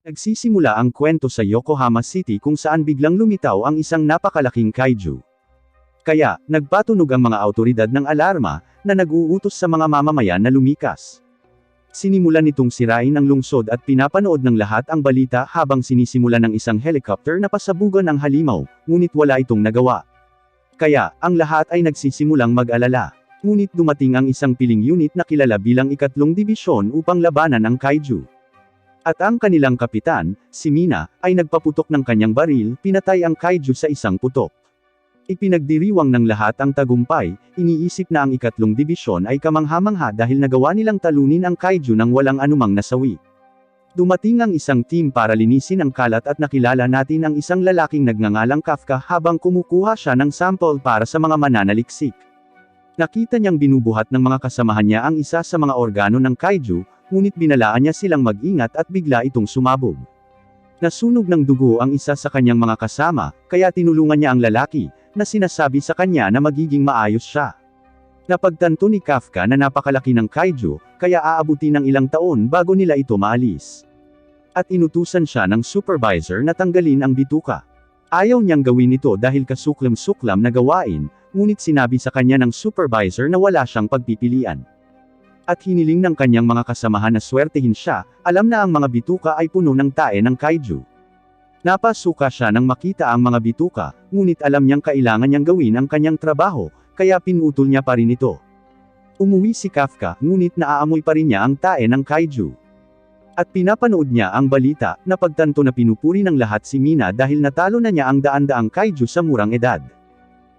Nagsisimula ang kwento sa Yokohama City kung saan biglang lumitaw ang isang napakalaking kaiju. Kaya, nagpatunog ang mga awtoridad ng alarma, na nag-uutos sa mga mamamayan na lumikas. Sinimulan nitong sirain ang lungsod at pinapanood ng lahat ang balita habang sinisimulan ng isang helicopter na pasabugan ang halimaw, ngunit wala itong nagawa. Kaya, ang lahat ay nagsisimulang mag-alala. Ngunit dumating ang isang piling unit na kilala bilang ikatlong dibisyon upang labanan ang kaiju. At ang kanilang kapitan, si Mina, ay nagpaputok ng kanyang baril, pinatay ang kaiju sa isang putok. Ipinagdiriwang ng lahat ang tagumpay, iniisip na ang ikatlong dibisyon ay kamangha-mangha dahil nagawa nilang talunin ang kaiju nang walang anumang nasawi. Dumating ang isang team para linisin ang kalat at nakilala natin ang isang lalaking nagngangalang Kafka habang kumukuha siya ng sample para sa mga mananaliksik. Nakita niyang binubuhat ng mga kasamahan niya ang isa sa mga organo ng kaiju, ngunit binalaan niya silang mag-ingat at bigla itong sumabog. Nasunog ng dugo ang isa sa kanyang mga kasama, kaya tinulungan niya ang lalaki, na sinasabi sa kanya na magiging maayos siya. Napagtanto ni Kafka na napakalaki ng kaiju, kaya aabutin ng ilang taon bago nila ito maalis. At inutusan siya ng supervisor na tanggalin ang bituka. Ayaw niyang gawin ito dahil kasuklam-suklam na gawain, ngunit sinabi sa kanya ng supervisor na wala siyang pagpipilian. At hiniling ng kanyang mga kasamahan na swertehin siya, alam na ang mga bituka ay puno ng tae ng kaiju. Napasuka siya nang makita ang mga bituka, ngunit alam niyang kailangan niyang gawin ang kanyang trabaho, kaya pinutol niya pa rin ito. Umuwi si Kafka, ngunit naaamoy pa rin niya ang tae ng kaiju. At pinapanood niya ang balita, napagtanto na pinupuri ng lahat si Mina dahil natalo na niya ang daan-daang kaiju sa murang edad.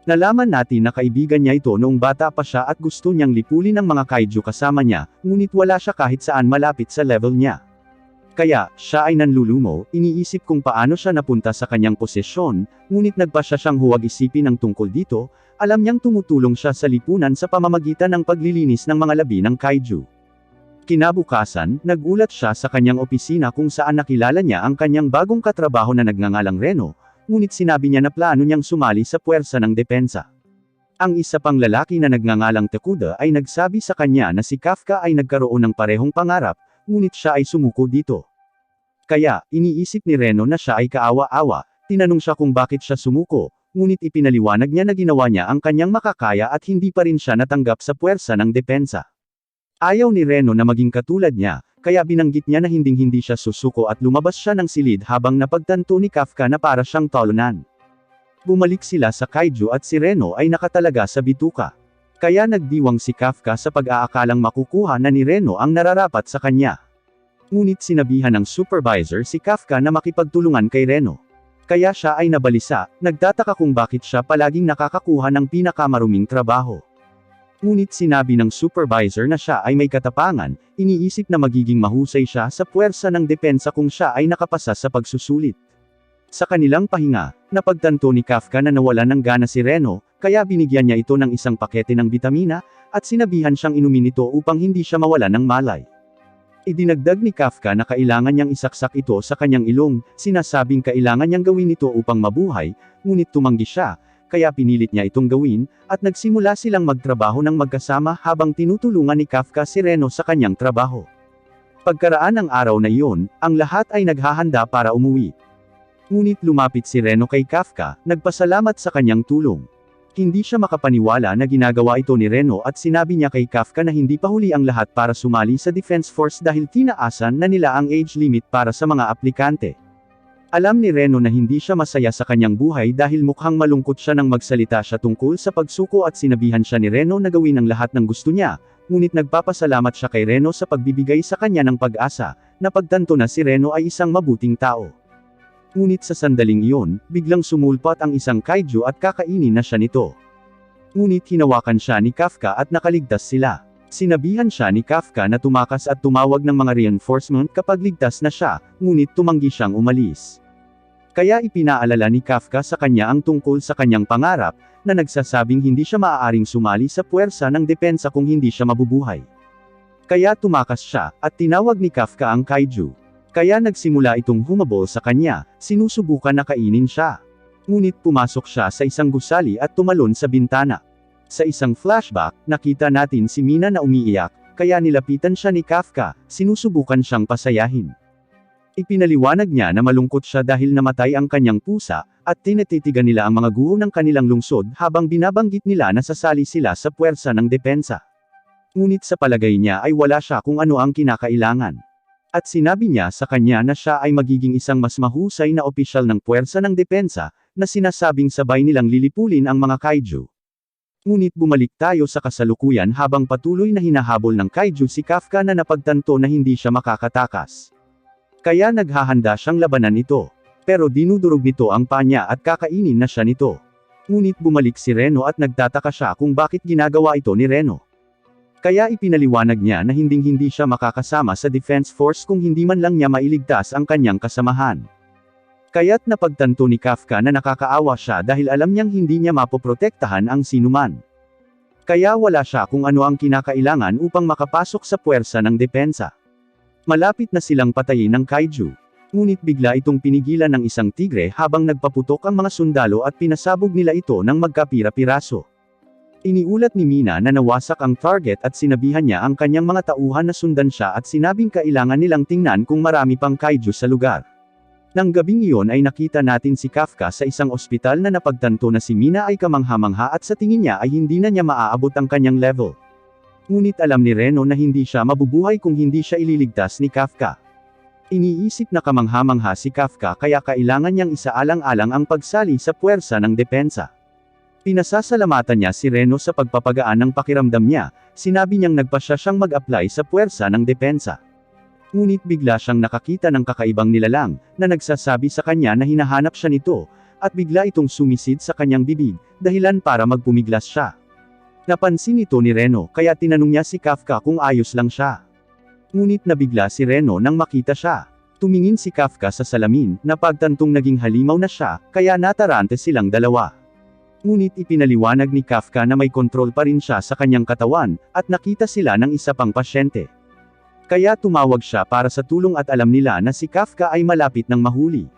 Nalaman natin na kaibigan niya ito noong bata pa siya at gusto niyang lipulin ang mga kaiju kasama niya, ngunit wala siya kahit saan malapit sa level niya. Kaya, siya ay nanlulumo, iniisip kung paano siya napunta sa kanyang posisyon, ngunit nagpasya siyang huwag isipin ang tungkol dito, alam niyang tumutulong siya sa lipunan sa pamamagitan ng paglilinis ng mga labi ng kaiju. Kinabukasan, nagulat siya sa kanyang opisina kung saan nakilala niya ang kanyang bagong katrabaho na nagngangalang Reno, ngunit sinabi niya na plano niyang sumali sa puwersa ng depensa. Ang isa pang lalaki na nagngangalang Takuda ay nagsabi sa kanya na si Kafka ay nagkaroon ng parehong pangarap, ngunit siya ay sumuko dito. Kaya, iniisip ni Reno na siya ay kaawa-awa, tinanong siya kung bakit siya sumuko, ngunit ipinaliwanag niya na ginawa niya ang kanyang makakaya at hindi pa rin siya natanggap sa puwersa ng depensa. Ayaw ni Reno na maging katulad niya, kaya binanggit niya na hinding-hindi siya susuko at lumabas siya ng silid habang napagtanto ni Kafka na para siyang talunan. Bumalik sila sa kaiju at si Reno ay nakatalaga sa bituka. Kaya nagdiwang si Kafka sa pag-aakalang makukuha na ni Reno ang nararapat sa kanya. Ngunit sinabihan ng supervisor si Kafka na makipagtulungan kay Reno. Kaya siya ay nabalisa, nagtataka kung bakit siya palaging nakakakuha ng pinakamaruming trabaho. Ngunit sinabi ng supervisor na siya ay may katapangan, iniisip na magiging mahusay siya sa puwersa ng depensa kung siya ay nakapasa sa pagsusulit. Sa kanilang pahinga, napagtanto ni Kafka na nawalan ng gana si Reno, kaya binigyan niya ito ng isang pakete ng bitamina, at sinabihan siyang inumin ito upang hindi siya mawalan ng malay. Idinagdag ni Kafka na kailangan niyang isaksak ito sa kanyang ilong, sinasabing kailangan niyang gawin ito upang mabuhay, ngunit tumanggi siya, kaya pinilit niya itong gawin, at nagsimula silang magtrabaho ng magkasama habang tinutulungan ni Kafka si Reno sa kanyang trabaho. Pagkaraan ng araw na iyon, ang lahat ay naghahanda para umuwi. Ngunit lumapit si Reno kay Kafka, nagpasalamat sa kanyang tulong. Hindi siya makapaniwala na ginagawa ito ni Reno at sinabi niya kay Kafka na hindi pa huli ang lahat para sumali sa Defense Force dahil tinaasan na nila ang age limit para sa mga aplikante. Alam ni Reno na hindi siya masaya sa kanyang buhay dahil mukhang malungkot siya nang magsalita siya tungkol sa pagsuko at sinabihan siya ni Reno na gawin ang lahat ng gusto niya, ngunit nagpapasalamat siya kay Reno sa pagbibigay sa kanya ng pag-asa, napagtanto na si Reno ay isang mabuting tao. Ngunit sa sandaling iyon, biglang sumulpot ang isang kaiju at kakainin na siya nito. Ngunit hinawakan siya ni Kafka at nakaligtas sila. Sinabihan siya ni Kafka na tumakas at tumawag ng mga reinforcement kapag ligtas na siya, ngunit tumanggi siyang umalis. Kaya ipinaalala ni Kafka sa kanya ang tungkol sa kanyang pangarap, na nagsasabing hindi siya maaaring sumali sa puwersa ng depensa kung hindi siya mabubuhay. Kaya tumakas siya, at tinawag ni Kafka ang kaiju. Kaya nagsimula itong humabol sa kanya, sinusubukan na kainin siya. Ngunit pumasok siya sa isang gusali at tumalon sa bintana. Sa isang flashback, nakita natin si Mina na umiiyak, kaya nilapitan siya ni Kafka, sinusubukan siyang pasayahin. Ipinaliwanag niya na malungkot siya dahil namatay ang kanyang pusa, at tinititigan nila ang mga guho ng kanilang lungsod habang binabanggit nila na sasali sila sa puwersa ng depensa. Ngunit sa palagay niya ay wala siya kung ano ang kinakailangan. At sinabi niya sa kanya na siya ay magiging isang mas mahusay na opisyal ng puwersa ng depensa, na sinasabing sabay nilang lilipulin ang mga kaiju. Ngunit bumalik tayo sa kasalukuyan habang patuloy na hinahabol ng kaiju si Kafka na napagtanto na hindi siya makakatakas. Kaya naghahanda siyang labanan ito. Pero dinudurog nito ang paa niya at kakainin na siya nito. Ngunit bumalik si Reno at nagtataka siya kung bakit ginagawa ito ni Reno. Kaya ipinaliwanag niya na hinding-hindi siya makakasama sa Defense Force kung hindi man lang niya mailigtas ang kanyang kasamahan. Kaya't napagtanto ni Kafka na nakakaawa siya dahil alam niyang hindi niya mapoprotektahan ang sinuman. Kaya wala siya kung ano ang kinakailangan upang makapasok sa puwersa ng depensa. Malapit na silang patayin ng kaiju. Ngunit bigla itong pinigilan ng isang tigre habang nagpaputok ang mga sundalo at pinasabog nila ito ng magkapira-piraso. Iniulat ni Mina na nawasak ang target at sinabihan niya ang kanyang mga tauhan na sundan siya at sinabing kailangan nilang tingnan kung marami pang kaiju sa lugar. Nang gabing iyon ay nakita natin si Kafka sa isang ospital na napagtanto na si Mina ay kamangha-mangha at sa tingin niya ay hindi na niya maaabot ang kanyang level. Ngunit alam ni Reno na hindi siya mabubuhay kung hindi siya ililigtas ni Kafka. Iniisip na kamangha-mangha si Kafka kaya kailangan niyang isaalang-alang ang pagsali sa puwersa ng depensa. Pinasasalamatan niya si Reno sa pagpapagaan ng pakiramdam niya, sinabi niyang nagpasya siyang mag-apply sa puwersa ng depensa. Ngunit bigla siyang nakakita ng kakaibang nilalang, na nagsasabi sa kanya na hinahanap siya nito, at bigla itong sumisid sa kanyang bibig, dahilan para magpumiglas siya. Napansin ito ni Reno kaya tinanong niya si Kafka kung ayos lang siya. Ngunit nabigla si Reno nang makita siya. Tumingin si Kafka sa salamin, napagtantong naging halimaw na siya, kaya natarante silang dalawa. Ngunit ipinaliwanag ni Kafka na may kontrol pa rin siya sa kanyang katawan, at nakita sila ng isa pang pasyente. Kaya tumawag siya para sa tulong at alam nila na si Kafka ay malapit ng mahuli.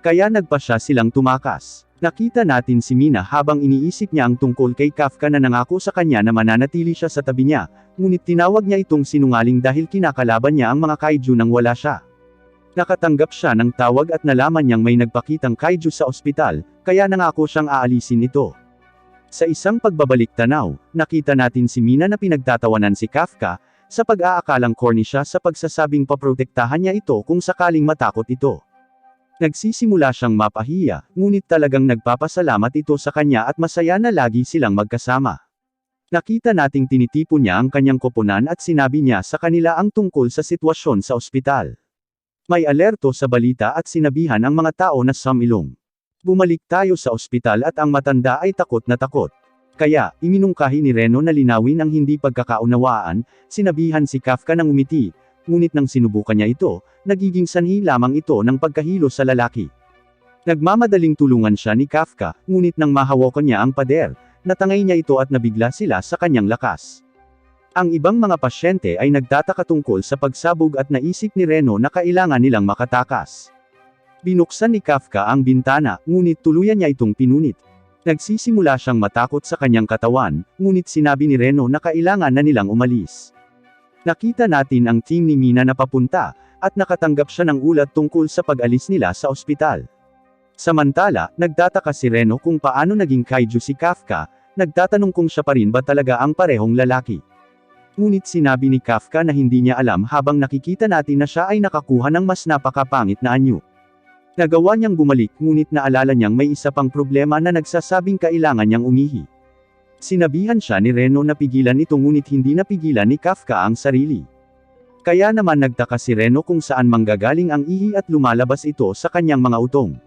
Kaya nagpasya silang tumakas. Nakita natin si Mina habang iniisip niya ang tungkol kay Kafka na nangako sa kanya na mananatili siya sa tabi niya, ngunit tinawag niya itong sinungaling dahil kinakalaban niya ang mga kaiju nang wala siya. Nakatanggap siya ng tawag at nalaman niyang may nagpakitang kaiju sa ospital, kaya nangako siyang aalisin ito. Sa isang pagbabalik tanaw, nakita natin si Mina na pinagtatawanan si Kafka, sa pag-aakalang corny siya sa pagsasabing paprotektahan niya ito kung sakaling matakot ito. Nagsisimula siyang mapahiya, ngunit talagang nagpapasalamat ito sa kanya at masaya na lagi silang magkasama. Nakita nating tinitipon niya ang kanyang koponan at sinabi niya sa kanila ang tungkol sa sitwasyon sa ospital. May alerto sa balita at sinabihan ang mga tao na sumilong. Bumalik tayo sa ospital at ang matanda ay takot na takot. Kaya, iminungkahi ni Reno na linawin ang hindi pagkakaunawaan, sinabihan si Kafka ng umiti, ngunit nang sinubukan niya ito, nagiging sanhi lamang ito ng pagkahilo sa lalaki. Nagmamadaling tulungan siya ni Kafka, ngunit nang mahawakan niya ang pader, natangay niya ito at nabigla sila sa kanyang lakas. Ang ibang mga pasyente ay nagtataka tungkol sa pagsabog at naisip ni Reno na kailangan nilang makatakas. Binuksan ni Kafka ang bintana, ngunit tuluyan niya itong pinunit. Nagsisimula siyang matakot sa kanyang katawan, ngunit sinabi ni Reno na kailangan na nilang umalis. Nakita natin ang team ni Mina na papunta, at nakatanggap siya ng ulat tungkol sa pag-alis nila sa ospital. Samantala, nagtataka si Reno kung paano naging kaiju si Kafka, nagtatanong kung siya pa rin ba talaga ang parehong lalaki. Ngunit sinabi ni Kafka na hindi niya alam habang nakikita natin na siya ay nakakuha ng mas napakapangit na anyo. Nagawa niyang bumalik ngunit naalala niyang may isa pang problema na nagsasabing kailangan niyang umihi. Sinabihan siya ni Reno na pigilan ito ngunit hindi napigilan ni Kafka ang sarili. Kaya naman nagtaka si Reno kung saan manggagaling ang ihi at lumalabas ito sa kanyang mga utong.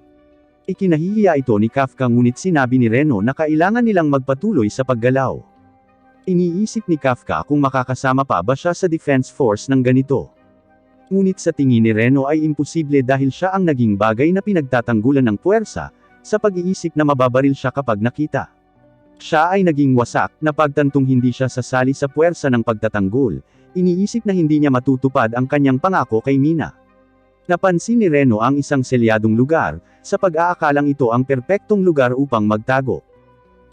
Ikinahihiya ito ni Kafka ngunit sinabi ni Reno na kailangan nilang magpatuloy sa paggalaw. Iniisip ni Kafka kung makakasama pa ba siya sa Defense Force ng ganito. Ngunit sa tingin ni Reno ay imposible dahil siya ang naging bagay na pinagtatanggulan ng puwersa, sa pag-iisip na mababaril siya kapag nakita. Siya ay naging wasak, napagtantong hindi siya sasali sa puwersa ng pagtatanggol, iniisip na hindi niya matutupad ang kanyang pangako kay Mina. Napansin ni Reno ang isang selyadong lugar, sa pag-aakalang ito ang perpektong lugar upang magtago.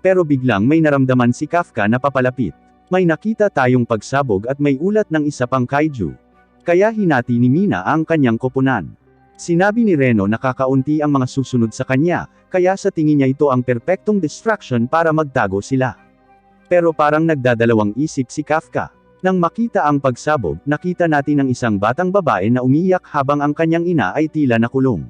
Pero biglang may naramdaman si Kafka na papalapit. May nakita tayong pagsabog at may ulat ng isa pang kaiju. Kaya hinati ni Mina ang kanyang koponan. Sinabi ni Reno na kakaunti ang mga susunod sa kanya, kaya sa tingin niya ito ang perpektong distraction para magtago sila. Pero parang nagdadalawang isip si Kafka. Nang makita ang pagsabog, nakita natin ang isang batang babae na umiiyak habang ang kanyang ina ay tila nakulong.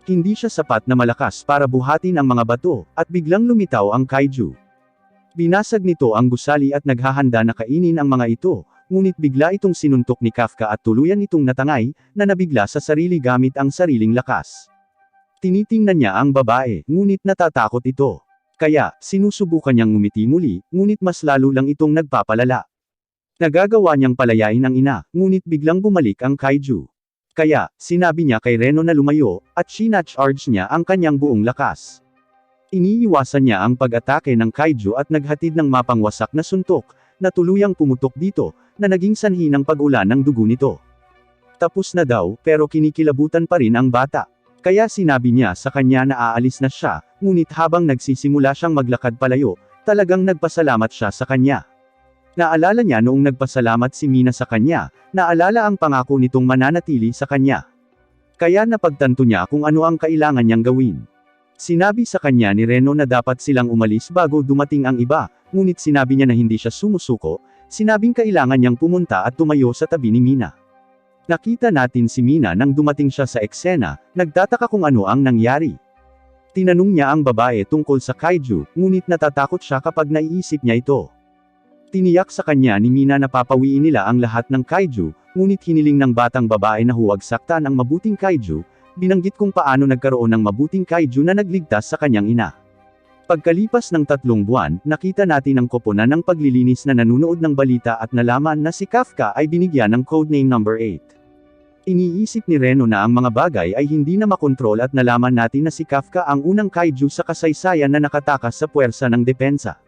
Hindi siya sapat na malakas para buhatin ang mga bato, at biglang lumitaw ang kaiju. Binasag nito ang gusali at naghahanda na kainin ang mga ito. Ngunit bigla itong sinuntok ni Kafka at tuluyan itong natangay, na nabigla sa sarili gamit ang sariling lakas. Tinitingnan niya ang babae, ngunit natatakot ito. Kaya, sinusubukan niyang ngumiti muli, ngunit mas lalo lang itong nagpapalala. Nagagawa niyang palayain ang ina, ngunit biglang bumalik ang kaiju. Kaya, sinabi niya kay Reno na lumayo, at sinacharge niya ang kanyang buong lakas. Iniiwasan niya ang pag-atake ng kaiju at naghatid ng mapangwasak na suntok, na tuluyang pumutok dito, na naging sanhi ng pag-ulan ng dugo nito. Tapos na daw, pero kinikilabutan pa rin ang bata. Kaya sinabi niya sa kanya na aalis na siya, ngunit habang nagsisimula siyang maglakad palayo, talagang nagpasalamat siya sa kanya. Naalala niya noong nagpasalamat si Mina sa kanya, naalala ang pangako nitong mananatili sa kanya. Kaya napagtanto niya kung ano ang kailangan niyang gawin. Sinabi sa kanya ni Reno na dapat silang umalis bago dumating ang iba, ngunit sinabi niya na hindi siya sumusuko. Sinabing kailangan niyang pumunta at tumayo sa tabi ni Mina. Nakita natin si Mina nang dumating siya sa eksena, nagtataka kung ano ang nangyari. Tinanong niya ang babae tungkol sa kaiju, ngunit natatakot siya kapag naiisip niya ito. Tiniyak sa kanya ni Mina na papawiin nila ang lahat ng kaiju, ngunit hiniling ng batang babae na huwag saktan ang mabuting kaiju, binanggit kung paano nagkaroon ng mabuting kaiju na nagligtas sa kanyang ina. Pagkalipas ng 3 buwan, nakita natin ang koponan ng paglilinis na nanunood ng balita at nalaman na si Kafka ay binigyan ng codename number 8. Iniisip ni Reno na ang mga bagay ay hindi na makontrol at nalaman natin na si Kafka ang unang kaiju sa kasaysayan na nakatakas sa puwersa ng depensa.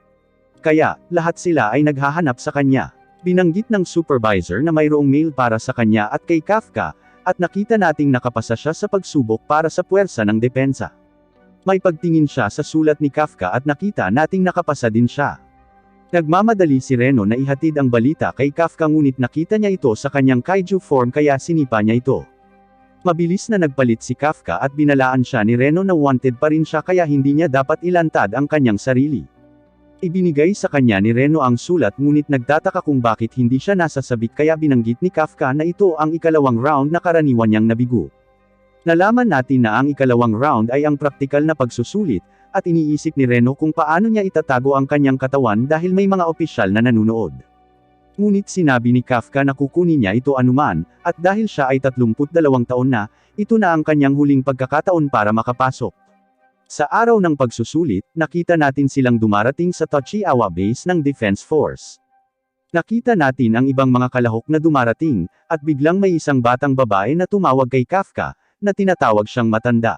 Kaya, lahat sila ay naghahanap sa kanya. Binanggit ng supervisor na mayroong mail para sa kanya at kay Kafka, at nakita nating nakapasa siya sa pagsubok para sa puwersa ng depensa. May pagtingin siya sa sulat ni Kafka at nakita nating nakapasa din siya. Nagmamadali si Reno na ihatid ang balita kay Kafka ngunit nakita niya ito sa kanyang kaiju form kaya sinipa niya ito. Mabilis na nagpalit si Kafka at binalaan siya ni Reno na wanted pa rin siya kaya hindi niya dapat ilantad ang kanyang sarili. Ibinigay sa kanya ni Reno ang sulat ngunit nagtataka kung bakit hindi siya nasasabik kaya binanggit ni Kafka na ito ang ikalawang round na karaniwan niyang nabigo. Nalaman natin na ang ikalawang round ay ang praktikal na pagsusulit, at iniisip ni Reno kung paano niya itatago ang kanyang katawan dahil may mga opisyal na nanunood. Ngunit sinabi ni Kafka na kukunin niya ito anuman, at dahil siya ay 32 taon na, ito na ang kanyang huling pagkakataon para makapasok. Sa araw ng pagsusulit, nakita natin silang dumarating sa Tochiawa base ng Defense Force. Nakita natin ang ibang mga kalahok na dumarating, at biglang may isang batang babae na tumawag kay Kafka, na tinatawag siyang matanda.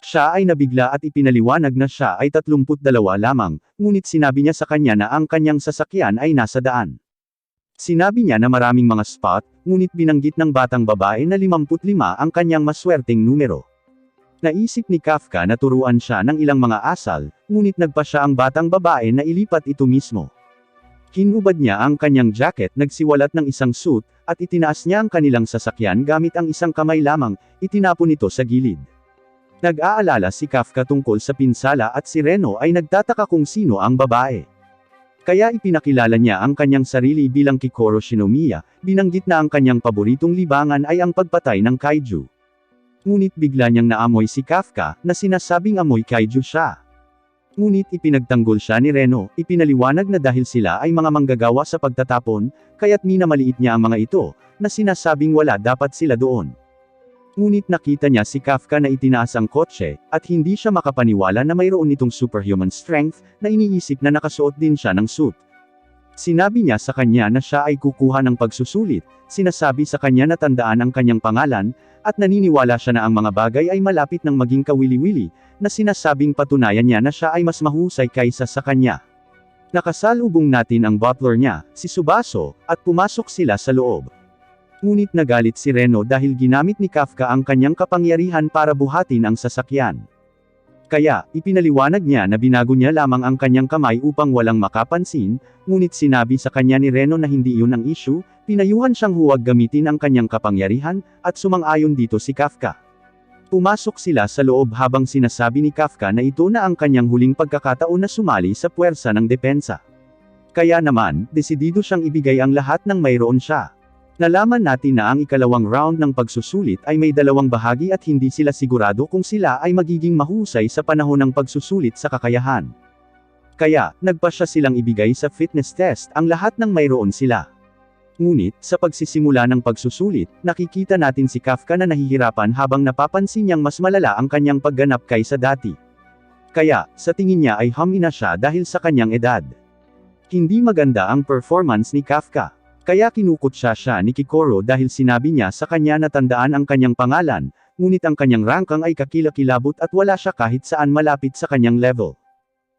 Siya ay nabigla at ipinaliwanag na siya ay 32 lamang, ngunit sinabi niya sa kanya na ang kanyang sasakyan ay nasa daan. Sinabi niya na maraming mga spot, ngunit binanggit ng batang babae na 55 ang kanyang maswerteng numero. Naisip ni Kafka na turuan siya ng ilang mga asal, ngunit nagpa siya ang batang babae na ilipat ito mismo. Hinubad niya ang kanyang jacket, nagsiwalat ng isang suit, at itinaas niya ang kanilang sasakyan gamit ang isang kamay lamang, itinapon ito sa gilid. Nag-aalala si Kafka tungkol sa pinsala at si Reno ay nagtataka kung sino ang babae. Kaya ipinakilala niya ang kanyang sarili bilang Kikoro Shinomiya, binanggit na ang kanyang paboritong libangan ay ang pagpatay ng kaiju. Ngunit bigla niyang naamoy si Kafka, na sinasabing amoy kaiju siya. Ngunit ipinagtanggol siya ni Reno, ipinaliwanag na dahil sila ay mga manggagawa sa pagtatapon, kaya't minamaliit niya ang mga ito, na sinasabing wala dapat sila doon. Ngunit nakita niya si Kafka na itinaas ang kotse, at hindi siya makapaniwala na mayroon itong superhuman strength, na iniisip na nakasuot din siya ng suit. Sinabi niya sa kanya na siya ay kukuha ng pagsusulit, sinasabi sa kanya na tandaan ang kanyang pangalan, at naniniwala siya na ang mga bagay ay malapit ng maging kawili-wili, na sinasabing patunayan niya na siya ay mas mahusay kaysa sa kanya. Nakasalubong natin ang butler niya, si Subaso, at pumasok sila sa loob. Ngunit nagalit si Reno dahil ginamit ni Kafka ang kanyang kapangyarihan para buhatin ang sasakyan. Kaya, ipinaliwanag niya na binago niya lamang ang kanyang kamay upang walang makapansin, ngunit sinabi sa kanya ni Reno na hindi iyon ang issue, pinayuhan siyang huwag gamitin ang kanyang kapangyarihan, at sumang-ayon dito si Kafka. Pumasok sila sa loob habang sinasabi ni Kafka na ito na ang kanyang huling pagkakataon na sumali sa puwersa ng depensa. Kaya naman, desidido siyang ibigay ang lahat ng mayroon siya. Nalaman natin na ang ikalawang round ng pagsusulit ay may dalawang bahagi at hindi sila sigurado kung sila ay magiging mahusay sa panahon ng pagsusulit sa kakayahan. Kaya, nagpasya silang ibigay sa fitness test ang lahat ng mayroon sila. Ngunit, sa pagsisimula ng pagsusulit, nakikita natin si Kafka na nahihirapan habang napapansin niyang mas malala ang kanyang pagganap kaysa dati. Kaya, sa tingin niya ay humina siya dahil sa kanyang edad. Hindi maganda ang performance ni Kafka. Kaya kinukutya siya ni Kikoro dahil sinabi niya sa kanya na tandaan ang kanyang pangalan, ngunit ang kanyang rangkang ay kakilakilabot at wala siya kahit saan malapit sa kanyang level.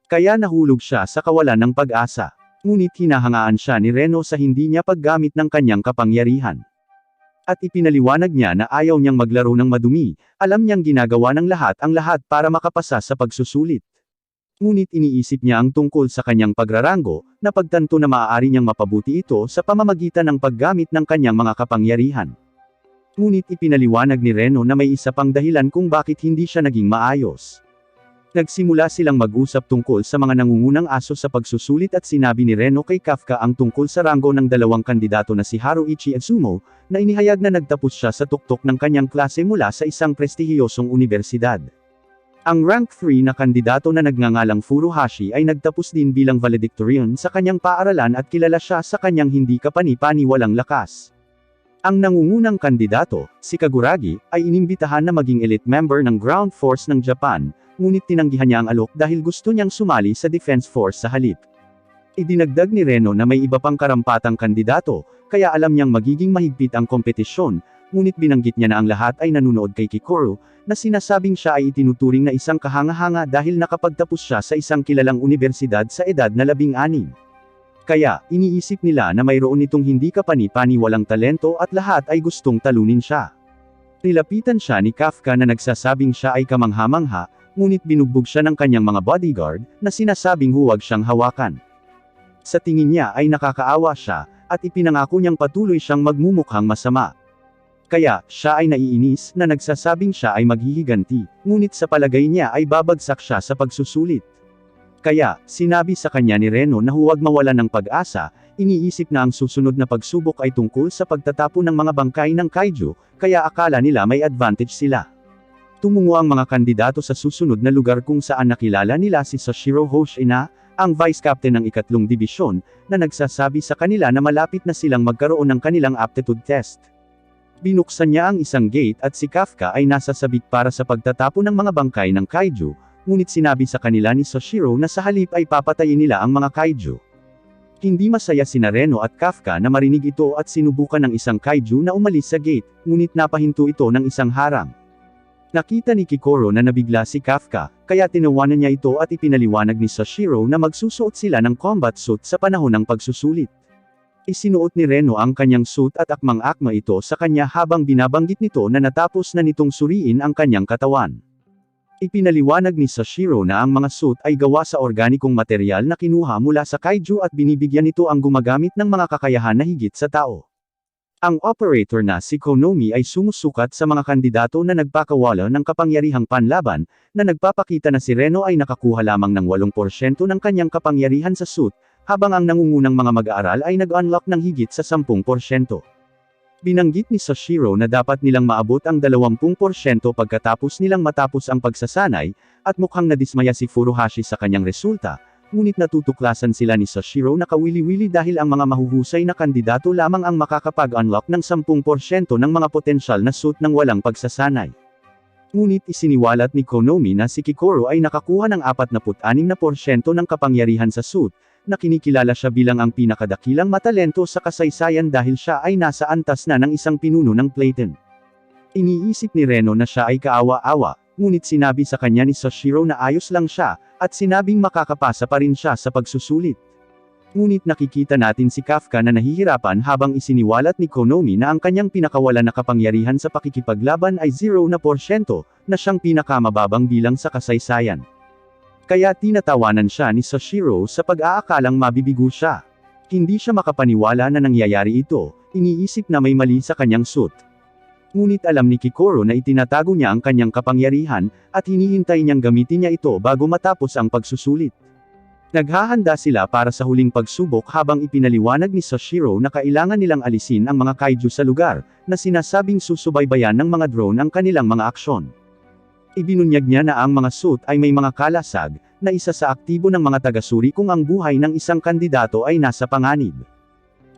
Kaya nahulog siya sa kawalan ng pag-asa. Ngunit hinahangaan siya ni Reno sa hindi niya paggamit ng kanyang kapangyarihan. At ipinaliwanag niya na ayaw niyang maglaro ng madumi, alam niyang ginagawa ng lahat ang lahat para makapasa sa pagsusulit. Ngunit iniisip niya ang tungkol sa kanyang pagraranggo, na pagtanto na maaari niyang mapabuti ito sa pamamagitan ng paggamit ng kanyang mga kapangyarihan. Ngunit ipinaliwanag ni Reno na may isa pang dahilan kung bakit hindi siya naging maayos. Nagsimula silang mag-usap tungkol sa mga nangungunang aso sa pagsusulit at sinabi ni Reno kay Kafka ang tungkol sa ranggo ng dalawang kandidato na si Haruichi at Sumo, na inihayag na nagtapos siya sa tuktok ng kanyang klase mula sa isang prestihiyosong universidad. Ang rank 3 na kandidato na nagngangalang Furuhashi ay nagtapos din bilang valedictorian sa kanyang paaralan at kilala siya sa kanyang hindi kapani-paniwalang lakas. Ang nangungunang kandidato, si Kaguragi, ay inimbitahan na maging elite member ng ground force ng Japan, ngunit tinanggihan niya ang alok dahil gusto niyang sumali sa defense force sa halip. Idinagdag ni Reno na may iba pang karampatang kandidato, kaya alam niyang magiging mahigpit ang kompetisyon, ngunit binanggit niya na ang lahat ay nanunood kay Kikoro, na sinasabing siya ay itinuturing na isang kahanga-hanga dahil nakapagtapos siya sa isang kilalang universidad sa edad na 16. Kaya, iniisip nila na mayroon itong hindi kapani-paniwalang talento at lahat ay gustong talunin siya. Nilapitan siya ni Kafka na nagsasabing siya ay kamangha-mangha, ngunit binugbog siya ng kanyang mga bodyguard, na sinasabing huwag siyang hawakan. Sa tingin niya ay nakakaawa siya, at ipinangako niyang patuloy siyang magmumukhang masama. Kaya, siya ay naiinis na nagsasabing siya ay maghihiganti, ngunit sa palagay niya ay babagsak siya sa pagsusulit. Kaya, sinabi sa kanya ni Reno na huwag mawalan ng pag-asa, iniisip na ang susunod na pagsubok ay tungkol sa pagtatapon ng mga bangkay ng kaiju, kaya akala nila may advantage sila. Tumungo ang mga kandidato sa susunod na lugar kung saan nakilala nila si Sashiro Hoshina, ang vice captain ng 3 dibisyon, na nagsasabi sa kanila na malapit na silang magkaroon ng kanilang aptitude test. Binuksan niya ang isang gate at si Kafka ay nasa sabik para sa pagtatapon ng mga bangkay ng kaiju, ngunit sinabi sa kanila ni Sashiro na sa halip ay papatayin nila ang mga kaiju. Hindi masaya sina Reno at Kafka na marinig ito at sinubukan ng isang kaiju na umalis sa gate, ngunit napahinto ito ng isang harang. Nakita ni Kikoro na nabigla si Kafka, kaya tinawanan niya ito at ipinaliwanag ni Sashiro na magsusuot sila ng combat suit sa panahon ng pagsusulit. Isinuot ni Reno ang kanyang suit at akmang-akma ito sa kanya habang binabanggit nito na natapos na nitong suriin ang kanyang katawan. Ipinaliwanag ni Sashiro na ang mga suit ay gawa sa organikong material na kinuha mula sa kaiju at binibigyan nito ang gumagamit ng mga kakayahan na higit sa tao. Ang operator na si Konomi ay sumusukat sa mga kandidato na nagpakawala ng kapangyarihang panlaban, na nagpapakita na si Reno ay nakakuha lamang ng 8% ng kanyang kapangyarihan sa suit, habang ang nangungunang mga mag-aaral ay nag-unlock ng higit sa 10%. Binanggit ni Sashiro na dapat nilang maabot ang 20% pagkatapos nilang matapos ang pagsasanay, at mukhang nadismaya si Furuhashi sa kanyang resulta, ngunit natutuklasan sila ni Sashiro na kawili-wili dahil ang mga mahuhusay na kandidato lamang ang makakapag-unlock ng 10% ng mga potensyal na suit ng walang pagsasanay. Ngunit isiniwalat ni Konomi na si Kikoro ay nakakuha ng 46% ng kapangyarihan sa suit, na kinikilala siya bilang ang pinakadakilang matalento sa kasaysayan dahil siya ay nasa antas na ng isang pinuno ng Platon. Iniisip ni Reno na siya ay kaawa-awa, ngunit sinabi sa kanya ni Sashiro na ayos lang siya, at sinabing makakapasa pa rin siya sa pagsusulit. Ngunit nakikita natin si Kafka na nahihirapan habang isiniwalat ni Konomi na ang kanyang pinakawalan na kapangyarihan sa pakikipaglaban ay 0%, na siyang pinakamababang bilang sa kasaysayan. Kaya tinatawanan siya ni Sashiro sa pag-aakalang mabibigo siya. Hindi siya makapaniwala na nangyayari ito, iniisip na may mali sa kanyang suit. Ngunit alam ni Kikoro na itinatago niya ang kanyang kapangyarihan, at hinihintay niyang gamitin niya ito bago matapos ang pagsusulit. Naghahanda sila para sa huling pagsubok habang ipinaliwanag ni Sashiro na kailangan nilang alisin ang mga kaiju sa lugar, na sinasabing susubaybayan ng mga drone ang kanilang mga aksyon. Ibinunyag niya na ang mga suit ay may mga kalasag, na isa sa aktibo ng mga tagasuri kung ang buhay ng isang kandidato ay nasa panganib.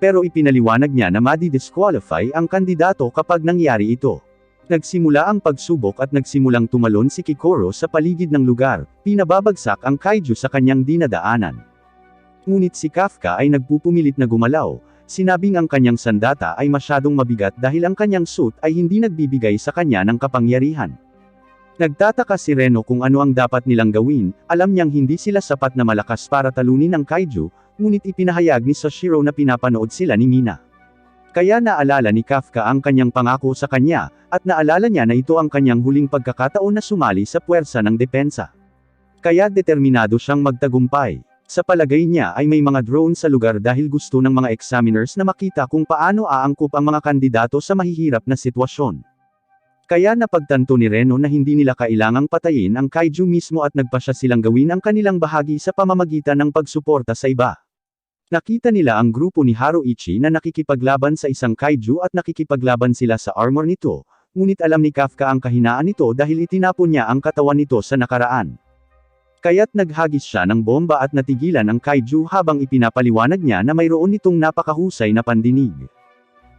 Pero ipinaliwanag niya na madi-disqualify ang kandidato kapag nangyari ito. Nagsimula ang pagsubok at nagsimulang tumalon si Kikoro sa paligid ng lugar, pinababagsak ang kaiju sa kanyang dinadaanan. Ngunit si Kafka ay nagpupumilit na gumalaw, sinabing ang kanyang sandata ay masyadong mabigat dahil ang kanyang suit ay hindi nagbibigay sa kanya ng kapangyarihan. Nagtataka si Reno kung ano ang dapat nilang gawin, alam niyang hindi sila sapat na malakas para talunin ang kaiju, ngunit ipinahayag ni Sashiro na pinapanood sila ni Mina. Kaya naalala ni Kafka ang kanyang pangako sa kanya, at naalala niya na ito ang kanyang huling pagkakataon na sumali sa puwersa ng depensa. Kaya determinado siyang magtagumpay. Sa palagay niya ay may mga drone sa lugar dahil gusto ng mga examiners na makita kung paano aangkop ang mga kandidato sa mahihirap na sitwasyon. Kaya napagtanto ni Reno na hindi nila kailangang patayin ang kaiju mismo at nagpasya silang gawin ang kanilang bahagi sa pamamagitan ng pagsuporta sa iba. Nakita nila ang grupo ni Haruichi na nakikipaglaban sa isang kaiju at nakikipaglaban sila sa armor nito, ngunit alam ni Kafka ang kahinaan nito dahil itinapon niya ang katawan nito sa nakaraan. Kaya't naghagis siya ng bomba at natigilan ang kaiju habang ipinapaliwanag niya na mayroon nitong napakahusay na pandinig.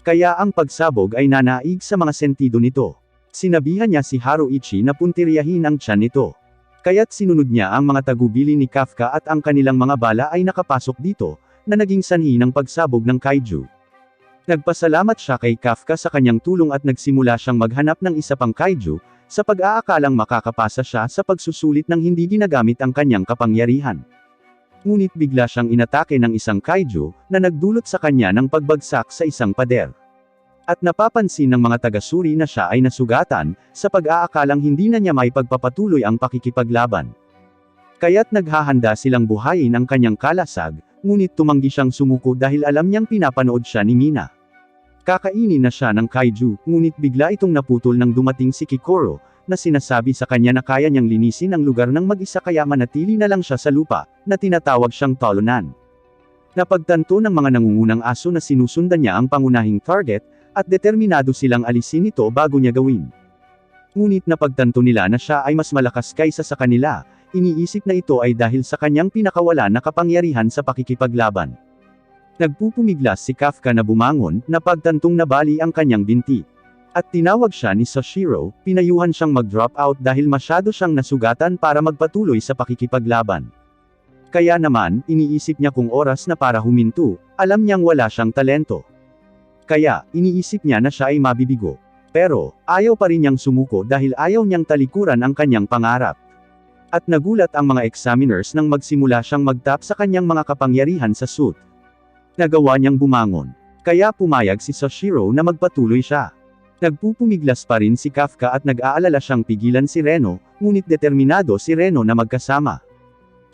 Kaya ang pagsabog ay nanaig sa mga sentido nito. Sinabihan niya si Haruichi na puntiryahin ang tiyan nito. Kaya't sinunod niya ang mga tagubili ni Kafka at ang kanilang mga bala ay nakapasok dito, na naging sanhi ng pagsabog ng kaiju. Nagpasalamat siya kay Kafka sa kanyang tulong at nagsimula siyang maghanap ng isa pang kaiju, sa pag-aakalang makakapasa siya sa pagsusulit ng hindi ginagamit ang kanyang kapangyarihan. Ngunit bigla siyang inatake ng isang kaiju, na nagdulot sa kanya ng pagbagsak sa isang pader. At napapansin ng mga tagasuri na siya ay nasugatan, sa pag-aakalang hindi na niya maipagpapatuloy ang pakikipaglaban. Kaya't naghahanda silang buhayin ang kanyang kalasag, ngunit tumanggi siyang sumuko dahil alam niyang pinapanood siya ni Mina. Kakainin na siya ng kaiju, ngunit bigla itong naputol nang dumating si Kikoro, na sinasabi sa kanya na kaya niyang linisin ang lugar ng mag-isa kaya manatili na lang siya sa lupa, na tinatawag siyang talonan. Napagtanto ng mga nangungunang aso na sinusundan niya ang pangunahing target, at determinado silang alisin ito bago niya gawin. Ngunit napagtanto nila na siya ay mas malakas kaysa sa kanila, iniisip na ito ay dahil sa kanyang pinakawala na kapangyarihan sa pakikipaglaban. Nagpupumiglas si Kafka na bumangon, napagtantong nabali ang kanyang binti. At tinawag siya ni Sashiro, pinayuhan siyang mag-drop out dahil masyado siyang nasugatan para magpatuloy sa pakikipaglaban. Kaya naman, iniisip niya kung oras na para huminto, alam niyang wala siyang talento. Kaya, iniisip niya na siya ay mabibigo. Pero, ayaw pa rin niyang sumuko dahil ayaw niyang talikuran ang kanyang pangarap. At nagulat ang mga examiners nang magsimula siyang magtap sa kanyang mga kapangyarihan sa suit. Nagawa niyang bumangon. Kaya pumayag si Sashiro na magpatuloy siya. Nagpupumiglas pa rin si Kafka at nag-aalala siyang pigilan si Reno, ngunit determinado si Reno na magkasama.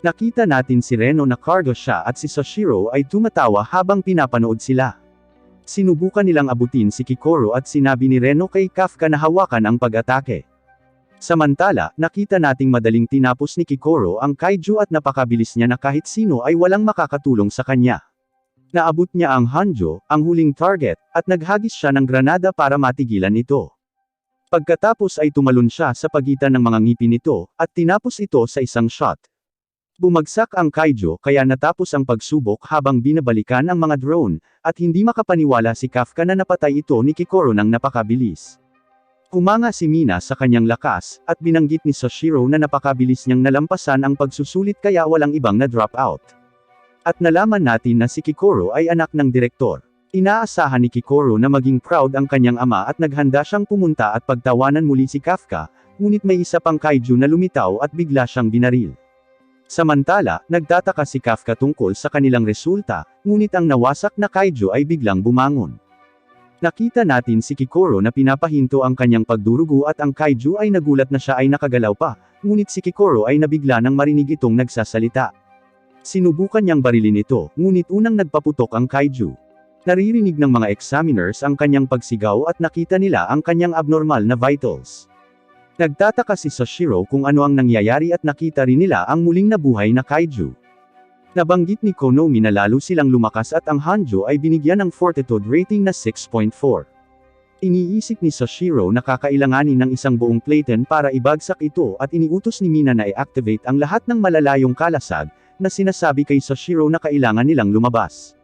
Nakita natin si Reno na cargo siya at si Sashiro ay tumatawa habang pinapanood sila. Sinubukan nilang abutin si Kikoro at sinabi ni Reno kay Kafka na hawakan ang pag-atake. Samantala, nakita nating madaling tinapos ni Kikoro ang kaiju at napakabilis niya na kahit sino ay walang makakatulong sa kanya. Naabot niya ang Hanjo, ang huling target, at naghagis siya ng granada para matigilan ito. Pagkatapos ay tumalon siya sa pagitan ng mga ngipin nito, at tinapos ito sa isang shot. Bumagsak ang kaiju kaya natapos ang pagsubok habang binabalikan ang mga drone, at hindi makapaniwala si Kafka na napatay ito ni Kikoro ng napakabilis. Humanga si Mina sa kanyang lakas, at binanggit ni Sashiro na napakabilis niyang nalampasan ang pagsusulit kaya walang ibang na-drop out. At nalaman natin na si Kikoro ay anak ng direktor. Inaasahan ni Kikoro na maging proud ang kanyang ama at naghanda siyang pumunta at pagtawanan muli si Kafka, ngunit may isa pang kaiju na lumitaw at bigla siyang binaril. Samantala, nagtataka si Kafka tungkol sa kanilang resulta, ngunit ang nawasak na kaiju ay biglang bumangon. Nakita natin si Kikoro na pinapahinto ang kanyang pagdurugo at ang kaiju ay nagulat na siya ay nakagalaw pa, ngunit si Kikoro ay nabigla nang marinig itong nagsasalita. Sinubukan niyang barilin ito, ngunit unang nagpaputok ang kaiju. Naririnig ng mga examiners ang kanyang pagsigaw at nakita nila ang kanyang abnormal na vitals. Nagtataka si Sashiro kung ano ang nangyayari at nakita rin nila ang muling nabuhay na kaiju. Nabanggit ni Konomi na lalo silang lumakas at ang Hanjo ay binigyan ng fortitude rating na 6.4. Iniisip ni Sashiro na kakailanganin ng isang buong Platen para ibagsak ito at iniutos ni Mina na i-activate ang lahat ng malalayong kalasag, na sinasabi kay Sashiro na kailangan nilang lumabas.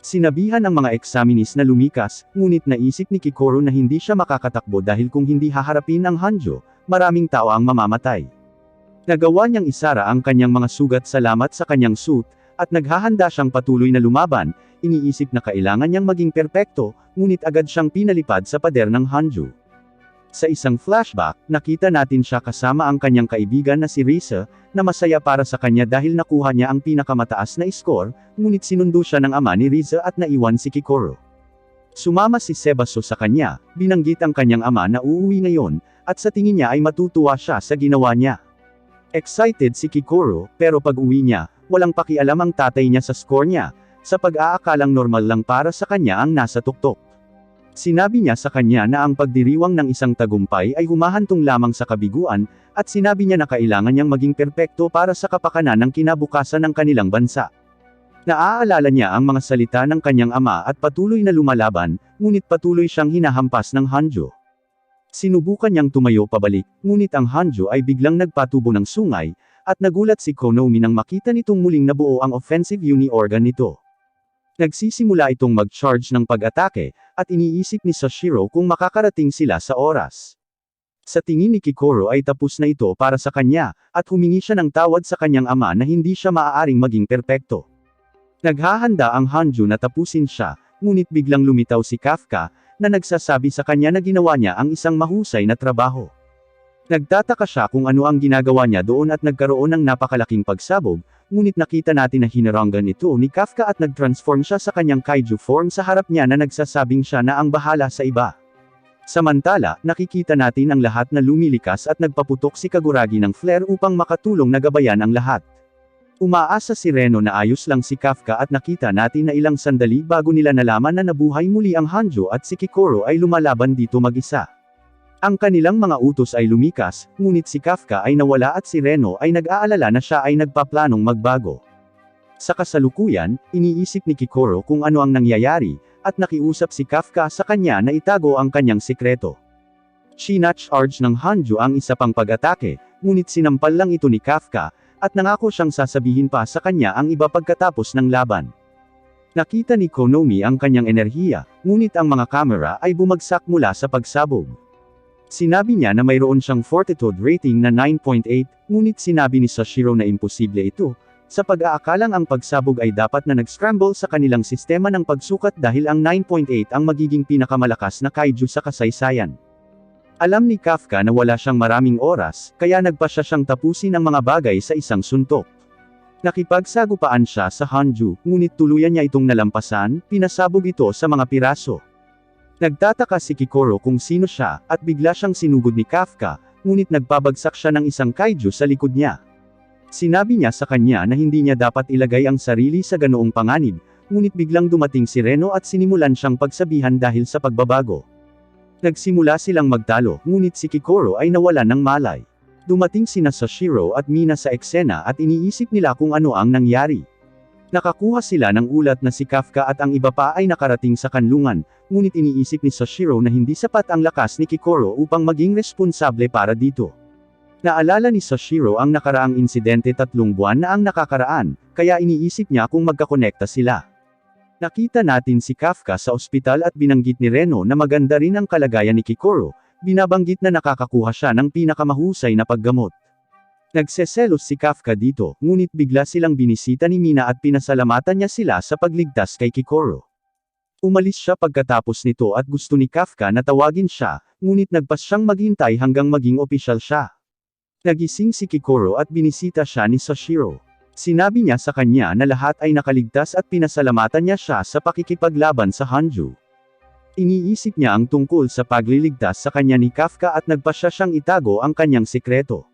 Sinabihan ang mga examinees na lumikas, ngunit naisip ni Kikoro na hindi siya makakatakbo dahil kung hindi haharapin ang Hanjo, maraming tao ang mamamatay. Nagawa niyang isara ang kanyang mga sugat salamat sa kanyang suit, at naghahanda siyang patuloy na lumaban, iniisip na kailangan niyang maging perpekto, ngunit agad siyang pinalipad sa pader ng Hanjo. Sa isang flashback, nakita natin siya kasama ang kanyang kaibigan na si Risa, na masaya para sa kanya dahil nakuha niya ang pinakamataas na score, ngunit sinundo siya ng ama ni Risa at naiwan si Kikoro. Sumama si Sebaso sa kanya, binanggit ang kanyang ama na uuwi ngayon, at sa tingin niya ay matutuwa siya sa ginawa niya. Excited si Kikoro, pero pag-uwi niya, walang pakialam ang tatay niya sa score niya, sa pag-aakalang normal lang para sa kanya ang nasa tuktok. Sinabi niya sa kanya na ang pagdiriwang ng isang tagumpay ay humahantong lamang sa kabiguan, at sinabi niya na kailangan niyang maging perpekto para sa kapakanan ng kinabukasan ng kanilang bansa. Naaalala niya ang mga salita ng kanyang ama at patuloy na lumalaban, ngunit patuloy siyang hinahampas ng Hanjo. Sinubukan niyang tumayo pabalik, ngunit ang Hanjo ay biglang nagpatubo ng sungay, at nagulat si Konomi nang makita nitong muling nabuo ang offensive uni-organ nito. Nagsisimula itong mag-charge ng pag-atake, at iniisip ni Sashiro kung makakarating sila sa oras. Sa tingin ni Kikoro ay tapos na ito para sa kanya, at humingi siya ng tawad sa kanyang ama na hindi siya maaaring maging perpekto. Naghahanda ang Hanjo na tapusin siya, ngunit biglang lumitaw si Kafka, na nagsasabi sa kanya na ginawa niya ang isang mahusay na trabaho. Nagtataka siya kung ano ang ginagawa niya doon at nagkaroon ng napakalaking pagsabog, ngunit nakita natin na hinaranggan ito ni Kafka at nag-transform siya sa kanyang kaiju form sa harap niya na nagsasabing siya na ang bahala sa iba. Samantala, nakikita natin ang lahat na lumilikas at nagpaputok si Kaguragi ng flare upang makatulong na gabayan ang lahat. Umaasa si Reno na ayos lang si Kafka at nakita natin na ilang sandali bago nila nalaman na nabuhay muli ang Hanjo at si Kikoro ay lumalaban dito mag-isa. Ang kanilang mga utos ay lumikas, ngunit si Kafka ay nawala at si Reno ay nag-aalala na siya ay nagpaplanong magbago. Sa kasalukuyan, iniisip ni Kikoro kung ano ang nangyayari, at nakiusap si Kafka sa kanya na itago ang kanyang sikreto. Chinach-charge ng Hanjo ang isa pang pag-atake, ngunit sinampal lang ito ni Kafka, at nangako siyang sasabihin pa sa kanya ang iba pagkatapos ng laban. Nakita ni Konomi ang kanyang enerhiya, ngunit ang mga kamera ay bumagsak mula sa pagsabog. Sinabi niya na mayroon siyang fortitude rating na 9.8, ngunit sinabi ni Sashiro na imposible ito, sa pag-aakalang ang pagsabog ay dapat na nag-scramble sa kanilang sistema ng pagsukat dahil ang 9.8 ang magiging pinakamalakas na kaiju sa kasaysayan. Alam ni Kafka na wala siyang maraming oras, kaya nagpasya siyang tapusin ang mga bagay sa isang suntok. Nakipagsagupaan siya sa Hanjo, ngunit tuluyan niya itong nalampasan, pinasabog ito sa mga piraso. Nagtataka si Kikoro kung sino siya, at bigla siyang sinugod ni Kafka, ngunit nagpabagsak siya ng isang kaiju sa likod niya. Sinabi niya sa kanya na hindi niya dapat ilagay ang sarili sa ganoong panganib, ngunit biglang dumating si Reno at sinimulan siyang pagsabihan dahil sa pagbabago. Nagsimula silang magtalo, ngunit si Kikoro ay nawalan ng malay. Dumating sina Sashiro at Mina sa eksena at iniisip nila kung ano ang nangyari. Nakakuha sila ng ulat na si Kafka at ang iba pa ay nakarating sa kanlungan, ngunit iniisip ni Sashiro na hindi sapat ang lakas ni Kikoro upang maging responsable para dito. Naalala ni Sashiro ang nakaraang insidente 3 buwan na ang nakakaraan, kaya iniisip niya kung magkakonekta sila. Nakita natin si Kafka sa ospital at binanggit ni Reno na maganda rin ang kalagayan ni Kikoro, binabanggit na nakakakuha siya ng pinakamahusay na paggamot. Nagseselos si Kafka dito, ngunit bigla silang binisita ni Mina at pinasalamatan niya sila sa pagligtas kay Kikoro. Umalis siya pagkatapos nito at gusto ni Kafka na tawagin siya, ngunit nagpas siyang maghintay hanggang maging opisyal siya. Nagising si Kikoro at binisita siya ni Sashiro. Sinabi niya sa kanya na lahat ay nakaligtas at pinasalamatan niya siya sa pakikipaglaban sa Hanjo. Iniisip niya ang tungkol sa pagliligtas sa kanya ni Kafka at nagpasya siyang itago ang kanyang sikreto.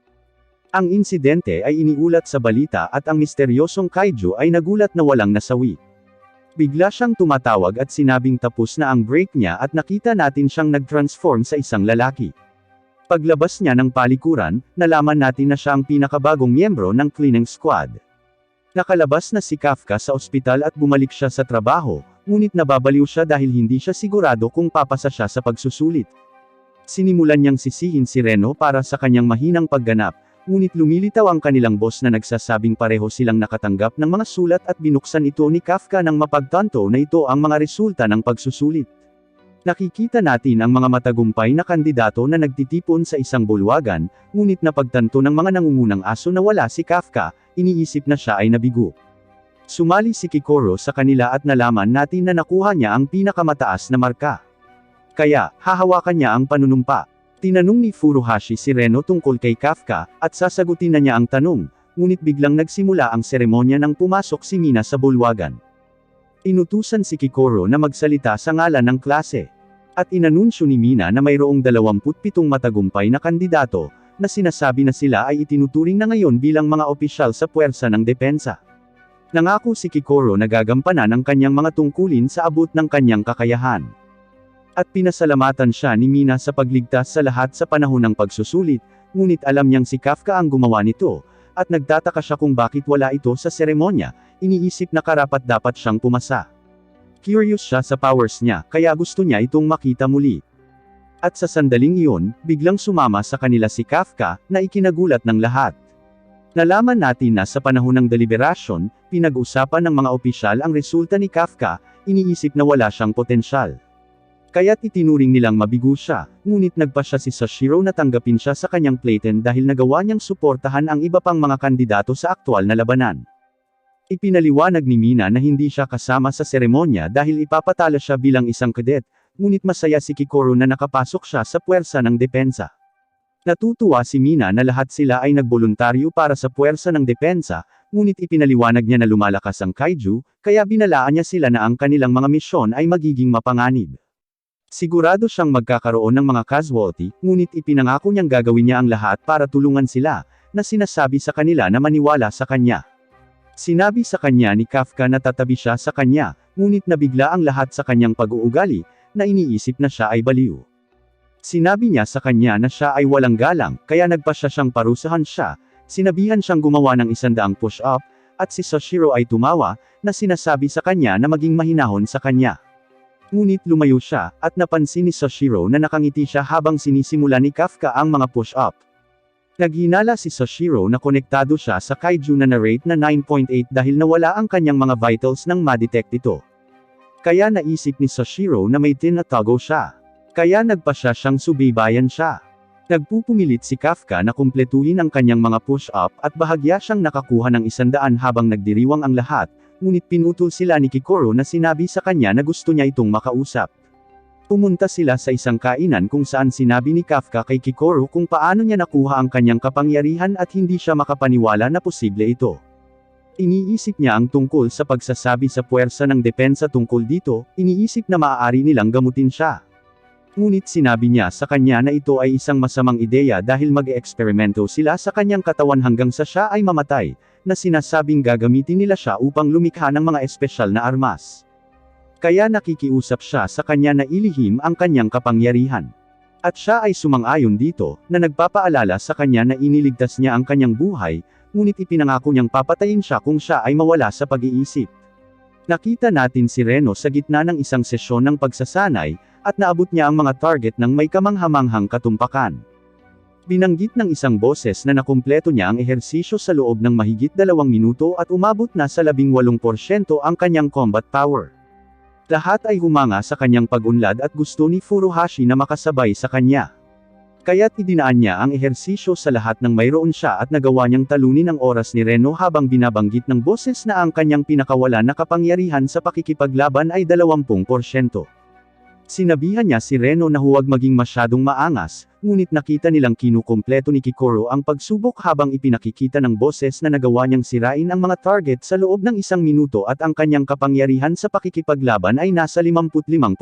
Ang insidente ay iniulat sa balita at ang misteryosong kaiju ay nagulat na walang nasawi. Bigla siyang tumatawag at sinabing tapos na ang break niya at nakita natin siyang nag-transform sa isang lalaki. Paglabas niya ng palikuran, nalaman natin na siya ang pinakabagong miyembro ng cleaning squad. Nakalabas na si Kafka sa ospital at bumalik siya sa trabaho, ngunit nababaliw siya dahil hindi siya sigurado kung papasa siya sa pagsusulit. Sinimulan niyang sisihin si Reno para sa kanyang mahinang pagganap, ngunit lumilitaw ang kanilang boss na nagsasabing pareho silang nakatanggap ng mga sulat at binuksan ito ni Kafka nang mapagtanto na ito ang mga resulta ng pagsusulit. Nakikita natin ang mga matagumpay na kandidato na nagtitipon sa isang bulwagan, ngunit napagtanto ng mga nangungunang aso na wala si Kafka, iniisip na siya ay nabigo. Sumali si Kikoro sa kanila at nalaman natin na nakuha niya ang pinakamataas na marka. Kaya, hahawakan niya ang panunumpa. Tinanong ni Furuhashi si Reno tungkol kay Kafka, at sasagutin na niya ang tanong, ngunit biglang nagsimula ang seremonya nang pumasok si Mina sa bulwagan. Inutusan si Kikoro na magsalita sa ngalan ng klase. At inanunsyo ni Mina na mayroong 27 matagumpay na kandidato, na sinasabi na sila ay itinuturing na ngayon bilang mga opisyal sa puwersa ng depensa. Nangako si Kikoro na gagampanan ang kanyang mga tungkulin sa abot ng kanyang kakayahan. At pinasalamatan siya ni Mina sa pagligtas sa lahat sa panahon ng pagsusulit, ngunit alam niyang si Kafka ang gumawa nito, at nagtataka siya kung bakit wala ito sa seremonya, iniisip na karapat-dapat siyang pumasa. Curious siya sa powers niya, kaya gusto niya itong makita muli. At sa sandaling iyon, biglang sumama sa kanila si Kafka, na ikinagulat ng lahat. Nalaman natin na sa panahon ng deliberasyon, pinag-usapan ng mga opisyal ang resulta ni Kafka, iniisip na wala siyang potensyal. Kaya't itinuring nilang mabigo siya, ngunit nagpasya si Sashiro na tanggapin siya sa kanyang platen dahil nagawa niyang suportahan ang iba pang mga kandidato sa aktwal na labanan. Ipinaliwanag ni Mina na hindi siya kasama sa seremonya dahil ipapatala siya bilang isang kadet, ngunit masaya si Kikoro na nakapasok siya sa puwersa ng depensa. Natutuwa si Mina na lahat sila ay nagboluntaryo para sa puwersa ng depensa, ngunit ipinaliwanag niya na lumalakas ang kaiju, kaya binalaan niya sila na ang kanilang mga misyon ay magiging mapanganib. Sigurado siyang magkakaroon ng mga casualty, ngunit ipinangako niyang gagawin niya ang lahat para tulungan sila, na sinasabi sa kanila na maniwala sa kanya. Sinabi sa kanya ni Kafka na tatabi siya sa kanya, ngunit nabigla ang lahat sa kanyang pag-uugali, na iniisip na siya ay baliw. Sinabi niya sa kanya na siya ay walang galang, kaya nagpasya siyang parusahan siya, sinabihan siyang gumawa ng 100 push-up, at si Sashiro ay tumawa, na sinasabi sa kanya na maging mahinahon sa kanya. Ngunit lumayo siya, at napansin ni Sashiro na nakangiti siya habang sinisimula ni Kafka ang mga push-up. Naghinala si Sashiro na konektado siya sa kaiju na rate na 9.8 dahil nawala ang kanyang mga vitals nang ma-detect ito. Kaya naisip ni Sashiro na may tinatago siya. Kaya nagpasya siyang subaybayan siya. Nagpupumilit si Kafka na kumpletuhin ang kanyang mga push-up at bahagya siyang nakakuha ng 100 habang nagdiriwang ang lahat, ngunit pinutol sila ni Kikoro na sinabi sa kanya na gusto niya itong makausap. Pumunta sila sa isang kainan kung saan sinabi ni Kafka kay Kikoro kung paano niya nakuha ang kanyang kapangyarihan at hindi siya makapaniwala na posible ito. Iniisip niya ang tungkol sa pagsasabi sa puwersa ng depensa tungkol dito, iniisip na maaari nilang gamutin siya. Ngunit sinabi niya sa kanya na ito ay isang masamang ideya dahil mag-eksperimento sila sa kanyang katawan hanggang sa siya ay mamatay, na sinasabing gagamitin nila siya upang lumikha ng mga espesyal na armas. Kaya nakikiusap siya sa kanya na ilihim ang kanyang kapangyarihan. At siya ay sumang-ayon dito, na nagpapaalala sa kanya na iniligtas niya ang kanyang buhay, ngunit ipinangako niyang papatayin siya kung siya ay mawala sa pag-iisip. Nakita natin si Reno sa gitna ng isang sesyon ng pagsasanay, at naabot niya ang mga target ng may kamanghamanghang katumpakan. Binanggit ng isang boses na nakumpleto niya ang ehersisyo sa loob ng mahigit 2 minuto at umabot na sa 18% ang kanyang combat power. Lahat ay humanga sa kanyang pag-unlad at gusto ni Furuhashi na makasabay sa kanya. Kaya't idinaan niya ang ehersisyo sa lahat ng mayroon siya at nagawa niyang talunin ang oras ni Reno habang binabanggit ng boses na ang kanyang pinakawala na kapangyarihan sa pakikipaglaban ay 20%. Sinabihan niya si Reno na huwag maging masyadong maangas, ngunit nakita nilang kinukumpleto ni Kikoro ang pagsubok habang ipinakikita ng boses na nagawa niyang sirain ang mga target sa loob ng 1 minuto at ang kanyang kapangyarihan sa pakikipaglaban ay nasa 55%.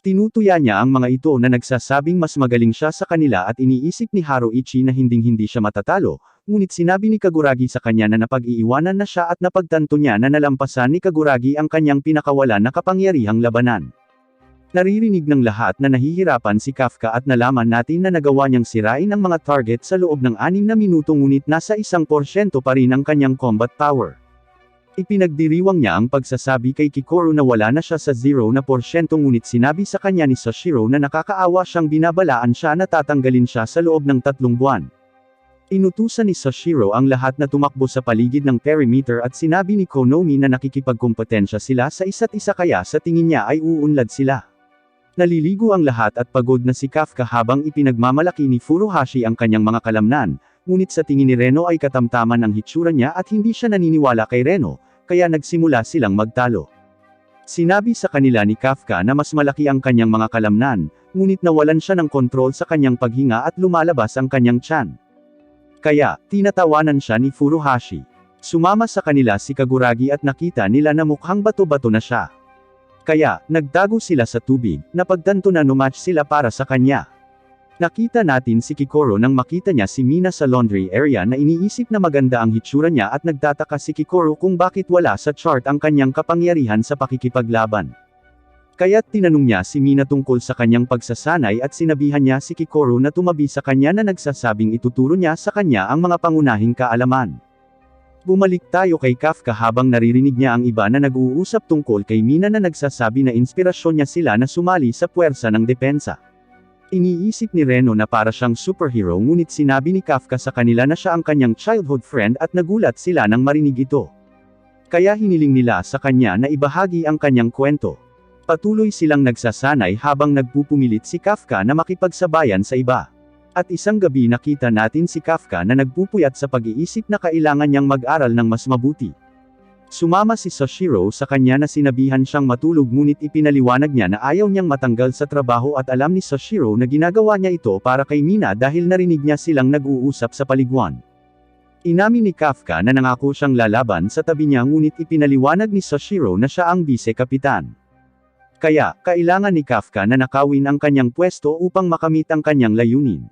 Tinutuya niya ang mga ito na nagsasabing mas magaling siya sa kanila at iniisip ni Haruichi na hinding-hindi siya matatalo, ngunit sinabi ni Kaguragi sa kanya na napag-iiwanan na siya at napagtanto niya na nalampasan ni Kaguragi ang kanyang pinakawalan na kapangyarihang labanan. Naririnig ng lahat na nahihirapan si Kafka at nalaman natin na nagawa niyang sirain ang mga target sa loob ng 6 na minuto ngunit nasa 1% pa rin ang kanyang combat power. Ipinagdiriwang niya ang pagsasabi kay Kikoru na wala na siya sa 0% ngunit sinabi sa kanya ni Sashiro na nakakaawa siyang binabalaan siya na tatanggalin siya sa loob ng 3 buwan. Inutusan ni Sashiro ang lahat na tumakbo sa paligid ng perimeter at sinabi ni Konomi na nakikipagkompetensya sila sa isa't isa kaya sa tingin niya ay uunlad sila. Naliligo ang lahat at pagod na si Kafka habang ipinagmamalaki ni Furuhashi ang kanyang mga kalamnan, ngunit sa tingin ni Reno ay katamtaman ang hitsura niya at hindi siya naniniwala kay Reno, kaya nagsimula silang magtalo. Sinabi sa kanila ni Kafka na mas malaki ang kanyang mga kalamnan, ngunit nawalan siya ng kontrol sa kanyang paghinga at lumalabas ang kanyang tiyan. Kaya, tinatawanan siya ni Furuhashi. Sumama sa kanila si Kaguragi at nakita nila na mukhang bato-bato na siya. Kaya, nagtago sila sa tubig, napagtanto na numatch sila para sa kanya. Nakita natin si Kikoru nang makita niya si Mina sa laundry area na iniisip na maganda ang hitsura niya at nagtataka si Kikoru kung bakit wala sa chart ang kanyang kapangyarihan sa pakikipaglaban. Kaya't tinanong niya si Mina tungkol sa kanyang pagsasanay at sinabihan niya si Kikoru na tumabi sa kanya na nagsasabing ituturo niya sa kanya ang mga pangunahing kaalaman. Bumalik tayo kay Kafka habang naririnig niya ang iba na nag-uusap tungkol kay Mina na nagsasabi na inspirasyon niya sila na sumali sa puwersa ng depensa. Iniisip ni Reno na para siyang superhero ngunit sinabi ni Kafka sa kanila na siya ang kanyang childhood friend at nagulat sila nang marinig ito. Kaya hiniling nila sa kanya na ibahagi ang kanyang kwento. Patuloy silang nagsasanay habang nagpupumilit si Kafka na makipagsabayan sa iba. At isang gabi nakita natin si Kafka na nagpupuyat sa pag-iisip na kailangan niyang mag-aral ng mas mabuti. Sumama si Sashiro sa kanya na sinabihan siyang matulog ngunit ipinaliwanag niya na ayaw niyang matanggal sa trabaho at alam ni Sashiro na ginagawa niya ito para kay Mina dahil narinig niya silang nag-uusap sa paliguan. Inamin ni Kafka na nangako siyang lalaban sa tabi niya ngunit ipinaliwanag ni Sashiro na siya ang bise-kapitan. Kaya, kailangan ni Kafka na nakawin ang kanyang pwesto upang makamit ang kanyang layunin.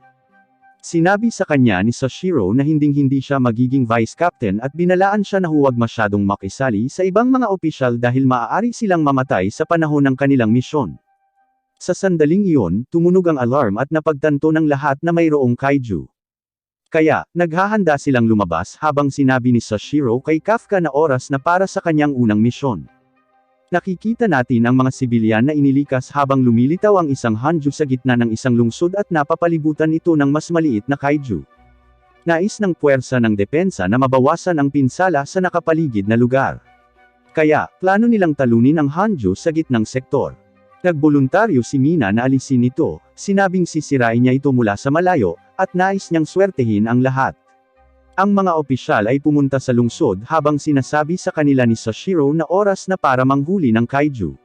Sinabi sa kanya ni Sashiro na hinding-hindi siya magiging vice captain at binalaan siya na huwag masyadong makisali sa ibang mga opisyal dahil maaari silang mamatay sa panahon ng kanilang misyon. Sa sandaling iyon, tumunog ang alarm at napagtanto ng lahat na mayroong kaiju. Kaya, naghahanda silang lumabas habang sinabi ni Sashiro kay Kafka na oras na para sa kanyang unang misyon. Nakikita natin ang mga sibilyan na inilikas habang lumilitaw ang isang hanju sa gitna ng isang lungsod at napapalibutan ito ng mas maliit na kaiju. Nais ng puwersa ng depensa na mabawasan ang pinsala sa nakapaligid na lugar. Kaya, plano nilang talunin ang hanju sa gitnang sektor. Nagboluntaryo si Mina na alisin ito, sinabing sisirain niya ito mula sa malayo, at nais niyang swertehin ang lahat. Ang mga opisyal ay pumunta sa lungsod habang sinasabi sa kanila ni Sashiro na oras na para manghuli ng kaiju.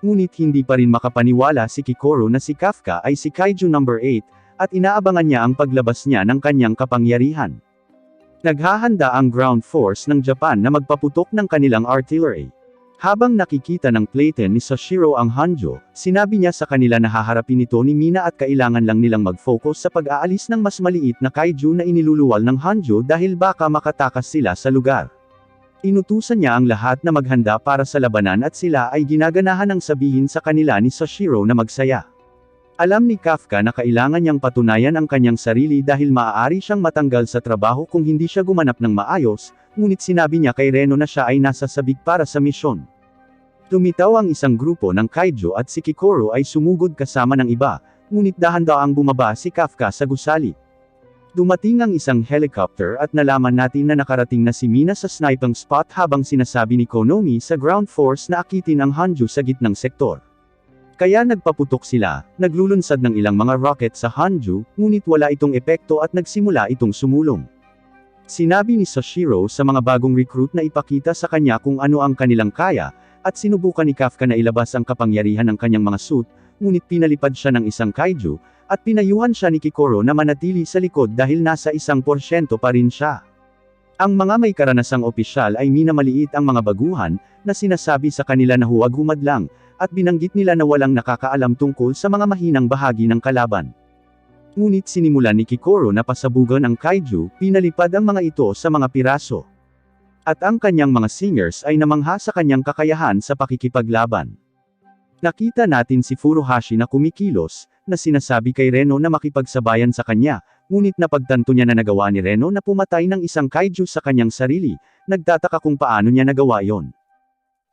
Ngunit hindi pa rin makapaniwala si Kikoru na si Kafka ay si Kaiju number 8, at inaabangan niya ang paglabas niya ng kanyang kapangyarihan. Naghahanda ang ground force ng Japan na magpaputok ng kanilang artillery. Habang nakikita ng Playten ni Sashiro ang hanjo, sinabi niya sa kanila na haharapin ito ni Mina at kailangan lang nilang mag-focus sa pag-aalis ng mas maliit na kaiju na iniluluwal ng hanjo dahil baka makatakas sila sa lugar. Inutusan niya ang lahat na maghanda para sa labanan at sila ay ginaganahan ng sabihin sa kanila ni Sashiro na magsaya. Alam ni Kafka na kailangan niyang patunayan ang kanyang sarili dahil maaari siyang matanggal sa trabaho kung hindi siya gumanap ng maayos, ngunit sinabi niya kay Reno na siya ay nasa sabik para sa misyon. Lumitaw ang isang grupo ng kaiju at si Kikoru ay sumugod kasama ng iba, ngunit dahan-daang bumaba si Kafka sa gusali. Dumating ang isang helicopter at nalaman natin na nakarating na si Mina sa sniping spot habang sinasabi ni Konomi sa ground force na akitin ang hanju sa gitnang sektor. Kaya nagpaputok sila, naglulunsad ng ilang mga rocket sa hanju, ngunit wala itong epekto at nagsimula itong sumulong. Sinabi ni Sashiro sa mga bagong recruit na ipakita sa kanya kung ano ang kanilang kaya, at sinubukan ni Kafka na ilabas ang kapangyarihan ng kanyang mga suit, ngunit pinalipad siya ng isang kaiju, at pinayuhan siya ni Kikoru na manatili sa likod dahil nasa 1% pa rin siya. Ang mga may karanasang opisyal ay minamaliit ang mga baguhan, na sinasabi sa kanila na huwag humadlang, at binanggit nila na walang nakakaalam tungkol sa mga mahinang bahagi ng kalaban. Ngunit sinimulan ni Kikoro na pasabugan ang kaiju, pinalipad ang mga ito sa mga piraso. At ang kanyang mga singers ay namangha sa kanyang kakayahan sa pakikipaglaban. Nakita natin si Furuhashi na kumikilos, na sinasabi kay Reno na makipagsabayan sa kanya, ngunit napagtanto niya na nagawa ni Reno na pumatay ng isang kaiju sa kanyang sarili, nagtataka kung paano niya nagawa yon.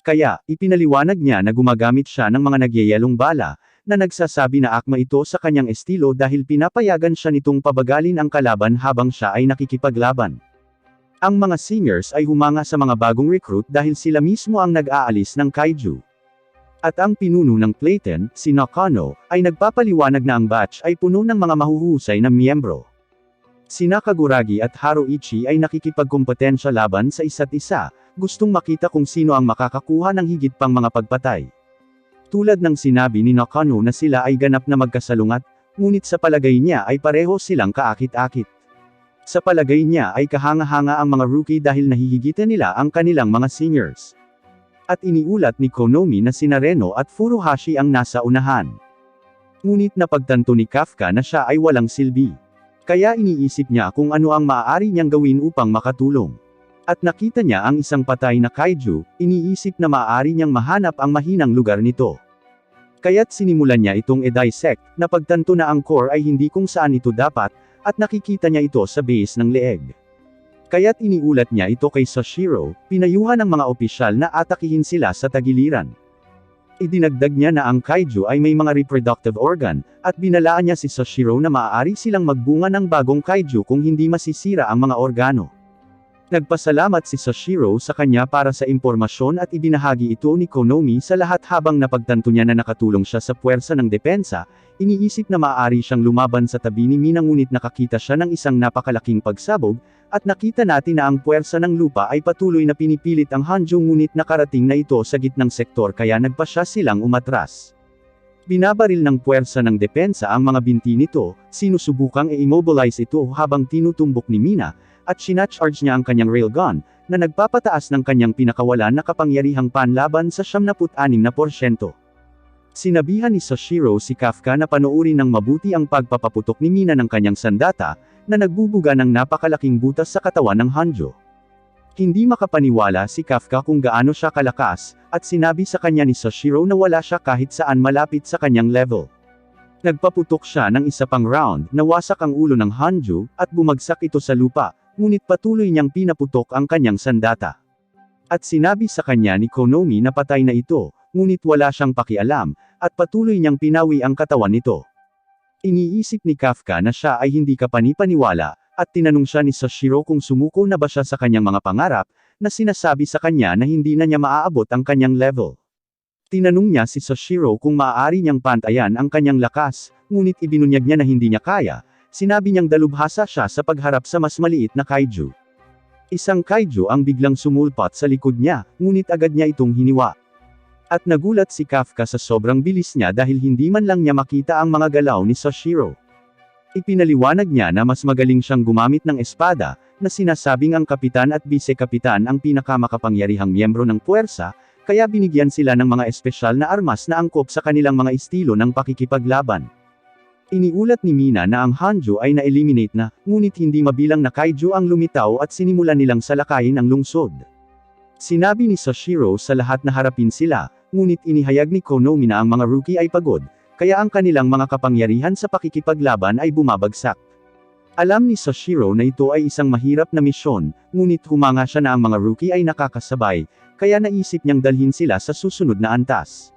Kaya, ipinaliwanag niya na gumagamit siya ng mga nagyayelong bala, na nagsasabi na akma ito sa kanyang estilo dahil pinapayagan siya nitong pabagalin ang kalaban habang siya ay nakikipaglaban. Ang mga singers ay humanga sa mga bagong recruit dahil sila mismo ang nag-aalis ng kaiju. At ang pinuno ng Playten, si Nakano, ay nagpapaliwanag na ang batch ay puno ng mga mahuhusay na miyembro. Sina Kaguragi at Haruichi ay nakikipagkompetensya laban sa isa't isa, gustong makita kung sino ang makakakuha ng higit pang mga pagpatay. Tulad ng sinabi ni Nakano na sila ay ganap na magkasalungat, ngunit sa palagay niya ay pareho silang kaakit-akit. Sa palagay niya ay kahanga-hanga ang mga rookie dahil nahihigitan nila ang kanilang mga seniors. At iniulat ni Konomi na sina Reno at Furuhashi ang nasa unahan. Ngunit napagtanto ni Kafka na siya ay walang silbi. Kaya iniisip niya kung ano ang maaari niyang gawin upang makatulong. At nakita niya ang isang patay na kaiju, iniisip na maaari niyang mahanap ang mahinang lugar nito. Kaya't sinimulan niya itong i-dissect, napagtanto na ang core ay hindi kung saan ito dapat, at nakikita niya ito sa base ng leeg. Kaya't iniulat niya ito kay Sashiro, pinayuhan ng mga opisyal na atakihin sila sa tagiliran. Idinagdag niya na ang kaiju ay may mga reproductive organ, at binalaan niya si Sashiro na maaari silang magbunga ng bagong kaiju kung hindi masisira ang mga organo. Nagpasalamat si Sashiro sa kanya para sa impormasyon at ibinahagi ito ni Konomi sa lahat habang napagtanto niya na nakatulong siya sa puwersa ng depensa, iniisip na maaari siyang lumaban sa tabi ni Mina ngunit nakakita siya ng isang napakalaking pagsabog, at nakita natin na ang puwersa ng lupa ay patuloy na pinipilit ang Hanjo ngunit nakarating na ito sa gitnang sektor kaya nagpa siya silang umatras. Binabaril ng puwersa ng depensa ang mga binti nito, sinusubukang i-immobilize ito habang tinutumbok ni Mina, at sinacharge niya ang kanyang railgun, na nagpapataas ng kanyang pinakawalan na kapangyarihang panlaban sa 76%. Sinabihan ni Sashiro si Kafka na panoorin ng mabuti ang pagpapaputok ni Mina ng kanyang sandata, na nagbubuga ng napakalaking butas sa katawan ng Hanjo. Hindi makapaniwala si Kafka kung gaano siya kalakas, at sinabi sa kanya ni Sashiro na wala siya kahit saan malapit sa kanyang level. Nagpaputok siya ng isa pang round, nawasak ang ulo ng Hanjo, at bumagsak ito sa lupa, ngunit patuloy niyang pinaputok ang kanyang sandata. At sinabi sa kanya ni Konomi na patay na ito, ngunit wala siyang pakialam, at patuloy niyang pinawi ang katawan nito. Iniisip ni Kafka na siya ay hindi kapani-paniwala, at tinanong siya ni Sashiro kung sumuko na ba siya sa kanyang mga pangarap, na sinasabi sa kanya na hindi na niya maaabot ang kanyang level. Tinanong niya si Sashiro kung maaari niyang pantayan ang kanyang lakas, ngunit ibinunyag niya na hindi niya kaya. Sinabi niyang dalubhasa siya sa pagharap sa mas maliit na kaiju. Isang kaiju ang biglang sumulpat sa likod niya, ngunit agad niya itong hiniwa. At nagulat si Kafka sa sobrang bilis niya dahil hindi man lang niya makita ang mga galaw ni Sashiro. Ipinaliwanag niya na mas magaling siyang gumamit ng espada, na sinasabing ang kapitan at bise-kapitan ang pinakamakapangyarihang miyembro ng puwersa, kaya binigyan sila ng mga espesyal na armas na angkop sa kanilang mga estilo ng pakikipaglaban. Iniulat ni Mina na ang Hanjo ay na-eliminate na, ngunit hindi mabilang na kaiju ang lumitaw at sinimulan nilang salakayin ang lungsod. Sinabi ni Sashiro sa lahat na harapin sila, ngunit inihayag ni Konomi na ang mga rookie ay pagod, kaya ang kanilang mga kapangyarihan sa pakikipaglaban ay bumabagsak. Alam ni Sashiro na ito ay isang mahirap na misyon, ngunit humanga siya na ang mga rookie ay nakakasabay, kaya naisip niyang dalhin sila sa susunod na antas.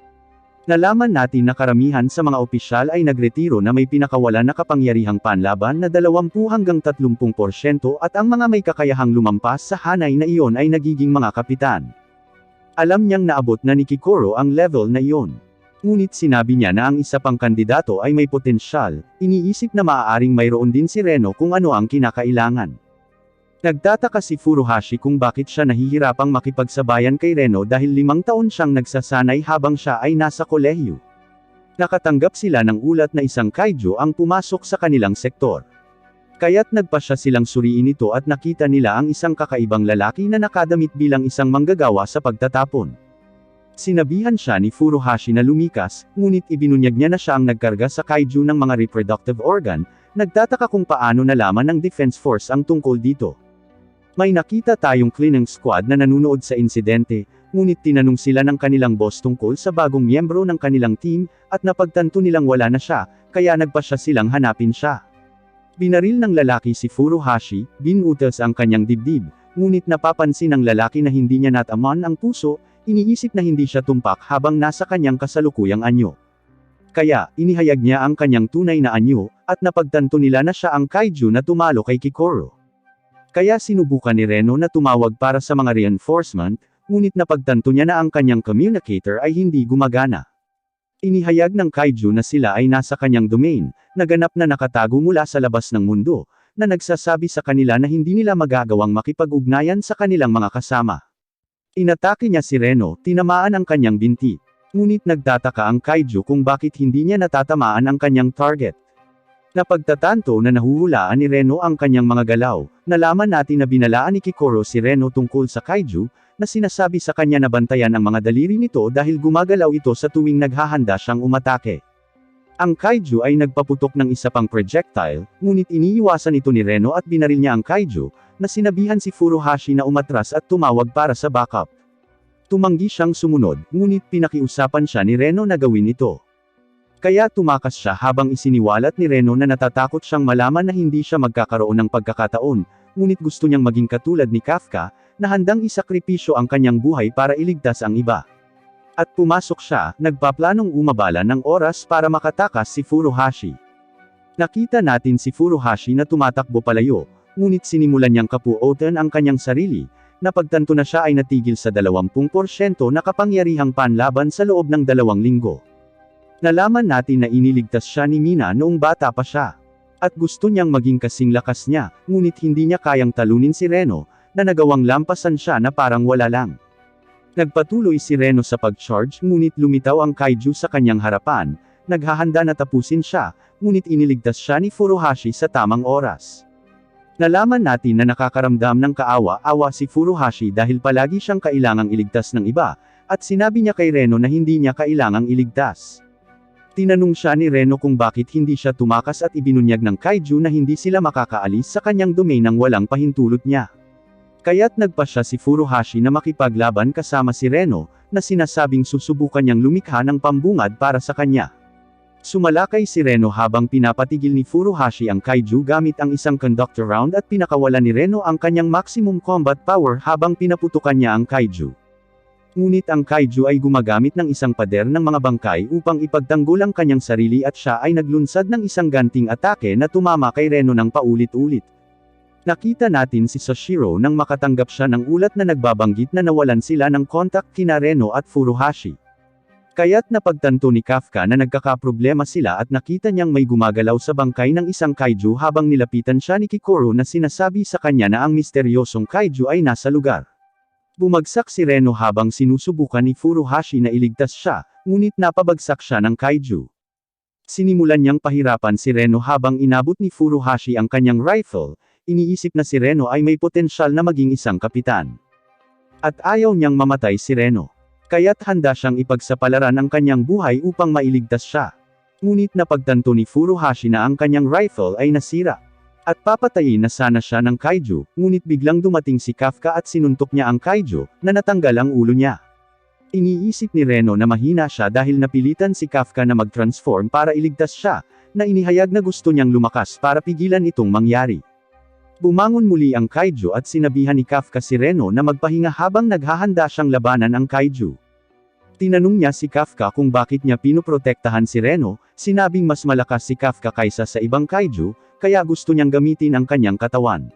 Nalaman natin na karamihan sa mga opisyal ay nagretiro na may pinakawalan na kapangyarihang panlaban na 20 hanggang 30% at ang mga may kakayahang lumampas sa hanay na iyon ay nagiging mga kapitan. Alam niyang naabot na ni Kikoro ang level na iyon. Ngunit sinabi niya na ang isa pang kandidato ay may potensyal, iniisip na maaaring mayroon din si Reno kung ano ang kinakailangan. Nagtataka si Furuhashi kung bakit siya nahihirapang makipagsabayan kay Reno dahil 5 taon siyang nagsasanay habang siya ay nasa kolehiyo. Nakatanggap sila ng ulat na isang kaiju ang pumasok sa kanilang sektor. Kaya't nagpa siya silang suriin ito at nakita nila ang isang kakaibang lalaki na nakadamit bilang isang manggagawa sa pagtatapon. Sinabihan siya ni Furuhashi na lumikas, ngunit ibinunyag niya na siya ang nagkarga sa kaiju ng mga reproductive organ, nagtataka kung paano nalaman ng Defense Force ang tungkol dito. May nakita tayong cleaning squad na nanunood sa insidente, ngunit tinanong sila ng kanilang boss tungkol sa bagong miyembro ng kanilang team, at napagtanto nilang wala na siya, kaya nagpasya silang hanapin siya. Binaril ng lalaki si Furuhashi, binutas ang kanyang dibdib, ngunit napapansin ng lalaki na hindi niya natamaan ang puso, iniisip na hindi siya tumpak habang nasa kanyang kasalukuyang anyo. Kaya, inihayag niya ang kanyang tunay na anyo, at napagtanto nila na siya ang kaiju na tumalo kay Kikoro. Kaya sinubukan ni Reno na tumawag para sa mga reinforcement, ngunit napagtanto niya na ang kanyang communicator ay hindi gumagana. Inihayag ng kaiju na sila ay nasa kanyang domain, naganap na nakatago mula sa labas ng mundo, na nagsasabi sa kanila na hindi nila magagawang makipag-ugnayan sa kanilang mga kasama. Inatake niya si Reno, tinamaan ang kanyang binti. Ngunit nagtataka ang kaiju kung bakit hindi niya natatamaan ang kanyang target. Napagtatanto na nahuhulaan ni Reno ang kanyang mga galaw, nalaman natin na binalaan ni Kikoro si Reno tungkol sa kaiju, na sinasabi sa kanya na bantayan ang mga daliri nito dahil gumagalaw ito sa tuwing naghahanda siyang umatake. Ang kaiju ay nagpaputok ng isa pang projectile, ngunit iniiwasan ito ni Reno at binaril niya ang kaiju, na sinabihan si Furuhashi na umatras at tumawag para sa backup. Tumanggi siyang sumunod, ngunit pinakiusapan siya ni Reno na gawin ito. Kaya tumakas siya habang isiniwalat ni Reno na natatakot siyang malaman na hindi siya magkakaroon ng pagkakataon, ngunit gusto niyang maging katulad ni Kafka, na handang isakripisyo ang kanyang buhay para iligtas ang iba. At pumasok siya, nagpaplanong umabala ng oras para makatakas si Furuhashi. Nakita natin si Furuhashi na tumatakbo palayo, ngunit sinimulan niyang kapuotan ang kanyang sarili, napagtanto na siya ay natigil sa 20% na kapangyarihang panlaban sa loob ng 2 linggo. Nalaman natin na iniligtas siya ni Mina noong bata pa siya. At gusto niyang maging kasing lakas niya, ngunit hindi niya kayang talunin si Reno, na nagawang lampasan siya na parang wala lang. Nagpatuloy si Reno sa pag-charge ngunit lumitaw ang kaiju sa kanyang harapan, naghahanda na tapusin siya, ngunit iniligtas siya ni Furuhashi sa tamang oras. Nalaman natin na nakakaramdam ng kaawa-awa si Furuhashi dahil palagi siyang kailangang iligtas ng iba, at sinabi niya kay Reno na hindi niya kailangang iligtas. Tinanong siya ni Reno kung bakit hindi siya tumakas at ibinunyag ng kaiju na hindi sila makakaalis sa kanyang domain nang walang pahintulot niya. Kaya't nagpasya si Furuhashi na makipaglaban kasama si Reno, na sinasabing susubukan niyang lumikha ng pambungad para sa kanya. Sumalakay si Reno habang pinapatigil ni Furuhashi ang kaiju gamit ang isang conductor round at pinakawalan ni Reno ang kanyang maximum combat power habang pinaputukan niya ang kaiju. Ngunit ang kaiju ay gumagamit ng isang pader ng mga bangkay upang ipagtanggol ang kanyang sarili at siya ay naglunsad ng isang ganting atake na tumama kay Reno ng paulit-ulit. Nakita natin si Sashiro nang makatanggap siya ng ulat na nagbabanggit na nawalan sila ng kontak kina Reno at Furuhashi. Kaya't napagtanto ni Kafka na nagkakaproblema sila at nakita niyang may gumagalaw sa bangkay ng isang kaiju habang nilapitan siya ni Kikoro na sinasabi sa kanya na ang misteryosong kaiju ay nasa lugar. Bumagsak si Reno habang sinusubukan ni Furuhashi na iligtas siya, ngunit napabagsak siya ng kaiju. Sinimulan niyang pahirapan si Reno habang inabot ni Furuhashi ang kanyang rifle. Iniisip na si Reno ay may potensyal na maging isang kapitan. At ayaw niyang mamatay si Reno. Kaya't handa siyang ipagsapalaran ang kanyang buhay upang mailigtas siya. Ngunit napagtanto ni Furuhashi na ang kanyang rifle ay nasira. At papatayin na sana siya ng kaiju, ngunit biglang dumating si Kafka at sinuntok niya ang kaiju, na natanggal ang ulo niya. Iniisip ni Reno na mahina siya dahil napilitan si Kafka na mag-transform para iligtas siya, na inihayag na gusto niyang lumakas para pigilan itong mangyari. Bumangon muli ang kaiju at sinabihan ni Kafka si Reno na magpahinga habang naghahanda siyang labanan ang kaiju. Tinanong niya si Kafka kung bakit niya pinoprotektahan si Reno, sinabing mas malakas si Kafka kaysa sa ibang kaiju, kaya gusto niyang gamitin ang kanyang katawan.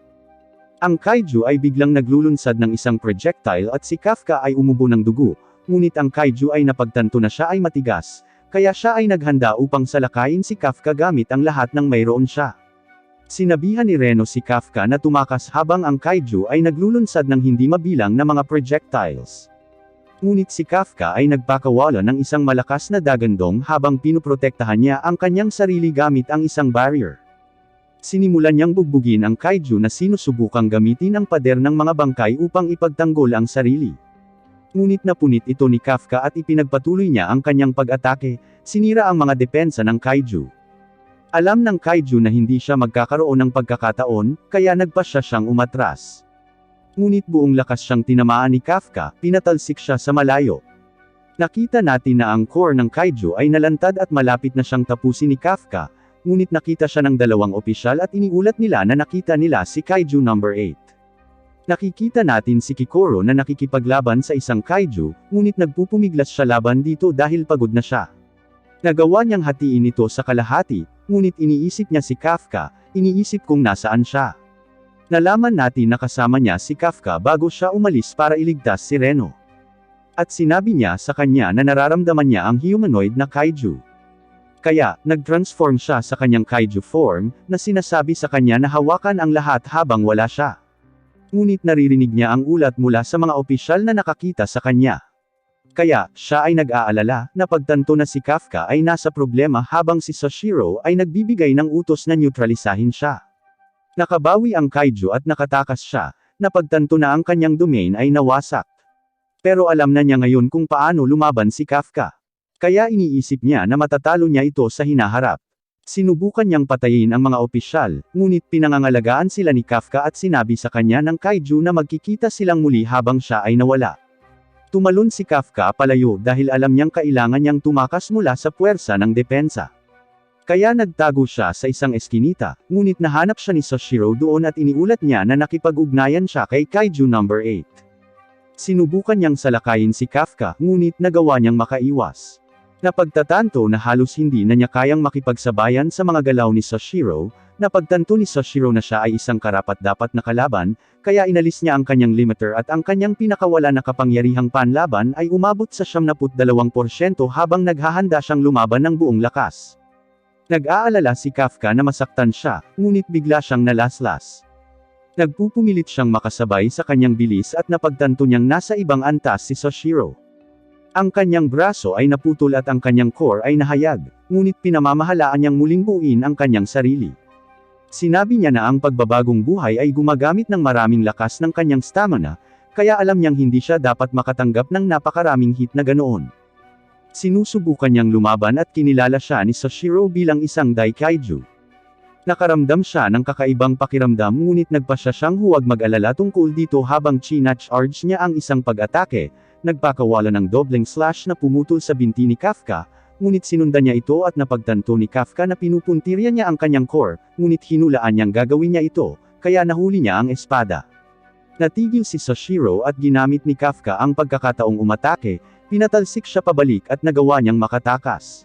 Ang kaiju ay biglang naglulunsad ng isang projectile at si Kafka ay umubo ng dugo, ngunit ang kaiju ay napagtanto na siya ay matigas, kaya siya ay naghanda upang salakayin si Kafka gamit ang lahat ng mayroon siya. Sinabihan ni Reno si Kafka na tumakas habang ang kaiju ay naglulunsad ng hindi mabilang na mga projectiles. Ngunit si Kafka ay nagpakawala ng isang malakas na dagandong habang pinoprotektahan niya ang kanyang sarili gamit ang isang barrier. Sinimulan niyang bugbugin ang kaiju na sinusubukang gamitin ang pader ng mga bangkay upang ipagtanggol ang sarili. Ngunit napunit ito ni Kafka at ipinagpatuloy niya ang kanyang pag-atake, sinira ang mga depensa ng kaiju. Alam ng kaiju na hindi siya magkakaroon ng pagkakataon, kaya nagpasya siyang umatras. Ngunit buong lakas siyang tinamaan ni Kafka, pinatalsik siya sa malayo. Nakita natin na ang core ng kaiju ay nalantad at malapit na siyang tapusin ni Kafka, ngunit nakita siya ng dalawang opisyal at iniulat nila na nakita nila si Kaiju number 8. Nakikita natin si Kikoro na nakikipaglaban sa isang kaiju, ngunit nagpupumiglas siya laban dito dahil pagod na siya. Nagawa niyang hatiin ito sa kalahati, ngunit iniisip niya si Kafka, iniisip kung nasaan siya. Nalaman natin na kasama niya si Kafka bago siya umalis para iligtas si Reno. At sinabi niya sa kanya na nararamdaman niya ang humanoid na kaiju. Kaya, nag-transform siya sa kanyang kaiju form, na sinasabi sa kanya na hawakan ang lahat habang wala siya. Ngunit naririnig niya ang ulat mula sa mga opisyal na nakakita sa kanya. Kaya, siya ay nag-aalala, na pagtanto na si Kafka ay nasa problema habang si Soshiro ay nagbibigay ng utos na neutralisahin siya. Nakabawi ang kaiju at nakatakas siya, na pagtanto na ang kanyang domain ay nawasak. Pero alam na niya ngayon kung paano lumaban si Kafka. Kaya iniisip niya na matatalo niya ito sa hinaharap. Sinubukan niyang patayin ang mga opisyal, ngunit pinangangalagaan sila ni Kafka at sinabi sa kanya ng kaiju na magkikita silang muli habang siya ay nawala. Tumalon si Kafka palayo dahil alam niyang kailangan niyang tumakas mula sa puwersa ng depensa. Kaya nagtago siya sa isang eskinita, ngunit nahanap siya ni Soshiro doon at iniulat niya na nakipag-ugnayan siya kay Kaiju number 8. Sinubukan niyang salakayin si Kafka, ngunit nagawa niyang makaiwas. Napagtatanto na halos hindi na niya kayang makipagsabayan sa mga galaw ni Soshiro, napagtanto ni Soshiro na siya ay isang karapat-dapat na kalaban, kaya inalis niya ang kanyang limiter at ang kanyang pinakawala na kapangyarihang panlaban ay umabot sa 72% habang naghahanda siyang lumaban ng buong lakas. Nag-aalala si Kafka na masaktan siya, ngunit bigla siyang nalaslas. Nagpupumilit siyang makasabay sa kanyang bilis at napagtanto niyang nasa ibang antas si Soshiro. Ang kanyang braso ay naputol at ang kanyang core ay nahayag, ngunit pinamamahalaan niyang muling buuin ang kanyang sarili. Sinabi niya na ang pagbabagong buhay ay gumagamit ng maraming lakas ng kanyang stamina, kaya alam niyang hindi siya dapat makatanggap ng napakaraming hit na ganoon. Sinusubukan niyang lumaban at kinilala siya ni Soshiro bilang isang Daikaiju. Nakaramdam siya ng kakaibang pakiramdam ngunit nagpasya siyang huwag mag-alala tungkol dito habang chinach-charge niya ang isang pag-atake, nagpakawala ng dobleng slash na pumutol sa binti ni Kafka, ngunit sinundan niya ito at napagtanto ni Kafka na pinupuntirya niya ang kanyang core, ngunit hinulaan niyang gagawin niya ito, kaya nahuli niya ang espada. Natigil si Soshiro at ginamit ni Kafka ang pagkakataong umatake, pinatalsik siya pabalik at nagawa niyang makatakas.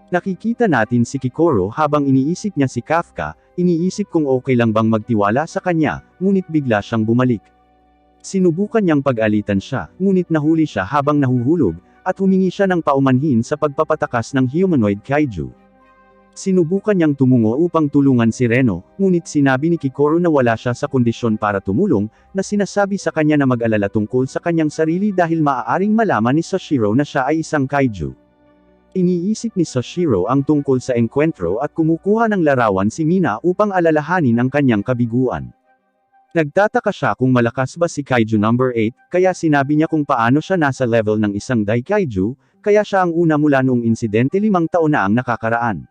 Nakikita natin si Kikoro habang iniisip niya si Kafka, iniisip kung okay lang bang magtiwala sa kanya, ngunit bigla siyang bumalik. Sinubukan niyang pag-alitan siya, ngunit nahuli siya habang nahuhulog, at humingi siya ng paumanhin sa pagpapatakas ng humanoid kaiju. Sinubukan niyang tumungo upang tulungan si Reno, ngunit sinabi ni Kikoro na wala siya sa kondisyon para tumulong, na sinasabi sa kanya na mag-alala tungkol sa kanyang sarili dahil maaaring malaman ni Soshiro na siya ay isang kaiju. Iniisip ni Soshiro ang tungkol sa engkwentro at kumukuha ng larawan si Mina upang alalahanin ang kanyang kabiguan. Nagtataka siya kung malakas ba si Kaiju number 8, kaya sinabi niya kung paano siya nasa level ng isang Daikaiju, kaya siya ang una mula noong insidente 5 taon na ang nakakaraan.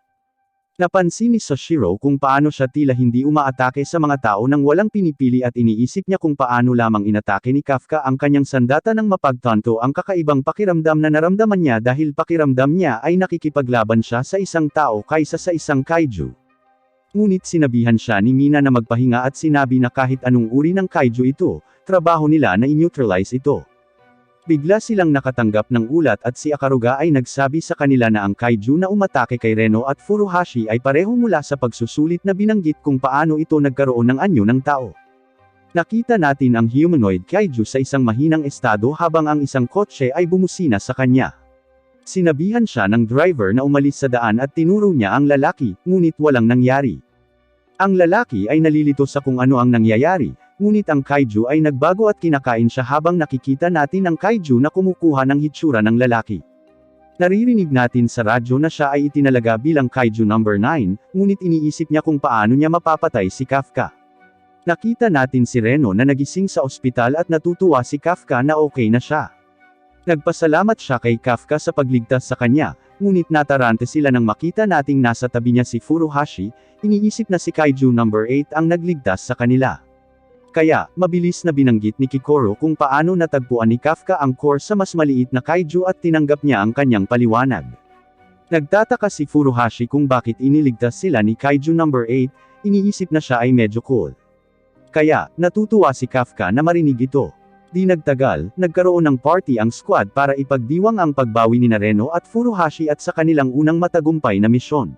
Napansin ni Soshiro kung paano siya tila hindi umaatake sa mga tao nang walang pinipili at iniisip niya kung paano lamang inatake ni Kafka ang kanyang sandata nang mapagtanto ang kakaibang pakiramdam na naramdaman niya dahil pakiramdam niya ay nakikipaglaban siya sa isang tao kaysa sa isang kaiju. Ngunit sinabihan siya ni Mina na magpahinga at sinabi na kahit anong uri ng kaiju ito, trabaho nila na i-neutralize ito. Bigla silang nakatanggap ng ulat at si Akaruga ay nagsabi sa kanila na ang kaiju na umatake kay Reno at Furuhashi ay pareho mula sa pagsusulit na binanggit kung paano ito nagkaroon ng anyo ng tao. Nakita natin ang humanoid kaiju sa isang mahinang estado habang ang isang kotse ay bumusina sa kanya. Sinabihan siya ng driver na umalis sa daan at tinuro niya ang lalaki, ngunit walang nangyari. Ang lalaki ay nalilito sa kung ano ang nangyayari, ngunit ang kaiju ay nagbago at kinakain siya habang nakikita natin ang kaiju na kumukuha ng hitsura ng lalaki. Naririnig natin sa radyo na siya ay itinalaga bilang kaiju number 9, ngunit iniisip niya kung paano niya mapapatay si Kafka. Nakita natin si Reno na nagising sa ospital at natutuwa si Kafka na okay na siya. Nagpasalamat siya kay Kafka sa pagligtas sa kanya, ngunit natarante sila nang makita nating nasa tabi niya si Furuhashi, iniisip na si Kaiju number 8 ang nagligtas sa kanila. Kaya, mabilis na binanggit ni Kikoro kung paano natagpuan ni Kafka ang core sa mas maliit na kaiju at tinanggap niya ang kanyang paliwanag. Nagtataka si Furuhashi kung bakit iniligtas sila ni Kaiju number 8, iniisip na siya ay medyo cool. Kaya, natutuwa si Kafka na marinig ito. Di nagtagal, nagkaroon ng party ang squad para ipagdiwang ang pagbawi ni Reno at Furuhashi at sa kanilang unang matagumpay na misyon.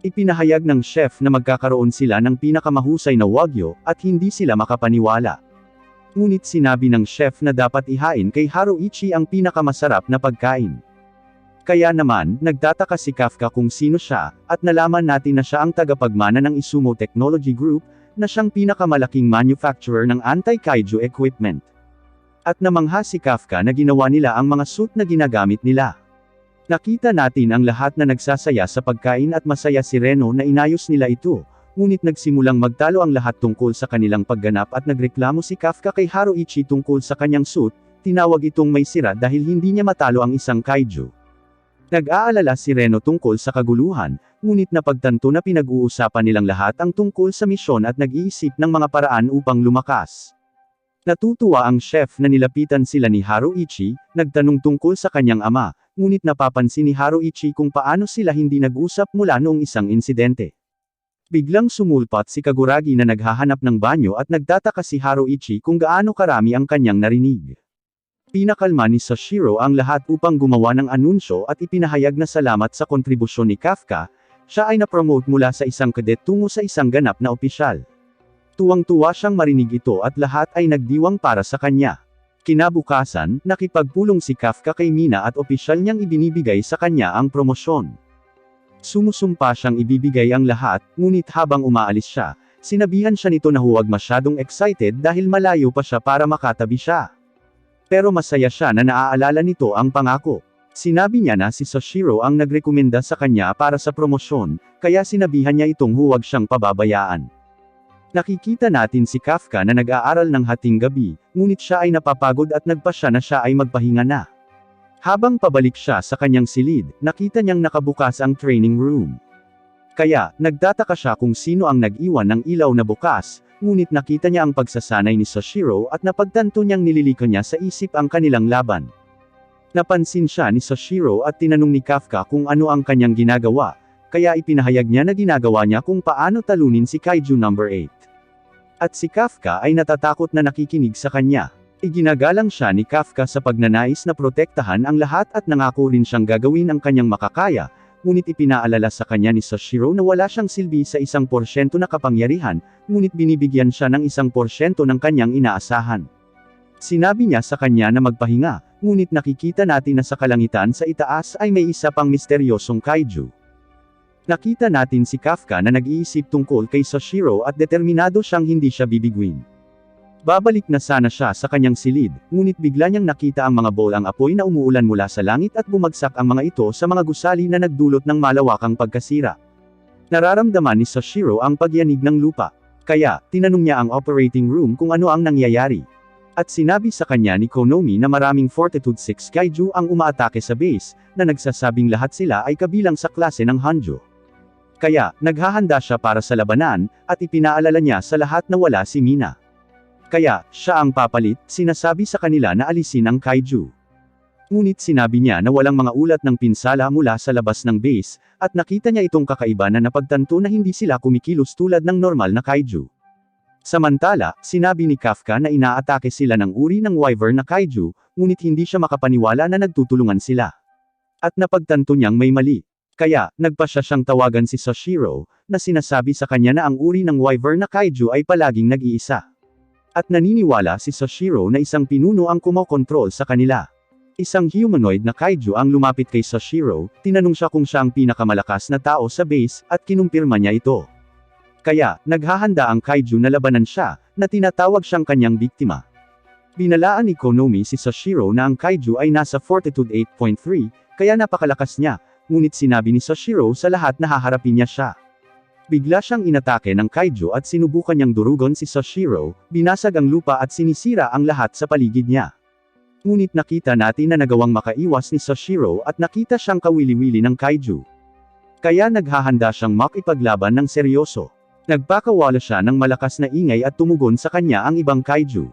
Ipinahayag ng chef na magkakaroon sila ng pinakamahusay na wagyu, at hindi sila makapaniwala. Ngunit sinabi ng chef na dapat ihain kay Haruichi ang pinakamasarap na pagkain. Kaya naman, nagtataka si Kafka kung sino siya, at nalaman natin na siya ang tagapagmana ng Izumo Technology Group, na siyang pinakamalaking manufacturer ng anti-kaiju equipment. At namangha si Kafka na ginawa nila ang mga suit na ginagamit nila. Nakita natin ang lahat na nagsasaya sa pagkain at masaya si Reno na inayos nila ito, ngunit nagsimulang magtalo ang lahat tungkol sa kanilang pagganap at nagreklamo si Kafka kay Haruichi tungkol sa kanyang suit, tinawag itong may sira dahil hindi niya matalo ang isang kaiju. Nag-aalala si Reno tungkol sa kaguluhan, ngunit napagtanto na pinag-uusapan nilang lahat ang tungkol sa misyon at nag-iisip ng mga paraan upang lumakas. Natutuwa ang chef na nilapitan sila ni Haruichi, nagtanong tungkol sa kanyang ama, ngunit napapansin ni Haruichi kung paano sila hindi nag-usap mula noong isang insidente. Biglang sumulpat si Kaguragi na naghahanap ng banyo at nagtataka si Haruichi kung gaano karami ang kanyang narinig. Pinakalma ni Sashiro ang lahat upang gumawa ng anunsyo at ipinahayag na salamat sa kontribusyon ni Kafka, siya ay na-promote mula sa isang cadet tungo sa isang ganap na opisyal. Tuwang-tuwa siyang marinig ito at lahat ay nagdiwang para sa kanya. Kinabukasan, nakipagpulong si Kafka kay Mina at opisyal niyang ibinibigay sa kanya ang promosyon. Sumusumpa siyang ibibigay ang lahat, ngunit habang umaalis siya, sinabihan siya nito na huwag masyadong excited dahil malayo pa siya para makatabi siya. Pero masaya siya na naaalala nito ang pangako. Sinabi niya na si Sashiro ang nagrekomenda sa kanya para sa promosyon, kaya sinabihan niya itong huwag siyang pababayaan. Nakikita natin si Kafka na nag-aaral ng hating gabi, ngunit siya ay napapagod at nagpasya na siya ay magpahinga na. Habang pabalik siya sa kanyang silid, nakita niyang nakabukas ang training room. Kaya, nagtataka siya kung sino ang nag-iwan ng ilaw na bukas, ngunit nakita niya ang pagsasanay ni Sashiro at napagtanto niyang nililiko niya sa isip ang kanilang laban. Napansin siya ni Sashiro at tinanong ni Kafka kung ano ang kanyang ginagawa, kaya ipinahayag niya na ginagawa niya kung paano talunin si Kaiju number 8. At si Kafka ay natatakot na nakikinig sa kanya. Iginagalang siya ni Kafka sa pagnanais na protektahan ang lahat at nangako rin siyang gagawin ang kanyang makakaya, ngunit ipinaalala sa kanya ni Sashiro na wala siyang silbi sa 1% na kapangyarihan, ngunit binibigyan siya ng 1% ng kanyang inaasahan. Sinabi niya sa kanya na magpahinga, ngunit nakikita natin na sa kalangitan sa itaas ay may isa pang misteryosong kaiju. Nakita natin si Kafka na nag-iisip tungkol kay Sashiro at determinado siyang hindi siya bibigwin. Babalik na sana siya sa kanyang silid, ngunit bigla niyang nakita ang mga bolang apoy na umuulan mula sa langit at bumagsak ang mga ito sa mga gusali na nagdulot ng malawakang pagkasira. Nararamdaman ni Sashiro ang pagyanig ng lupa. Kaya, tinanong niya ang operating room kung ano ang nangyayari. At sinabi sa kanya ni Konomi na maraming Fortitude 6 Kaiju ang umaatake sa base, na nagsasabing lahat sila ay kabilang sa klase ng Hanjo. Kaya, naghahanda siya para sa labanan, at ipinaalala niya sa lahat na wala si Mina. Kaya, siya ang papalit, sinasabi sa kanila na alisin ang kaiju. Ngunit sinabi niya na walang mga ulat ng pinsala mula sa labas ng base, at nakita niya itong kakaiba na napagtanto na hindi sila kumikilos tulad ng normal na kaiju. Samantala, sinabi ni Kafka na inaatake sila ng uri ng wyvern na kaiju, ngunit hindi siya makapaniwala na nagtutulungan sila. At napagtanto niyang may mali. Kaya, nagpasya siyang tawagan si Sashiro, na sinasabi sa kanya na ang uri ng wyvern na kaiju ay palaging nag-iisa. At naniniwala si Sashiro na isang pinuno ang kumokontrol sa kanila. Isang humanoid na kaiju ang lumapit kay Sashiro, tinanong siya kung siya ang pinakamalakas na tao sa base, at kinumpirma niya ito. Kaya, naghahanda ang kaiju na labanan siya, na tinatawag siyang kanyang biktima. Binalaan ni Konomi si Sashiro na ang kaiju ay nasa Fortitude 8.3, kaya napakalakas niya, ngunit sinabi ni Sashiro sa lahat na haharapin niya siya. Bigla siyang inatake ng kaiju at sinubukan niyang durugon si Sashiro, binasag ang lupa at sinisira ang lahat sa paligid niya. Ngunit nakita natin na nagawang makaiwas ni Sashiro at nakita siyang kawili-wili ng kaiju. Kaya naghahanda siyang makipaglaban ng seryoso. Nagpakawala siya ng malakas na ingay at tumugon sa kanya ang ibang kaiju.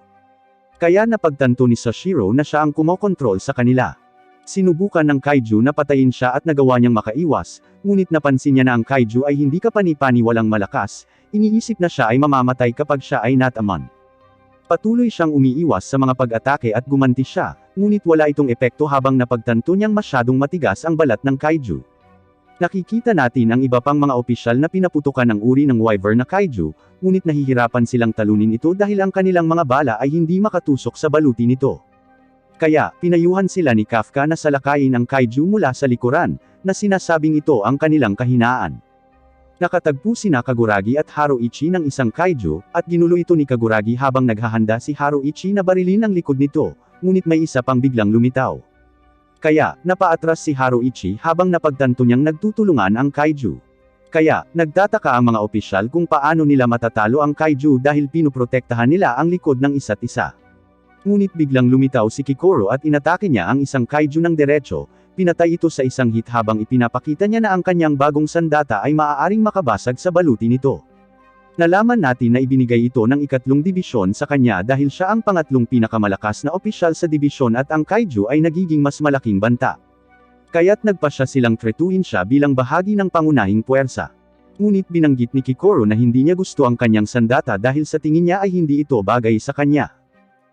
Kaya napagtanto ni Sashiro na siya ang kumokontrol sa kanila. Sinubukan ng kaiju na patayin siya at nagawa niyang makaiwas, ngunit napansin niya na ang kaiju ay hindi kapani-pani walang malakas, iniisip na siya ay mamamatay kapag siya ay nataman. Patuloy siyang umiiwas sa mga pag-atake at gumanti siya, ngunit wala itong epekto habang napagtanto niyang masyadong matigas ang balat ng kaiju. Nakikita natin ang iba pang mga opisyal na pinaputukan ng uri ng wyvern na kaiju, ngunit nahihirapan silang talunin ito dahil ang kanilang mga bala ay hindi makatusok sa baluti nito. Kaya, pinayuhan sila ni Kafka na salakayin ang kaiju mula sa likuran, na sinasabing ito ang kanilang kahinaan. Nakatagpo sina Kaguragi at Haruichi ng isang kaiju, at ginulo ito ni Kaguragi habang naghahanda si Haruichi na barilin ang likod nito, ngunit may isa pang biglang lumitaw. Kaya, napaatras si Haruichi habang napagtanto niyang nagtutulungan ang kaiju. Kaya, nagtataka ang mga opisyal kung paano nila matatalo ang kaiju dahil pinuprotektahan nila ang likod ng isa't isa. Ngunit biglang lumitaw si Kikoro at inatake niya ang isang kaiju ng diretso, pinatay ito sa isang hit habang ipinapakita niya na ang kanyang bagong sandata ay maaaring makabasag sa baluti nito. Nalaman natin na ibinigay ito ng ikatlong dibisyon sa kanya dahil siya ang pangatlong pinakamalakas na opisyal sa dibisyon at ang kaiju ay nagiging mas malaking banta. Kaya't nagpasya silang tretuhin siya bilang bahagi ng pangunahing puwersa. Ngunit binanggit ni Kikoro na hindi niya gusto ang kanyang sandata dahil sa tingin niya ay hindi ito bagay sa kanya.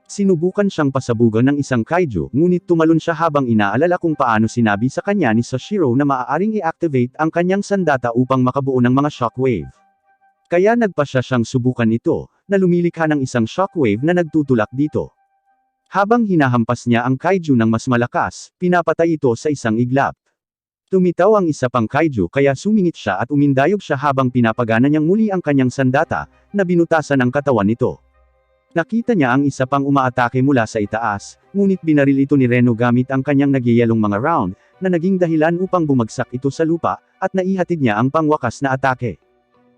Sinubukan siyang pasabugan ng isang kaiju, ngunit tumalon siya habang inaalala kung paano sinabi sa kanya ni Sashiro na maaaring i-activate ang kanyang sandata upang makabuo ng mga shockwave. Kaya nagpasya siyang subukan ito, na lumilikha ng isang shockwave na nagtutulak dito. Habang hinahampas niya ang kaiju ng mas malakas, pinapatay ito sa isang iglap. Tumitaw ang isa pang kaiju kaya sumingit siya at umindayog siya habang pinapagana niyang muli ang kanyang sandata, na binutasan ang katawan nito. Nakita niya ang isa pang umaatake mula sa itaas, ngunit binaril ito ni Reno gamit ang kanyang nagyayalong mga round, na naging dahilan upang bumagsak ito sa lupa, at naihatid niya ang pangwakas na atake.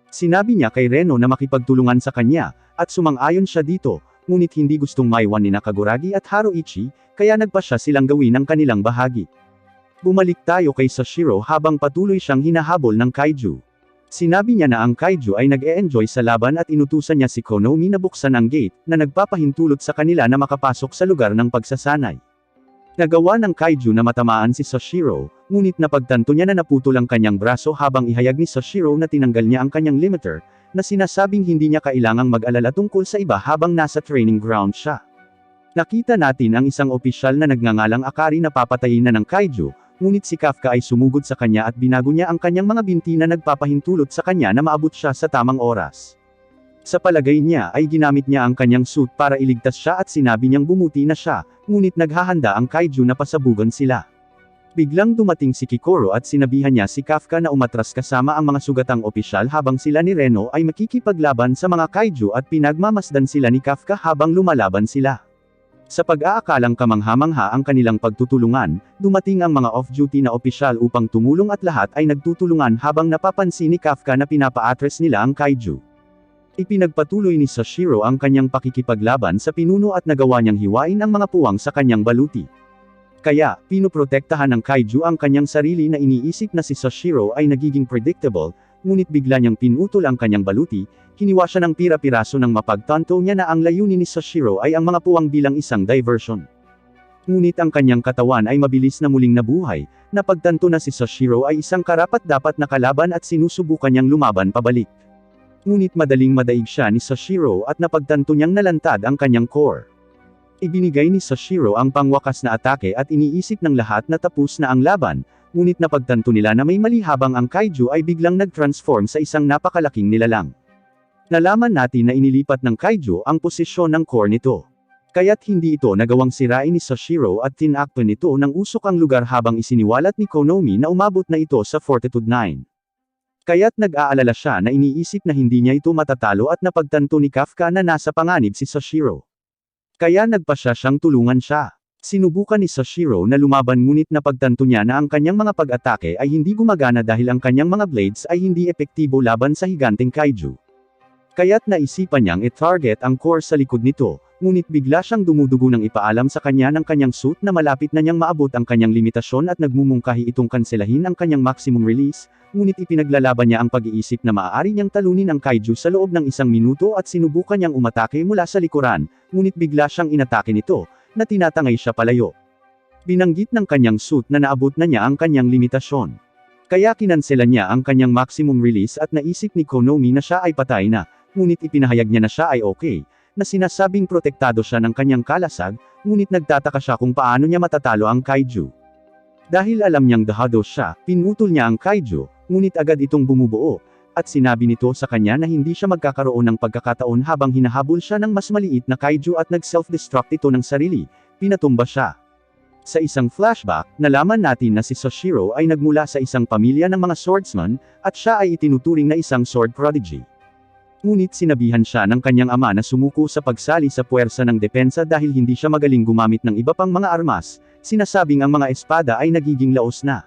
Sinabi niya kay Reno na makipagtulungan sa kanya, at sumang-ayon siya dito, ngunit hindi gustong maiwan ni Kaguragi at Haruichi, kaya nagpasya silang gawin ang kanilang bahagi. Bumalik tayo kay Sashiro habang patuloy siyang hinahabol ng kaiju. Sinabi niya na ang kaiju ay nag-e-enjoy sa laban at inutusan niya si Konomi na buksan ang gate, na nagpapahintulot sa kanila na makapasok sa lugar ng pagsasanay. Nagawa ng kaiju na matamaan si Sashiro, ngunit napagtanto niya na naputol ang kanyang braso habang ihayag ni Sashiro na tinanggal niya ang kanyang limiter, na sinasabing hindi niya kailangang mag-alala tungkol sa iba habang nasa training ground siya. Nakita natin ang isang opisyal na nagngangalang Akari na papatayin na ng kaiju, ngunit si Kafka ay sumugod sa kanya at binago niya ang kanyang mga binti na nagpapahintulot sa kanya na maabot siya sa tamang oras. Sa palagay niya ay ginamit niya ang kanyang suit para iligtas siya at sinabi niyang bumuti na siya, ngunit naghahanda ang kaiju na pasabugan sila. Biglang dumating si Kikoro at sinabihan niya si Kafka na umatras kasama ang mga sugatang opisyal habang sila ni Reno ay makikipaglaban sa mga kaiju at pinagmamasdan sila ni Kafka habang lumalaban sila. Sa pag-aakalang kamangha-mangha ang kanilang pagtutulungan, dumating ang mga off-duty na opisyal upang tumulong at lahat ay nagtutulungan habang napapansin ni Kafka na pinapa-address nila ang kaiju. Ipinagpatuloy ni Sashiro ang kanyang pakikipaglaban sa pinuno at nagawa niyang hiwain ang mga puwang sa kanyang baluti. Kaya, pinuprotektahan ng kaiju ang kanyang sarili na iniisip na si Sashiro ay nagiging predictable, ngunit bigla niyang pinutol ang kanyang baluti, hiniwa siya ng pira-piraso ng mapagtanto niya na ang layunin ni Sashiro ay ang mga puwang bilang isang diversion. Ngunit ang kanyang katawan ay mabilis na muling nabuhay, napagtanto na si Sashiro ay isang karapat-dapat na kalaban at sinusubukan niyang lumaban pabalik. Ngunit madaling madaig siya ni Sashiro at napagtanto niyang nalantad ang kanyang core. Ibinigay ni Sashiro ang pangwakas na atake at iniisip ng lahat na tapos na ang laban, ngunit napagtanto nila na may mali habang ang kaiju ay biglang nag-transform sa isang napakalaking nilalang. Nalaman natin na inilipat ng kaiju ang posisyon ng core nito. Kaya't hindi ito nagawang sirain ni Sashiro at tinakpan nito ng usok ang lugar habang isiniwalat ni Konomi na umabot na ito sa Fortitude 9. Kaya't nag-aalala siya na iniisip na hindi niya ito matatalo at napagtanto ni Kafka na nasa panganib si Sashiro. Kaya nagpasya siyang tulungan siya. Sinubukan ni Sashiro na lumaban ngunit napagtanto niya na ang kanyang mga pag-atake ay hindi gumagana dahil ang kanyang mga blades ay hindi epektibo laban sa higanteng kaiju. Kaya't naisipan niyang i-target ang core sa likod nito, ngunit bigla siyang dumudugo nang ipaalam sa kanya ng kanyang suit na malapit na niyang maabot ang kanyang limitasyon at nagmumungkahi itong kanselahin ang kanyang maximum release, ngunit ipinaglalaban niya ang pag-iisip na maaari niyang talunin ang kaiju sa loob ng 1 minuto at sinubukan niyang umatake mula sa likuran, ngunit bigla siyang inatake nito, na tinatangay siya palayo. Binanggit ng kanyang suit na naabot na niya ang kanyang limitasyon. Kaya kinansela niya ang kanyang maximum release at naisip ni Konomi na siya ay patay na, ngunit ipinahayag niya na siya ay okay, na sinasabing protektado siya ng kanyang kalasag, ngunit nagtataka siya kung paano niya matatalo ang kaiju. Dahil alam niyang dahado siya, pinutol niya ang kaiju, ngunit agad itong bumubuo, at sinabi nito sa kanya na hindi siya magkakaroon ng pagkakataon habang hinahabol siya ng mas maliit na kaiju at nag-self-destruct ito ng sarili, pinatumba siya. Sa isang flashback, nalaman natin na si Sashiro ay nagmula sa isang pamilya ng mga swordsman, at siya ay itinuturing na isang sword prodigy. Ngunit sinabihan siya ng kanyang ama na sumuko sa pagsali sa puwersa ng depensa dahil hindi siya magaling gumamit ng iba pang mga armas, sinasabing ang mga espada ay nagiging laos na.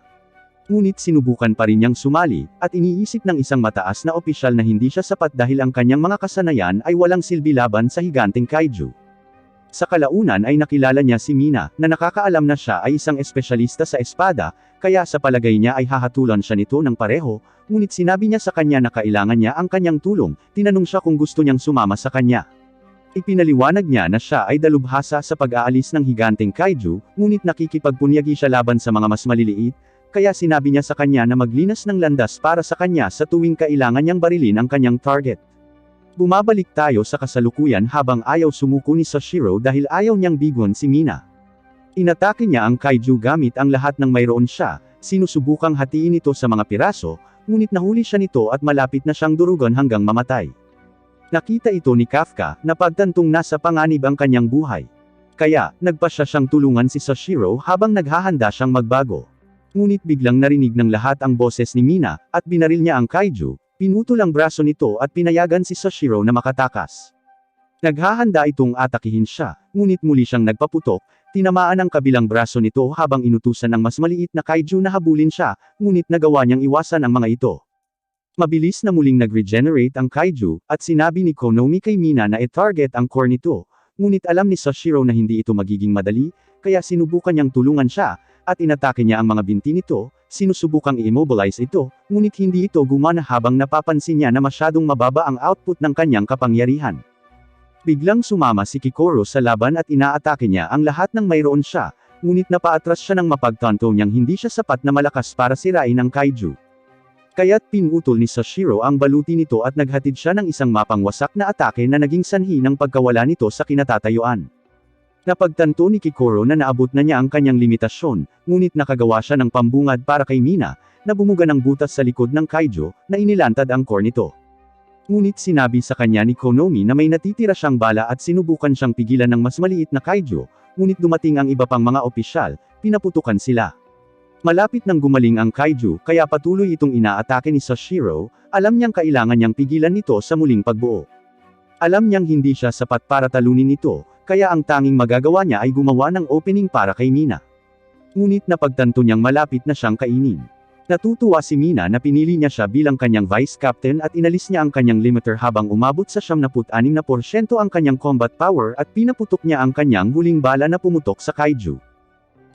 Ngunit sinubukan pa rin niyang sumali, at iniisip ng isang mataas na opisyal na hindi siya sapat dahil ang kanyang mga kasanayan ay walang silbi laban sa higanteng kaiju. Sa kalaunan ay nakilala niya si Mina, na nakakaalam na siya ay isang espesyalista sa espada, kaya sa palagay niya ay hahatulan siya nito ng pareho, ngunit sinabi niya sa kanya na kailangan niya ang kanyang tulong, tinanong siya kung gusto niyang sumama sa kanya. Ipinaliwanag niya na siya ay dalubhasa sa pag-aalis ng higanteng kaiju, ngunit nakikipagpunyagi siya laban sa mga mas maliliit, kaya sinabi niya sa kanya na maglinas ng landas para sa kanya sa tuwing kailangan niyang barilin ang kanyang target. Bumabalik tayo sa kasalukuyan habang ayaw sumuko ni Sashiro dahil ayaw niyang bigon si Mina. Inatake niya ang kaiju gamit ang lahat ng mayroon siya, sinusubukang hatiin ito sa mga piraso, ngunit nahuli siya nito at malapit na siyang durugan hanggang mamatay. Nakita ito ni Kafka, na pagtantong nasa panganib ang kanyang buhay. Kaya, nagpasya siyang tulungan si Sashiro habang naghahanda siyang magbago. Ngunit biglang narinig ng lahat ang boses ni Mina, at binaril niya ang kaiju, pinutol ang braso nito at pinayagan si Sashiro na makatakas. Naghahanda itong atakihin siya, ngunit muli siyang nagpaputok, tinamaan ang kabilang braso nito habang inutusan ng mas maliit na kaiju na habulin siya, ngunit nagawa niyang iwasan ang mga ito. Mabilis na muling nag-regenerate ang kaiju, at sinabi ni Konomi kay Mina na i-target ang core nito, ngunit alam ni Sashiro na hindi ito magiging madali, kaya sinubukan niyang tulungan siya, at inatake niya ang mga binti nito, sinusubukang i-immobilize ito, ngunit hindi ito gumana habang napapansin niya na masyadong mababa ang output ng kanyang kapangyarihan. Biglang sumama si Kikoro sa laban at inaatake niya ang lahat ng mayroon siya, ngunit napaatras siya ng mapagtanto niyang hindi siya sapat na malakas para sirain ang kaiju. Kaya't pinutol ni Sashiro ang baluti nito at naghatid siya ng isang mapangwasak na atake na naging sanhi ng pagkawala nito sa kinatatayuan. Napagtanto ni Kikoro na naabot na niya ang kanyang limitasyon, ngunit nakagawa siya ng pambungad para kay Mina, na bumuga ng butas sa likod ng kaiju, na inilantad ang core nito. Ngunit sinabi sa kanya ni Konomi na may natitira siyang bala at sinubukan siyang pigilan ng mas maliit na kaiju, ngunit dumating ang iba pang mga opisyal, pinaputukan sila. Malapit nang gumaling ang kaiju, kaya patuloy itong inaatake ni Sashiro, alam niyang kailangan niyang pigilan nito sa muling pagbuo. Alam niyang hindi siya sapat para talunin ito, kaya ang tanging magagawa niya ay gumawa ng opening para kay Mina. Ngunit napagtanto niyang malapit na siyang kainin. Natutuwa si Mina na pinili niya siya bilang kanyang vice captain at inalis niya ang kanyang limiter habang umabot sa 76% ang kanyang combat power at pinaputok niya ang kanyang huling bala na pumutok sa kaiju.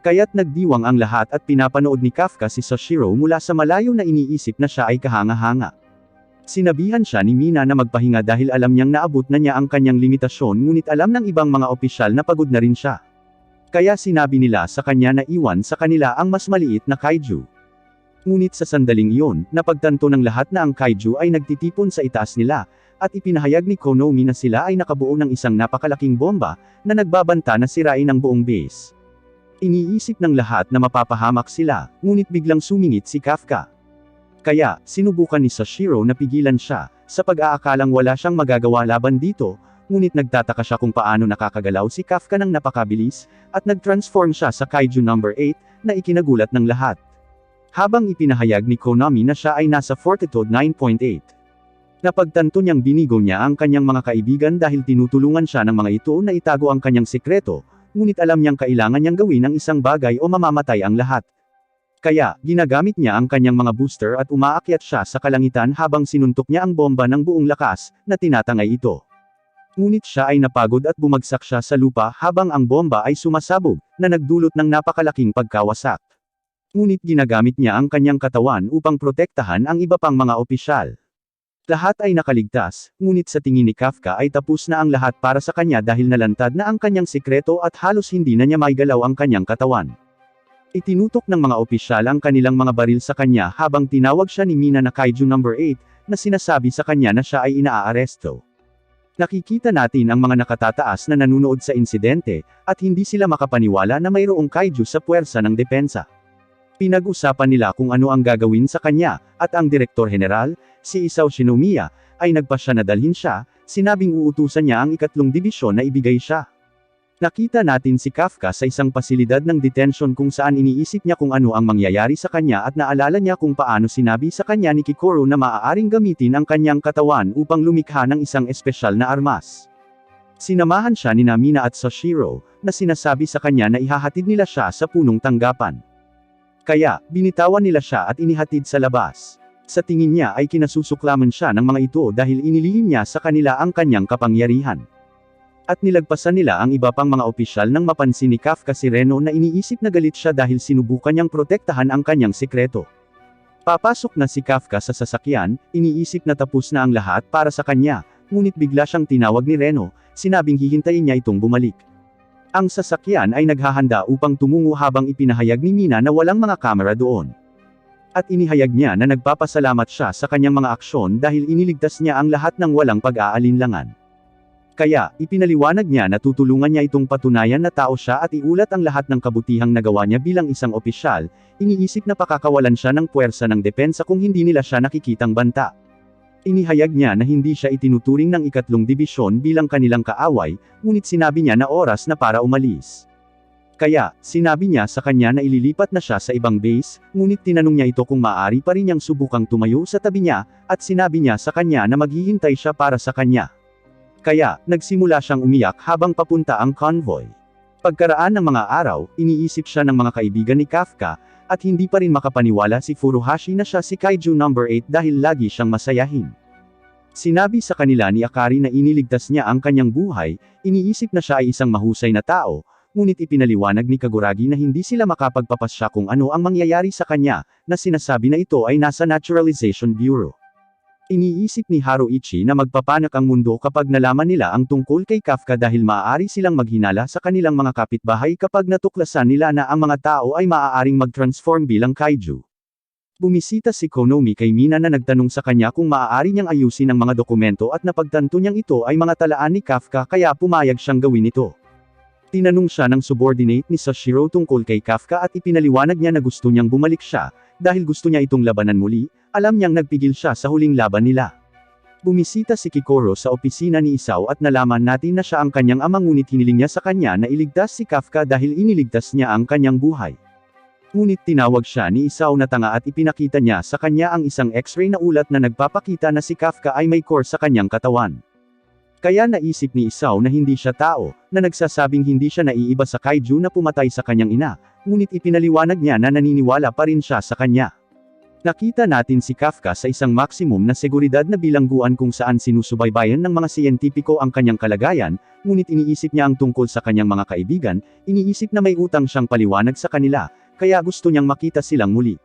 Kaya't nagdiwang ang lahat at pinapanood ni Kafka si Sashiro mula sa malayo na iniisip na siya ay kahanga-hanga. Sinabihan siya ni Mina na magpahinga dahil alam niyang naabot na niya ang kanyang limitasyon ngunit alam ng ibang mga opisyal na pagod na rin siya. Kaya sinabi nila sa kanya na iwan sa kanila ang mas maliit na kaiju. Ngunit sa sandaling iyon, napagtanto ng lahat na ang kaiju ay nagtitipon sa itaas nila, at ipinahayag ni Konomi na sila ay nakabuo ng isang napakalaking bomba, na nagbabanta na sirain ang buong base. Iniisip ng lahat na mapapahamak sila, ngunit biglang sumingit si Kafka. Kaya, sinubukan ni Sashiro na pigilan siya, sa pag-aakalang wala siyang magagawa laban dito, ngunit nagtataka siya kung paano nakakagalaw si Kafka ng napakabilis, at nag-transform siya sa Kaiju number 8, na ikinagulat ng lahat. Habang ipinahayag ni Konami na siya ay nasa Fortitude 9.8. Napagtanto niyang binigo niya ang kanyang mga kaibigan dahil tinutulungan siya ng mga ito na itago ang kanyang sikreto, ngunit alam niyang kailangan niyang gawin ang isang bagay o mamamatay ang lahat. Kaya, ginagamit niya ang kanyang mga booster at umaakyat siya sa kalangitan habang sinuntok niya ang bomba ng buong lakas, na tinatangay ito. Ngunit siya ay napagod at bumagsak siya sa lupa habang ang bomba ay sumasabog, na nagdulot ng napakalaking pagkawasak. Ngunit ginagamit niya ang kanyang katawan upang protektahan ang iba pang mga opisyal. Lahat ay nakaligtas, ngunit sa tingin ni Kafka ay tapos na ang lahat para sa kanya dahil nalantad na ang kanyang sikreto at halos hindi na niya maigalaw ang kanyang katawan. Itinutok ng mga opisyal ang kanilang mga baril sa kanya habang tinawag siya ni Mina na Kaiju No. 8, na sinasabi sa kanya na siya ay inaaresto. Nakikita natin ang mga nakatataas na nanunood sa insidente, at hindi sila makapaniwala na mayroong kaiju sa puwersa ng depensa. Pinag-usapan nila kung ano ang gagawin sa kanya, at ang Direktor General, si Isao Shinomiya, ay nagpasya na dalhin siya, sinabing uutusan niya ang 3 dibisyon na ibigay siya. Nakita natin si Kafka sa isang pasilidad ng detention kung saan iniisip niya kung ano ang mangyayari sa kanya at naalala niya kung paano sinabi sa kanya ni Kikoro na maaaring gamitin ang kanyang katawan upang lumikha ng isang espesyal na armas. Sinamahan siya ni Mina at Sashiro, na sinasabi sa kanya na ihahatid nila siya sa punong tanggapan. Kaya, binitawan nila siya at inihatid sa labas. Sa tingin niya ay kinasusuklaman siya ng mga ito dahil inilihim niya sa kanila ang kanyang kapangyarihan. At nilagpasan nila ang iba pang mga opisyal nang mapansin ni Kafka si Reno na iniisip na galit siya dahil sinubukan niyang protektahan ang kanyang sikreto. Papasok na si Kafka sa sasakyan, iniisip na tapos na ang lahat para sa kanya, ngunit bigla siyang tinawag ni Reno, sinabing hihintayin niya itong bumalik. Ang sasakyan ay naghahanda upang tumungo habang ipinahayag ni Mina na walang mga kamera doon. At inihayag niya na nagpapasalamat siya sa kanyang mga aksyon dahil iniligtas niya ang lahat ng walang pag-aalinlangan. Kaya, ipinaliwanag niya na tutulungan niya itong patunayan na tao siya at iulat ang lahat ng kabutihang nagawa niya bilang isang opisyal, iniisip na pakakawalan siya ng puwersa ng depensa kung hindi nila siya nakikitang banta. Inihayag niya na hindi siya itinuturing ng 3 dibisyon bilang kanilang kaaway, ngunit sinabi niya na oras na para umalis. Kaya, sinabi niya sa kanya na ililipat na siya sa ibang base, ngunit tinanong niya ito kung maaari pa rin niyang subukang tumayo sa tabi niya, at sinabi niya sa kanya na maghihintay siya para sa kanya. Kaya, nagsimula siyang umiyak habang papunta ang convoy. Pagkaraan ng mga araw, iniisip siya ng mga kaibigan ni Kafka, at hindi pa rin makapaniwala si Furuhashi na siya si Kaiju No. 8 dahil lagi siyang masayahin. Sinabi sa kanila ni Akari na iniligtas niya ang kanyang buhay, iniisip na siya ay isang mahusay na tao, ngunit ipinaliwanag ni Kaguragi na hindi sila makapagpapasya kung ano ang mangyayari sa kanya, na sinasabi na ito ay nasa Naturalization Bureau. Iniisip ni Haruichi na magpapanak ang mundo kapag nalaman nila ang tungkol kay Kafka dahil maaari silang maghinala sa kanilang mga kapitbahay kapag natuklasan nila na ang mga tao ay maaaring mag-transform bilang kaiju. Bumisita si Konomi kay Mina na nagtanong sa kanya kung maaari niyang ayusin ang mga dokumento at napagtanto niyang ito ay mga talaan ni Kafka kaya pumayag siyang gawin ito. Tinanong siya ng subordinate ni Sashiro tungkol kay Kafka at ipinaliwanag niya na gusto niyang bumalik siya, dahil gusto niya itong labanan muli, alam niyang nagpigil siya sa huling laban nila. Bumisita si Kikoro sa opisina ni Isao at nalaman natin na siya ang kanyang ama ngunit hiniling niya sa kanya na iligtas si Kafka dahil iniligtas niya ang kanyang buhay. Ngunit tinawag siya ni Isao na tanga at ipinakita niya sa kanya ang isang x-ray na ulat na nagpapakita na si Kafka ay may core sa kanyang katawan. Kaya naisip ni Isao na hindi siya tao, na nagsasabing hindi siya naiiba sa kaiju na pumatay sa kanyang ina, ngunit ipinaliwanag niya na naniniwala pa rin siya sa kanya. Nakita natin si Kafka sa isang maximum na seguridad na bilangguan kung saan sinusubaybayan ng mga siyentipiko ang kanyang kalagayan, ngunit iniisip niya ang tungkol sa kanyang mga kaibigan, iniisip na may utang siyang paliwanag sa kanila, kaya gusto niyang makita silang muli.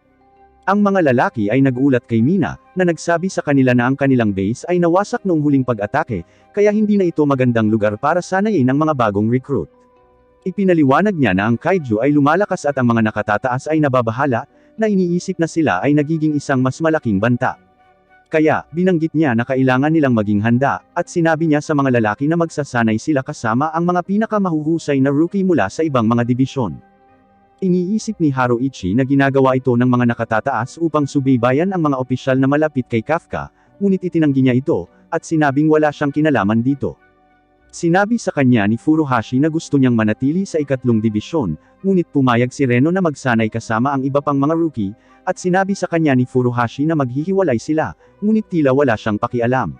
Ang mga lalaki ay nagulat kay Mina, na nagsabi sa kanila na ang kanilang base ay nawasak noong huling pag-atake, kaya hindi na ito magandang lugar para sanayin ang mga bagong recruit. Ipinaliwanag niya na ang kaiju ay lumalakas at ang mga nakatataas ay nababahala, na iniisip na sila ay nagiging isang mas malaking banta. Kaya, binanggit niya na kailangan nilang maging handa, at sinabi niya sa mga lalaki na magsasanay sila kasama ang mga pinakamahuhusay na rookie mula sa ibang mga dibisyon. Iniisip ni Haruichi na ginagawa ito ng mga nakatataas upang subaybayan ang mga opisyal na malapit kay Kafka, ngunit itinanggi niya ito, at sinabing wala siyang kinalaman dito. Sinabi sa kanya ni Furuhashi na gusto niyang manatili sa 3 dibisyon, ngunit pumayag si Reno na magsanay kasama ang iba pang mga rookie, at sinabi sa kanya ni Furuhashi na maghihiwalay sila, ngunit tila wala siyang pakialam.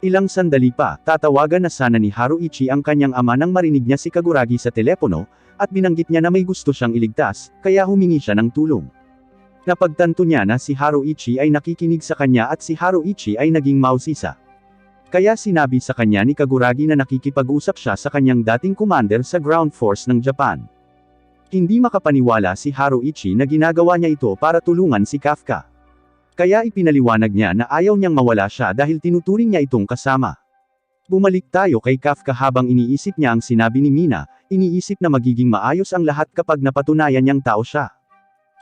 Ilang sandali pa, tatawagan na sana ni Haruichi ang kanyang ama nang marinig niya si Kaguragi sa telepono, at binanggit niya na may gusto siyang iligtas, kaya humingi siya ng tulong. Napagtanto niya na si Haruichi ay nakikinig sa kanya at si Haruichi ay naging mausisa. Kaya sinabi sa kanya ni Kaguragi na nakikipag-usap siya sa kanyang dating commander sa ground force ng Japan. Hindi makapaniwala si Haruichi na ginagawa niya ito para tulungan si Kafka. Kaya ipinaliwanag niya na ayaw niyang mawala siya dahil tinuturing niya itong kasama. Bumalik tayo kay Kafka habang iniisip niya ang sinabi ni Mina, iniisip na magiging maayos ang lahat kapag napatunayan niyang tao siya.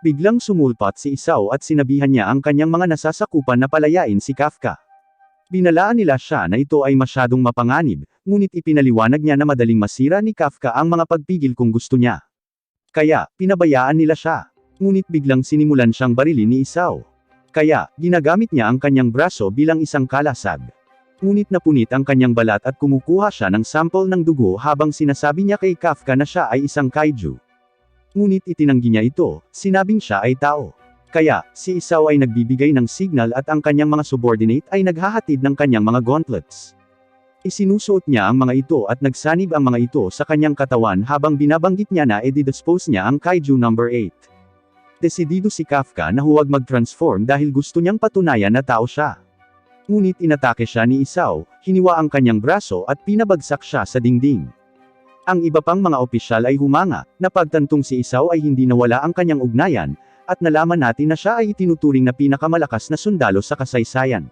Biglang sumulpat si Isao at sinabihan niya ang kanyang mga nasasakupan na palayain si Kafka. Binalaan nila siya na ito ay masyadong mapanganib, ngunit ipinaliwanag niya na madaling masira ni Kafka ang mga pagpigil kung gusto niya. Kaya, pinabayaan nila siya. Ngunit biglang sinimulan siyang barilin ni Isao. Kaya, ginagamit niya ang kanyang braso bilang isang kalasag. Ngunit napunit ang kanyang balat at kumukuha siya ng sample ng dugo habang sinasabi niya kay Kafka na siya ay isang kaiju. Ngunit itinanggi niya ito, sinabing siya ay tao. Kaya, si Isao ay nagbibigay ng signal at ang kanyang mga subordinate ay naghahatid ng kanyang mga gauntlets. Isinusuot niya ang mga ito at nagsanib ang mga ito sa kanyang katawan habang binabanggit niya na i-dispose niya ang Kaiju number 8. Desidido si Kafka na huwag mag-transform dahil gusto niyang patunayan na tao siya. Ngunit inatake siya ni Isao, hiniwa ang kanyang braso at pinabagsak siya sa dingding. Ang iba pang mga opisyal ay humanga, napagtantong si Isao ay hindi nawala ang kanyang ugnayan, at nalaman natin na siya ay itinuturing na pinakamalakas na sundalo sa kasaysayan.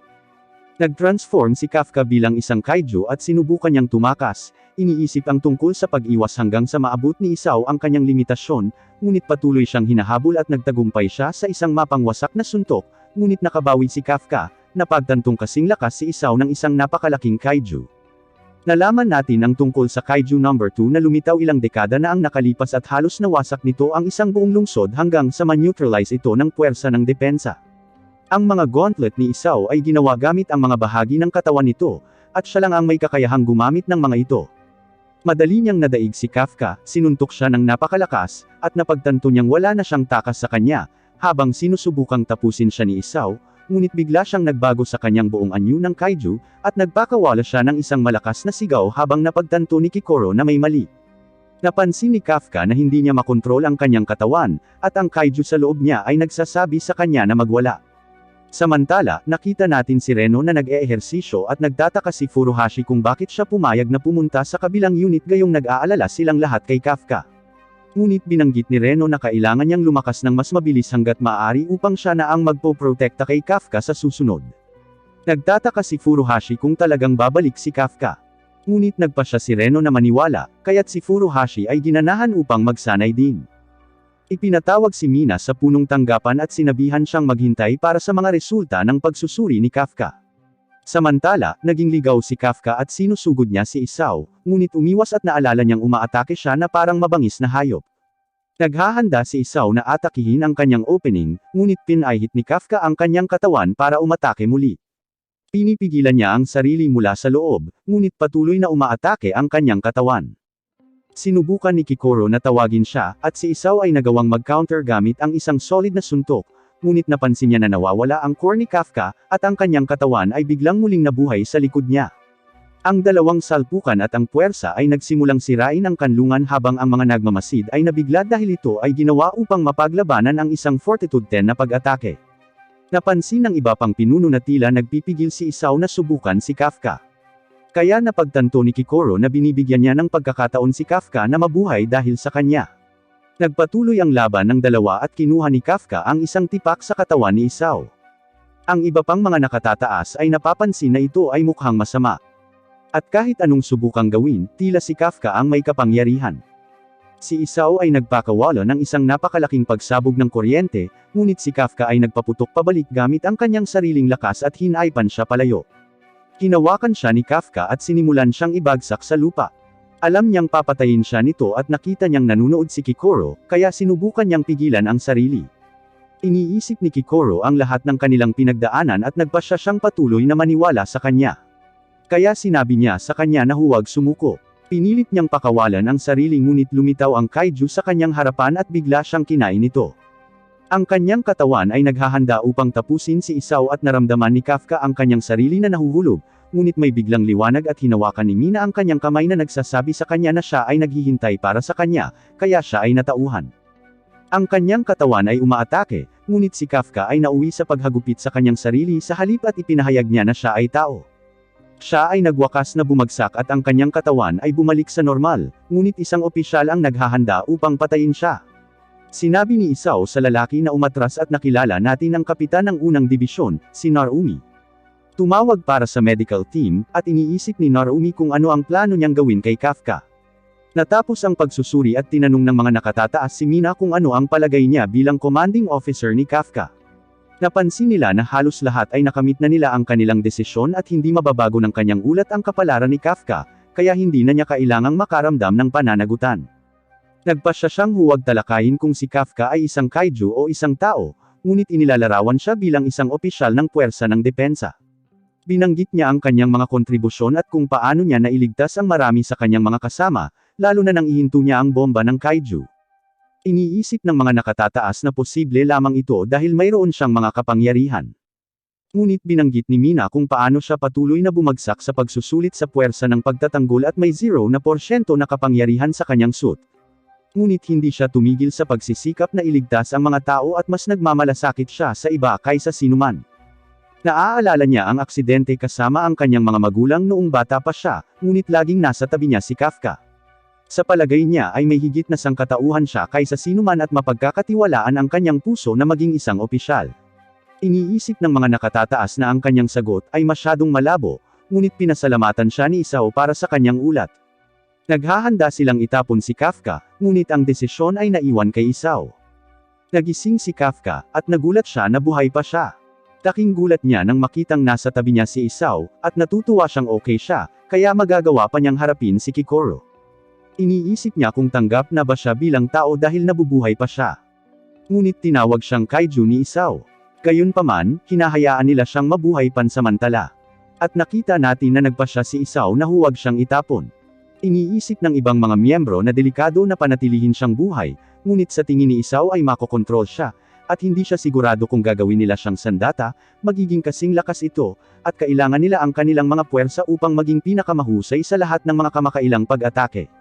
Nag-transform si Kafka bilang isang kaiju at sinubukan niyang tumakas, iniisip ang tungkol sa pag-iwas hanggang sa maabot ni Isao ang kanyang limitasyon, ngunit patuloy siyang hinahabol at nagtagumpay siya sa isang mapangwasak na suntok, ngunit nakabawi si Kafka, napagtantong kasing lakas si Isao ng isang napakalaking kaiju. Nalaman natin ang tungkol sa Kaiju number 2 na lumitaw ilang dekada na ang nakalipas at halos nawasak nito ang isang buong lungsod hanggang sa ma-neutralize ito ng puwersa ng depensa. Ang mga gauntlet ni Isao ay ginawa gamit ang mga bahagi ng katawan nito, at siya lang ang may kakayahang gumamit ng mga ito. Madali niyang nadaig si Kafka, sinuntok siya ng napakalakas, at napagtanto niyang wala na siyang takas sa kanya, habang sinusubukang tapusin siya ni Isao, ngunit bigla siyang nagbago sa kanyang buong anyo ng kaiju, at nagpakawala siya ng isang malakas na sigaw habang napagtanto ni Kikoro na may mali. Napansin ni Kafka na hindi niya makontrol ang kanyang katawan, at ang kaiju sa loob niya ay nagsasabi sa kanya na magwala. Samantala, nakita natin si Reno na nag-eehersisyo at nagtataka si Furuhashi kung bakit siya pumayag na pumunta sa kabilang unit gayong nag-aalala silang lahat kay Kafka. Ngunit binanggit ni Reno na kailangan niyang lumakas ng mas mabilis hanggat maaari upang siya na ang magpoprotekta kay Kafka sa susunod. Nagtataka si Furuhashi kung talagang babalik si Kafka. Ngunit nagpa siya si Reno na maniwala, kaya't si Furuhashi ay ginanahan upang magsanay din. Ipinatawag si Mina sa punong tanggapan at sinabihan siyang maghintay para sa mga resulta ng pagsusuri ni Kafka. Samantala, naging ligaw si Kafka at sinusugod niya si Isao, ngunit umiwas at naalala niyang umaatake siya na parang mabangis na hayop. Naghahanda si Isao na atakihin ang kanyang opening, ngunit pinahit ni Kafka ang kanyang katawan para umatake muli. Pinipigilan niya ang sarili mula sa loob, ngunit patuloy na umaatake ang kanyang katawan. Sinubukan ni Kikoro na tawagin siya, at si Isao ay nagawang mag-counter gamit ang isang solid na suntok, ngunit napansin niya na nawawala ang core ni Kafka, at ang kanyang katawan ay biglang muling nabuhay sa likod niya. Ang dalawang salpukan at ang puwersa ay nagsimulang sirain ang kanlungan habang ang mga nagmamasid ay nabigla dahil ito ay ginawa upang mapaglabanan ang isang Fortitude 10 na pag-atake. Napansin ng iba pang pinuno na tila nagpipigil si Isao na subukan si Kafka. Kaya napagtanto ni Kikoro na binibigyan niya ng pagkakataon si Kafka na mabuhay dahil sa kanya. Nagpatuloy ang laban ng dalawa at kinuha ni Kafka ang isang tipak sa katawan ni Isao. Ang iba pang mga nakatataas ay napapansin na ito ay mukhang masama. At kahit anong subukang gawin, tila si Kafka ang may kapangyarihan. Si Isao ay nagpakawala ng isang napakalaking pagsabog ng kuryente, ngunit si Kafka ay nagpaputok pabalik gamit ang kanyang sariling lakas at hinaypan siya palayo. Hinawakan siya ni Kafka at sinimulan siyang ibagsak sa lupa. Alam niyang papatayin siya nito at nakita niyang nanunood si Kikoro, kaya sinubukan niyang pigilan ang sarili. Iniisip ni Kikoro ang lahat ng kanilang pinagdaanan at nagpasya siyang patuloy na maniwala sa kanya. Kaya sinabi niya sa kanya na huwag sumuko. Pinilit niyang pakawalan ang sarili ngunit lumitaw ang kaiju sa kanyang harapan at bigla siyang kinain nito. Ang kanyang katawan ay naghahanda upang tapusin si Isao at naramdaman ni Kafka ang kanyang sarili na nahuhulog, ngunit may biglang liwanag at hinawakan ni Mina ang kanyang kamay na nagsasabi sa kanya na siya ay naghihintay para sa kanya, kaya siya ay natauhan. Ang kanyang katawan ay umaatake, ngunit si Kafka ay nauwi sa paghagupit sa kanyang sarili sa halip at ipinahayag niya na siya ay tao. Siya ay nagwakas na bumagsak at ang kanyang katawan ay bumalik sa normal, ngunit isang opisyal ang naghahanda upang patayin siya. Sinabi ni Isao sa lalaki na umatras at nakilala natin ang kapitan ng unang dibisyon, si Narumi. Tumawag para sa medical team, at iniisip ni Narumi kung ano ang plano niyang gawin kay Kafka. Natapos ang pagsusuri at tinanong ng mga nakatataas si Mina kung ano ang palagay niya bilang commanding officer ni Kafka. Napansin nila na halos lahat ay nakamit na nila ang kanilang desisyon at hindi mababago ng kanyang ulat ang kapalaran ni Kafka, kaya hindi na niya kailangang makaramdam ng pananagutan. Nagpasya siyang huwag talakayin kung si Kafka ay isang kaiju o isang tao, ngunit inilalarawan siya bilang isang opisyal ng puwersa ng depensa. Binanggit niya ang kanyang mga kontribusyon at kung paano niya nailigtas ang marami sa kanyang mga kasama, lalo na nang ihinto niya ang bomba ng kaiju. Iniisip ng mga nakatataas na posible lamang ito dahil mayroon siyang mga kapangyarihan. Ngunit binanggit ni Mina kung paano siya patuloy na bumagsak sa pagsusulit sa puwersa ng pagtatanggol at may 0% na kapangyarihan sa kanyang suit. Ngunit hindi siya tumigil sa pagsisikap na iligtas ang mga tao at mas nagmamalasakit siya sa iba kaysa sinuman. Naaalala niya ang aksidente kasama ang kanyang mga magulang noong bata pa siya, ngunit laging nasa tabi niya si Kafka. Sa palagay niya ay may higit na sangkatauhan siya kaysa sinuman at mapagkakatiwalaan ang kanyang puso na maging isang opisyal. Iniisip ng mga nakatataas na ang kanyang sagot ay masyadong malabo, ngunit pinasalamatan siya ni Isao para sa kanyang ulat. Naghahanda silang itapon si Kafka, ngunit ang desisyon ay naiwan kay Isao. Nagising si Kafka, at nagulat siya na buhay pa siya. Taking gulat niya nang makitang nasa tabi niya si Isao, at natutuwa siyang okay siya, kaya magagawa pa niyang harapin si Kikoro. Iniisip niya kung tanggap na ba siya bilang tao dahil nabubuhay pa siya. Ngunit tinawag siyang kaiju ni Isao. Gayunpaman, hinahayaan nila siyang mabuhay pansamantala. At nakita natin na nagpasya si Isao na huwag siyang itapon. Iniisip ng ibang mga miyembro na delikado na panatilihin siyang buhay, ngunit sa tingin ni Isao ay makokontrol siya, at hindi siya sigurado kung gagawin nila siyang sandata, magiging kasing lakas ito, at kailangan nila ang kanilang mga puwersa upang maging pinakamahusay sa lahat ng mga kamakailang pag-atake.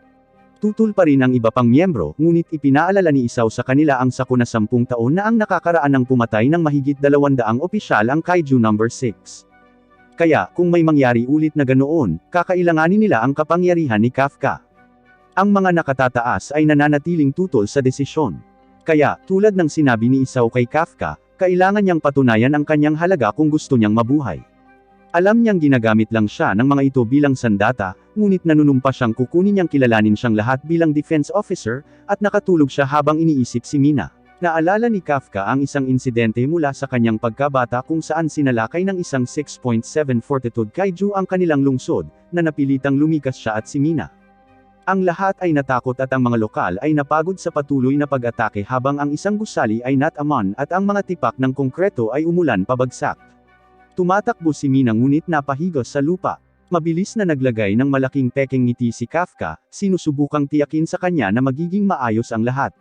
Tutol pa rin ang iba pang miyembro, ngunit ipinaalala ni Isao sa kanila ang sakuna 10 taon na ang nakakaraan ng pumatay ng mahigit 200 opisyal ang Kaiju No. 6. Kaya, kung may mangyari ulit na ganoon, kakailanganin nila ang kapangyarihan ni Kafka. Ang mga nakatataas ay nananatiling tutol sa desisyon. Kaya, tulad ng sinabi ni Isao kay Kafka, kailangan niyang patunayan ang kanyang halaga kung gusto niyang mabuhay. Alam niyang ginagamit lang siya ng mga ito bilang sandata, ngunit nanunumpa siyang kukunin niyang kilalanin siyang lahat bilang defense officer, at nakatulog siya habang iniisip si Mina. Naalala ni Kafka ang isang insidente mula sa kanyang pagkabata kung saan sinalakay ng isang 6.7 fortitude kaiju ang kanilang lungsod, na napilitang lumikas siya at si Mina. Ang lahat ay natakot at ang mga lokal ay napagod sa patuloy na pag-atake habang ang isang gusali ay nataman at ang mga tipak ng konkreto ay umulan pabagsak. Tumatakbo si Mina ngunit napahigos sa lupa. Mabilis na naglagay ng malaking pekeng ngiti si Kafka, sinusubukang tiyakin sa kanya na magiging maayos ang lahat.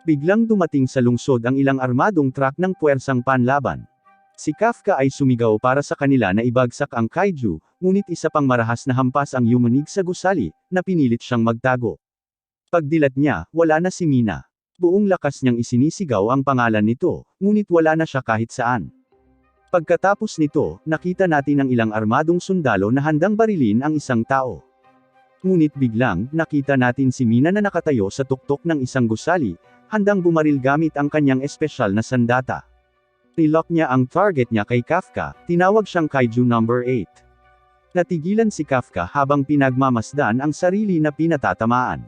Biglang dumating sa lungsod ang ilang armadong truck ng puwersang panlaban. Si Kafka ay sumigaw para sa kanila na ibagsak ang kaiju, ngunit isa pang marahas na hampas ang yumanig sa gusali, na pinilit siyang magtago. Pagdilat niya, wala na si Mina. Buong lakas niyang isinisigaw ang pangalan nito, ngunit wala na siya kahit saan. Pagkatapos nito, nakita natin ang ilang armadong sundalo na handang barilin ang isang tao. Ngunit biglang, nakita natin si Mina na nakatayo sa tuktok ng isang gusali, handang bumaril gamit ang kanyang espesyal na sandata. Nilock niya ang target niya kay Kafka, tinawag siyang Kaiju No. 8. Natigilan si Kafka habang pinagmamasdan ang sarili na pinatatamaan.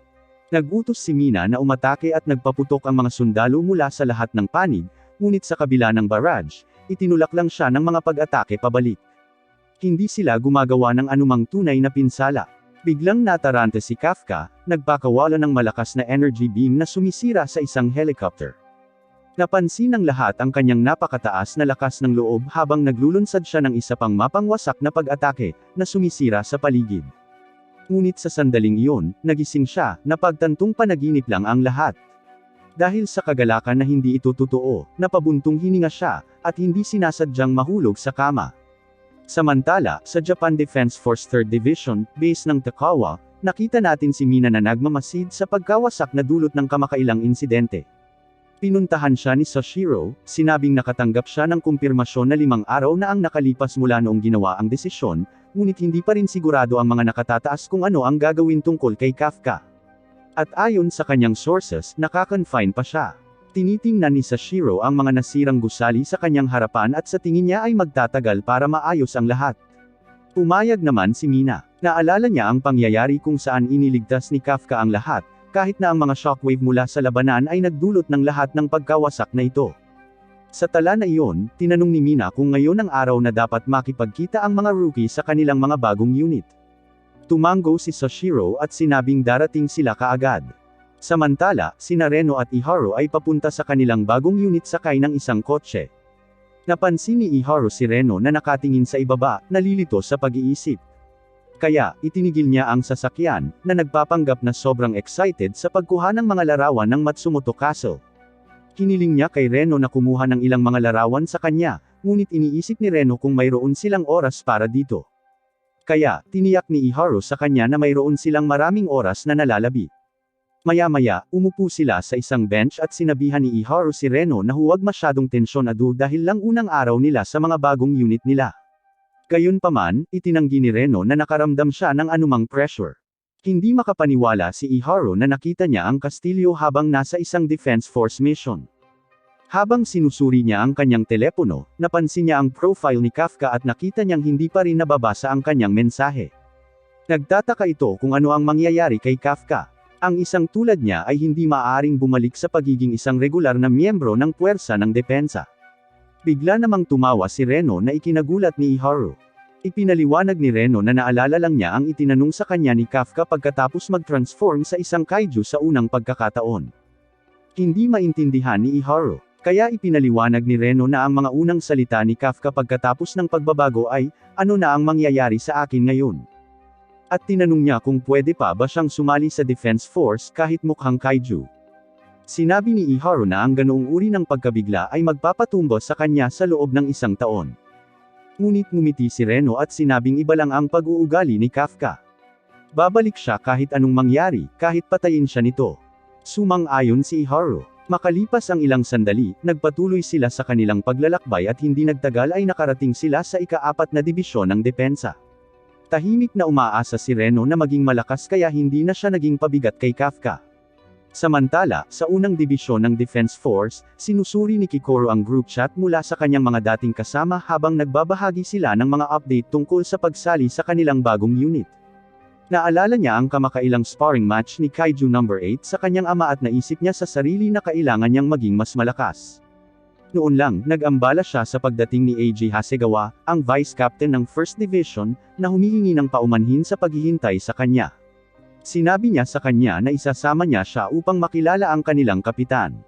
Nagutos si Mina na umatake at nagpaputok ang mga sundalo mula sa lahat ng panig, ngunit sa kabila ng barrage, itinulak lang siya ng mga pag-atake pabalik. Hindi sila gumagawa ng anumang tunay na pinsala. Biglang natarante si Kafka, nagpakawala ng malakas na energy beam na sumisira sa isang helicopter. Napansin ng lahat ang kanyang napakataas na lakas ng loob habang naglulunsad siya ng isa pang mapangwasak na pag-atake, na sumisira sa paligid. Ngunit sa sandaling iyon, nagising siya, napagtantong panaginip lang ang lahat. Dahil sa kagalakan na hindi ito totoo, napabuntong hininga siya, at hindi sinasadyang mahulog sa kama. Samantala, sa Japan Defense Force 3rd Division, base ng Takawa, nakita natin si Mina na nagmamasid sa pagkawasak na dulot ng kamakailang insidente. Pinuntahan siya ni Sashiro, sinabing nakatanggap siya ng kumpirmasyon na 5 araw na ang nakalipas mula noong ginawa ang desisyon, ngunit hindi pa rin sigurado ang mga nakatataas kung ano ang gagawin tungkol kay Kafka. At ayon sa kanyang sources, nakakonfine pa siya. Tinitingnan ni Sashiro ang mga nasirang gusali sa kanyang harapan at sa tingin niya ay magtatagal para maayos ang lahat. Pumayag naman si Mina. Naalala niya ang pangyayari kung saan iniligtas ni Kafka ang lahat, kahit na ang mga shockwave mula sa labanan ay nagdulot ng lahat ng pagkawasak na ito. Sa tala na iyon, tinanong ni Mina kung ngayon ang araw na dapat makipagkita ang mga rookie sa kanilang mga bagong unit. Tumango si Sashiro at sinabing darating sila kaagad. Samantala, sina Reno at Iharu ay papunta sa kanilang bagong unit sakay ng isang kotse. Napansin ni Iharu si Reno na nakatingin sa ibaba, nalilito sa pag-iisip. Kaya, itinigil niya ang sasakyan, na nagpapanggap na sobrang excited sa pagkuha ng mga larawan ng Matsumoto Castle. Hiniling niya kay Reno na kumuha ng ilang mga larawan sa kanya, ngunit iniisip ni Reno kung mayroon silang oras para dito. Kaya, tiniyak ni Iharu sa kanya na mayroon silang maraming oras na nalalabi. Maya-maya, umupo sila sa isang bench at sinabihan ni Iharu si Reno na huwag masyadong tensyonado dahil lang unang araw nila sa mga bagong unit nila. Gayunpaman, itinanggi ni Reno na nakaramdam siya ng anumang pressure. Hindi makapaniwala si Iharu na nakita niya ang kastilyo habang nasa isang Defense Force mission. Habang sinusuri niya ang kanyang telepono, napansin niya ang profile ni Kafka at nakita niyang hindi pa rin nababasa ang kanyang mensahe. Nagtataka ito kung ano ang mangyayari kay Kafka. Ang isang tulad niya ay hindi maaaring bumalik sa pagiging isang regular na miyembro ng puwersa ng depensa. Bigla namang tumawa si Reno na ikinagulat ni Iharu. Ipinaliwanag ni Reno na naalala lang niya ang itinanong sa kanya ni Kafka pagkatapos mag-transform sa isang kaiju sa unang pagkakataon. Hindi maintindihan ni Iharu, kaya ipinaliwanag ni Reno na ang mga unang salita ni Kafka pagkatapos ng pagbabago ay, ano na ang mangyayari sa akin ngayon? At tinanong niya kung pwede pa ba siyang sumali sa Defense Force kahit mukhang kaiju. Sinabi ni Iharu na ang ganoong uri ng pagkabigla ay magpapatumba sa kanya sa loob ng 1 taon. Ngunit ngumiti si Reno at sinabing iba lang ang pag-uugali ni Kafka. Babalik siya kahit anong mangyari, kahit patayin siya nito. Sumang-ayon si Iharu. Makalipas ang ilang sandali, nagpatuloy sila sa kanilang paglalakbay at hindi nagtagal ay nakarating sila sa ika-4 na dibisyon ng depensa. Tahimik na umaasa si Reno na maging malakas kaya hindi na siya naging pabigat kay Kafka. Samantala, sa unang dibisyon ng Defense Force, sinusuri ni Kikoro ang group chat mula sa kanyang mga dating kasama habang nagbabahagi sila ng mga update tungkol sa pagsali sa kanilang bagong unit. Naalala niya ang kamakailang sparring match ni Kaiju No. 8 sa kanyang ama at naisip niya sa sarili na kailangan niyang maging mas malakas. Noon lang, nag-ambala siya sa pagdating ni Eiji Hasegawa, ang Vice Captain ng 1st Division, na humihingi ng paumanhin sa paghihintay sa kanya. Sinabi niya sa kanya na isasama niya siya upang makilala ang kanilang kapitan.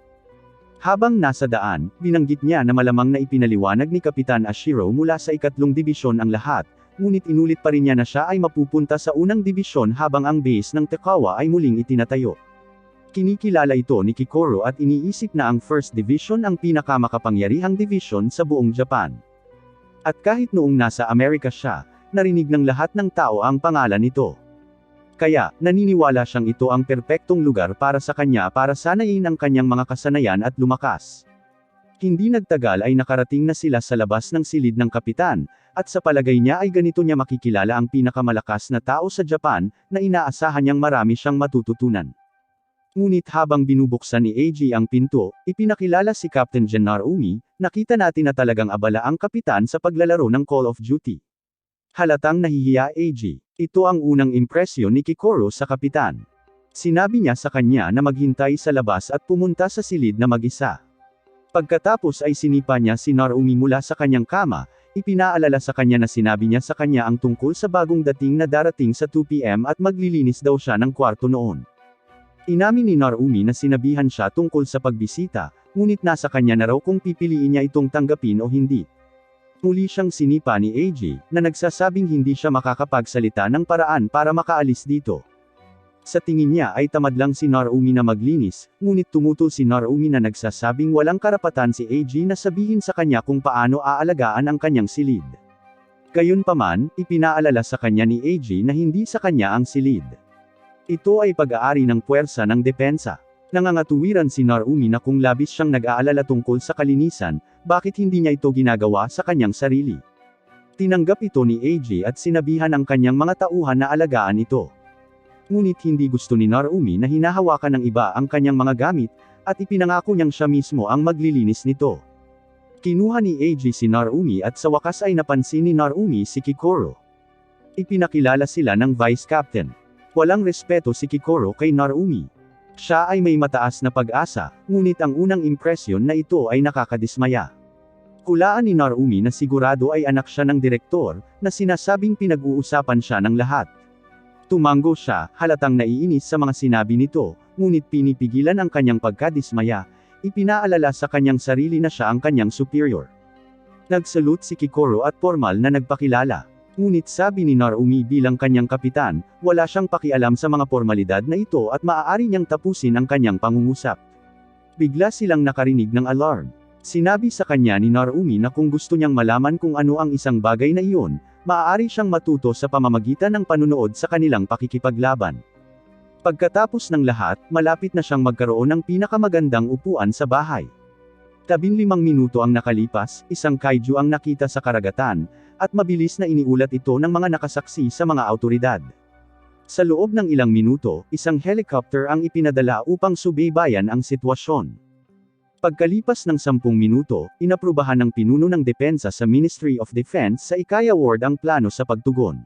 Habang nasa daan, binanggit niya na malamang na ipinaliwanag ni Kapitan Ashiro mula sa 3 dibisyon ang lahat, ngunit inulit pa rin niya na siya ay mapupunta sa unang dibisyon habang ang base ng Tekawa ay muling itinatayo. Kinikilala ito ni Kikoro at iniisip na ang 1st Division ang pinakamakapangyarihang division sa buong Japan. At kahit noong nasa Amerika siya, narinig ng lahat ng tao ang pangalan nito. Kaya, naniniwala siyang ito ang perpektong lugar para sa kanya para sanayin ang kanyang mga kasanayan at lumakas. Hindi nagtagal ay nakarating na sila sa labas ng silid ng kapitan, at sa palagay niya ay ganito niya makikilala ang pinakamalakas na tao sa Japan, na inaasahan niyang marami siyang matututunan. Ngunit habang binubuksan ni Eiji ang pinto, ipinakilala si Captain Gen Narumi, nakita natin na talagang abala ang kapitan sa paglalaro ng Call of Duty. Halatang nahihiya Eiji. Ito ang unang impresyon ni Kikoro sa kapitan. Sinabi niya sa kanya na maghintay sa labas at pumunta sa silid na mag-isa. Pagkatapos ay sinipa niya si Narumi mula sa kanyang kama, ipinaalala sa kanya na sinabi niya sa kanya ang tungkol sa bagong dating na darating sa 2 PM at maglilinis daw siya ng kwarto noon. Inamin ni Narumi na sinabihan siya tungkol sa pagbisita, ngunit nasa kanya na raw kung pipiliin niya itong tanggapin o hindi. Muli siyang sinipa ni Eiji, na nagsasabing hindi siya makakapagsalita ng paraan para makaalis dito. Sa tingin niya ay tamad lang si Narumi na maglinis, ngunit tumutol si Narumi na nagsasabing walang karapatan si Eiji na sabihin sa kanya kung paano aalagaan ang kanyang silid. Gayunpaman, ipinaalala sa kanya ni Eiji na hindi sa kanya ang silid. Ito ay pag-aari ng puwersa ng depensa. Nangangatuwiran si Narumi na kung labis siyang nag-aalala tungkol sa kalinisan, bakit hindi niya ito ginagawa sa kanyang sarili. Tinanggap ito ni AJ at sinabihan ang kanyang mga tauhan na alagaan ito. Ngunit hindi gusto ni Narumi na hinahawakan ng iba ang kanyang mga gamit, at ipinangako niyang siya mismo ang maglilinis nito. Kinuha ni AJ si Narumi at sa wakas ay napansin ni Narumi si Kikoro. Ipinakilala sila ng Vice Captain. Walang respeto si Kikoro kay Narumi. Siya ay may mataas na pag-asa, ngunit ang unang impresyon na ito ay nakakadismaya. Hulaan ni Narumi na sigurado ay anak siya ng direktor, na sinasabing pinag-uusapan siya ng lahat. Tumango siya, halatang naiinis sa mga sinabi nito, ngunit pinipigilan ang kanyang pagkadismaya, ipinaalala sa kanyang sarili na siya ang kanyang superior. Nagsalute si Kikoro at formal na nagpakilala. Ngunit sabi ni Narumi bilang kanyang kapitan, wala siyang pakialam sa mga formalidad na ito at maaari niyang tapusin ang kanyang pangungusap. Bigla silang nakarinig ng alarm. Sinabi sa kanya ni Narumi na kung gusto niyang malaman kung ano ang isang bagay na iyon, maaari siyang matuto sa pamamagitan ng panunood sa kanilang pakikipaglaban. Pagkatapos ng lahat, malapit na siyang magkaroon ng pinakamagandang upuan sa bahay. 15 minuto ang nakalipas, isang kaiju ang nakita sa karagatan, at mabilis na iniulat ito ng mga nakasaksi sa mga awtoridad. Sa loob ng ilang minuto, isang helicopter ang ipinadala upang subaybayan ang sitwasyon. Pagkalipas ng 10 minuto, inaprubahan ng pinuno ng depensa sa Ministry of Defense sa Ikaya Ward ang plano sa pagtugon.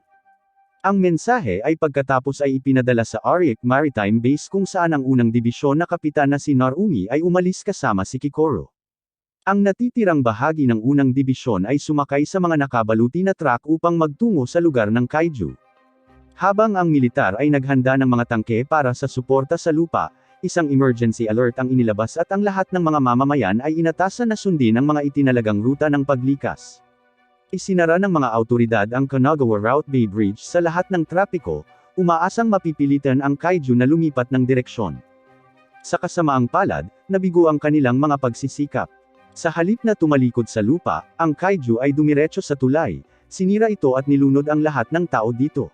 Ang mensahe ay pagkatapos ay ipinadala sa Ariake Maritime Base kung saan ang unang dibisyon na kapitan na si Narumi ay umalis kasama si Kikoro. Ang natitirang bahagi ng unang dibisyon ay sumakay sa mga nakabaluti na truck upang magtungo sa lugar ng kaiju. Habang ang militar ay naghanda ng mga tangke para sa suporta sa lupa, isang emergency alert ang inilabas at ang lahat ng mga mamamayan ay inatasan na sundin ang mga itinalagang ruta ng paglikas. Isinara ng mga awtoridad ang Kanagawa Route Bay Bridge sa lahat ng trapiko, umaasang mapipilitan ang kaiju na lumipat ng direksyon. Sa kasamaang palad, nabigo ang kanilang mga pagsisikap. Sa halip na tumalikod sa lupa, ang kaiju ay dumiretso sa tulay, sinira ito at nilunod ang lahat ng tao dito.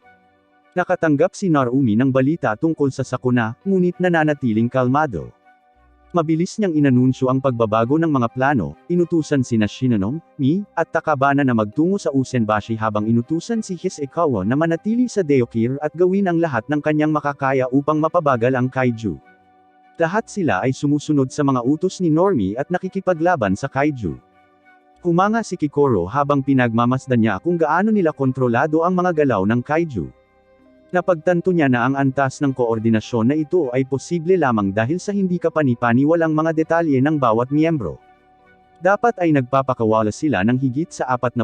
Nakatanggap si Narumi ng balita tungkol sa sakuna, ngunit nananatiling kalmado. Mabilis niyang inanunsyo ang pagbabago ng mga plano, inutusan sina Shinonong, Mi, at Takabana na magtungo sa Usenbashi habang inutusan si Hisekawa na manatili sa Deokir at gawin ang lahat ng kanyang makakaya upang mapabagal ang kaiju. Lahat sila ay sumusunod sa mga utos ni Normie at nakikipaglaban sa kaiju. Humanga si Kikoro habang pinagmamasdan niya kung gaano nila kontrolado ang mga galaw ng kaiju. Napagtanto niya na ang antas ng koordinasyon na ito ay posible lamang dahil sa hindi kapani-paniwalang mga detalye ng bawat miyembro. Dapat ay nagpapakawala sila ng higit sa 40%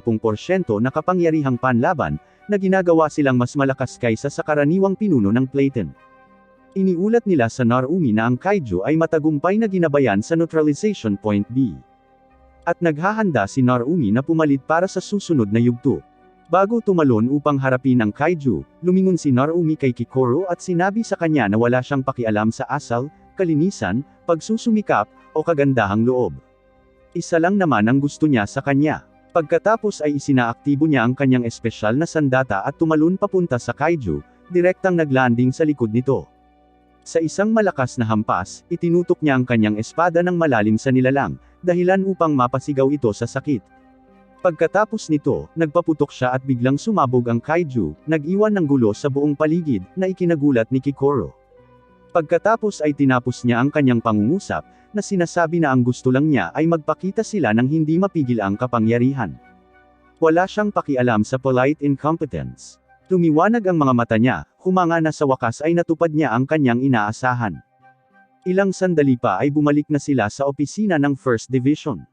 na kapangyarihang panlaban, na ginagawa silang mas malakas kaysa sa karaniwang pinuno ng Platon. Iniulat nila sa Narumi na ang kaiju ay matagumpay na ginabayan sa Neutralization Point B. At naghahanda si Narumi na pumalit para sa susunod na yugto. Bago tumalon upang harapin ang kaiju, lumingon si Narumi kay Kikoro at sinabi sa kanya na wala siyang pakialam sa asal, kalinisan, pagsusumikap, o kagandahang loob. Isa lang naman ang gusto niya sa kanya. Pagkatapos ay isinaaktibo niya ang kanyang espesyal na sandata at tumalon papunta sa kaiju, direktang naglanding sa likod nito. Sa isang malakas na hampas, itinutok niya ang kanyang espada ng malalim sa nilalang, dahilan upang mapasigaw ito sa sakit. Pagkatapos nito, nagpaputok siya at biglang sumabog ang kaiju, nag-iwan ng gulo sa buong paligid, na ikinagulat ni Kikoro. Pagkatapos ay tinapos niya ang kanyang pangungusap, na sinasabi na ang gusto lang niya ay magpakita sila ng hindi mapigil ang kapangyarihan. Wala siyang pakialam sa polite incompetence. Lumiwanag ang mga mata niya, humanga na sa wakas ay natupad niya ang kanyang inaasahan. Ilang sandali pa ay bumalik na sila sa opisina ng First Division.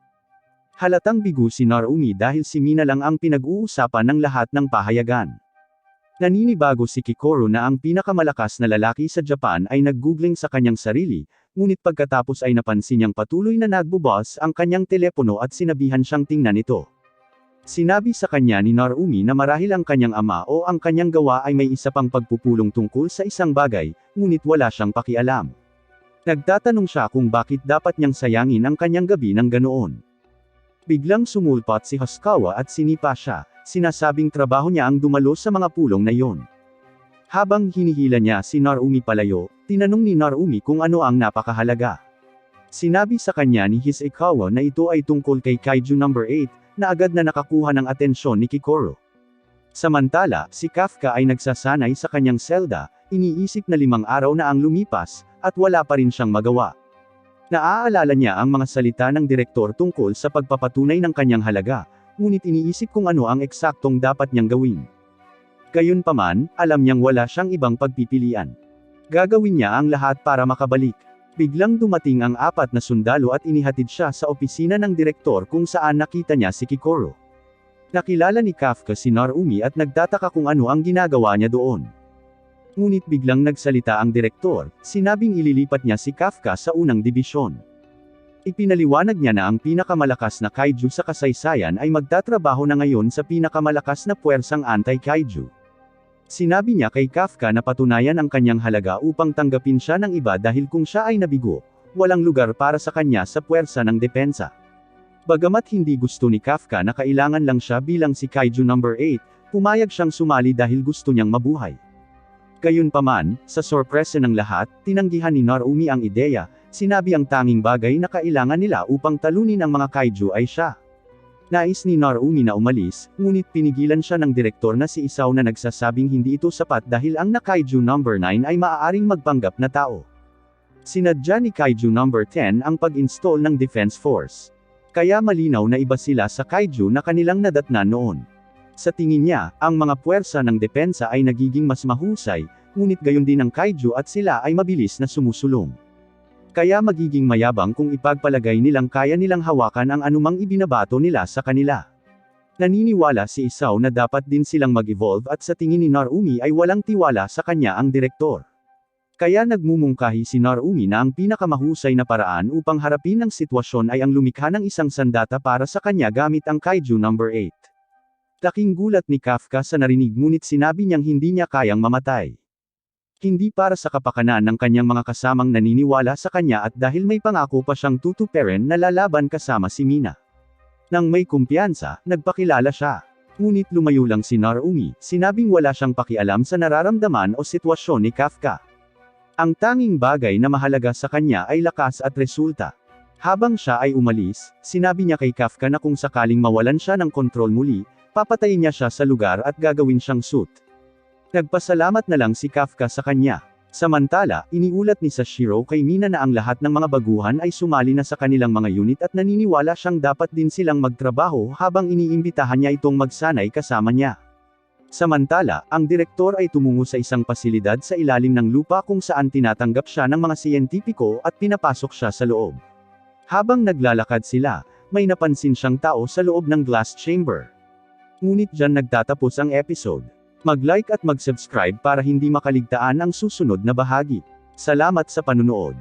Halatang bigo si Narumi dahil si Mina lang ang pinag-uusapan ng lahat ng pahayagan. Naninibago si Kikoro na ang pinakamalakas na lalaki sa Japan ay nag-googling sa kanyang sarili, ngunit pagkatapos ay napansin niyang patuloy na nagbo-buzz ang kanyang telepono at sinabihan siyang tingnan ito. Sinabi sa kanya ni Narumi na marahil ang kanyang ama o ang kanyang gawa ay may isa pang pagpupulong tungkol sa isang bagay, ngunit wala siyang pakialam. Nagtatanong siya kung bakit dapat niyang sayangin ang kanyang gabi ng ganoon. Biglang sumulpat si Hoskawa at sinipa siya, sinasabing trabaho niya ang dumalo sa mga pulong na iyon. Habang hinihila niya si Narumi palayo, Tinanong ni Narumi kung ano ang napakahalaga. Sinabi sa kanya ni Hisekawa na ito ay tungkol kay Kaiju number 8, na agad na nakakuha ng atensyon ni Kikoro. Samantala, si Kafka ay nagsasanay sa kanyang selda, iniisip na 5 araw na ang lumipas, at wala pa rin siyang magawa. Naaalala niya ang mga salita ng direktor tungkol sa pagpapatunay ng kanyang halaga, ngunit iniisip kung ano ang eksaktong dapat niyang gawin. Gayunpaman, alam niyang wala siyang ibang pagpipilian. Gagawin niya ang lahat para makabalik. Biglang dumating ang 4 na sundalo at inihatid siya sa opisina ng direktor kung saan nakita niya si Kikoro. Nakilala ni Kafka si Narumi at nagtataka kung ano ang ginagawa niya doon. Ngunit biglang nagsalita ang direktor, sinabing ililipat niya si Kafka sa unang dibisyon. Ipinaliwanag niya na ang pinakamalakas na kaiju sa kasaysayan ay magtatrabaho na ngayon sa pinakamalakas na puwersang anti-kaiju. Sinabi niya kay Kafka na patunayan ang kanyang halaga upang tanggapin siya ng iba dahil kung siya ay nabigo, walang lugar para sa kanya sa puwersa ng depensa. Bagamat hindi gusto ni Kafka na kailangan lang siya bilang si Kaiju number 8, pumayag siyang sumali dahil gusto niyang mabuhay. Gayunpaman, sa sorpresa ng lahat, tinanggihan ni Narumi ang ideya. Sinabi ang tanging bagay na kailangan nila upang talunin ang mga kaiju ay siya. Nais ni Narumi na umalis, ngunit pinigilan siya ng direktor na si Isao na nagsasabing hindi ito sapat dahil ang na Kaiju number 9 ay maaaring magpanggap na tao. Sinadya ni Kaiju number 10 ang pag-install ng Defense Force. Kaya malinaw na iba sila sa kaiju na kanilang nadatnan noon. Sa tingin niya, ang mga puwersa ng depensa ay nagiging mas mahusay, ngunit gayon din ang kaiju at sila ay mabilis na sumusulong. Kaya magiging mayabang kung ipagpalagay nilang kaya nilang hawakan ang anumang ibinabato nila sa kanila. Naniniwala si Isao na dapat din silang mag-evolve at sa tingin ni Narumi ay walang tiwala sa kanya ang direktor. Kaya nagmumungkahi si Narumi na ang pinakamahusay na paraan upang harapin ang sitwasyon ay ang lumikha ng isang sandata para sa kanya gamit ang Kaiju number 8. Laking gulat ni Kafka sa narinig ngunit sinabi niyang hindi niya kayang mamatay. Hindi para sa kapakanan ng kanyang mga kasamang naniniwala sa kanya at dahil may pangako pa siyang tutuperin na lalaban kasama si Mina. Nang may kumpiyansa, nagpakilala siya. Ngunit lumayo lang si Narumi, sinabing wala siyang pakialam sa nararamdaman o sitwasyon ni Kafka. Ang tanging bagay na mahalaga sa kanya ay lakas at resulta. Habang siya ay umalis, sinabi niya kay Kafka na kung sakaling mawalan siya ng kontrol muli, papatayin niya siya sa lugar at gagawin siyang suit. Nagpasalamat na lang si Kafka sa kanya. Samantala, iniulat ni Sashiro kay Mina na ang lahat ng mga baguhan ay sumali na sa kanilang mga unit at naniniwala siyang dapat din silang magtrabaho habang iniimbitahan niya itong magsanay kasama niya. Samantala, ang direktor ay tumungo sa isang pasilidad sa ilalim ng lupa kung saan tinatanggap siya ng mga siyentipiko at pinapasok siya sa loob. Habang naglalakad sila, may napansin siyang tao sa loob ng glass chamber. Ngunit diyan nagtatapos ang episode. Mag-like at mag-subscribe para hindi makaligtaan ang susunod na bahagi. Salamat sa panunood.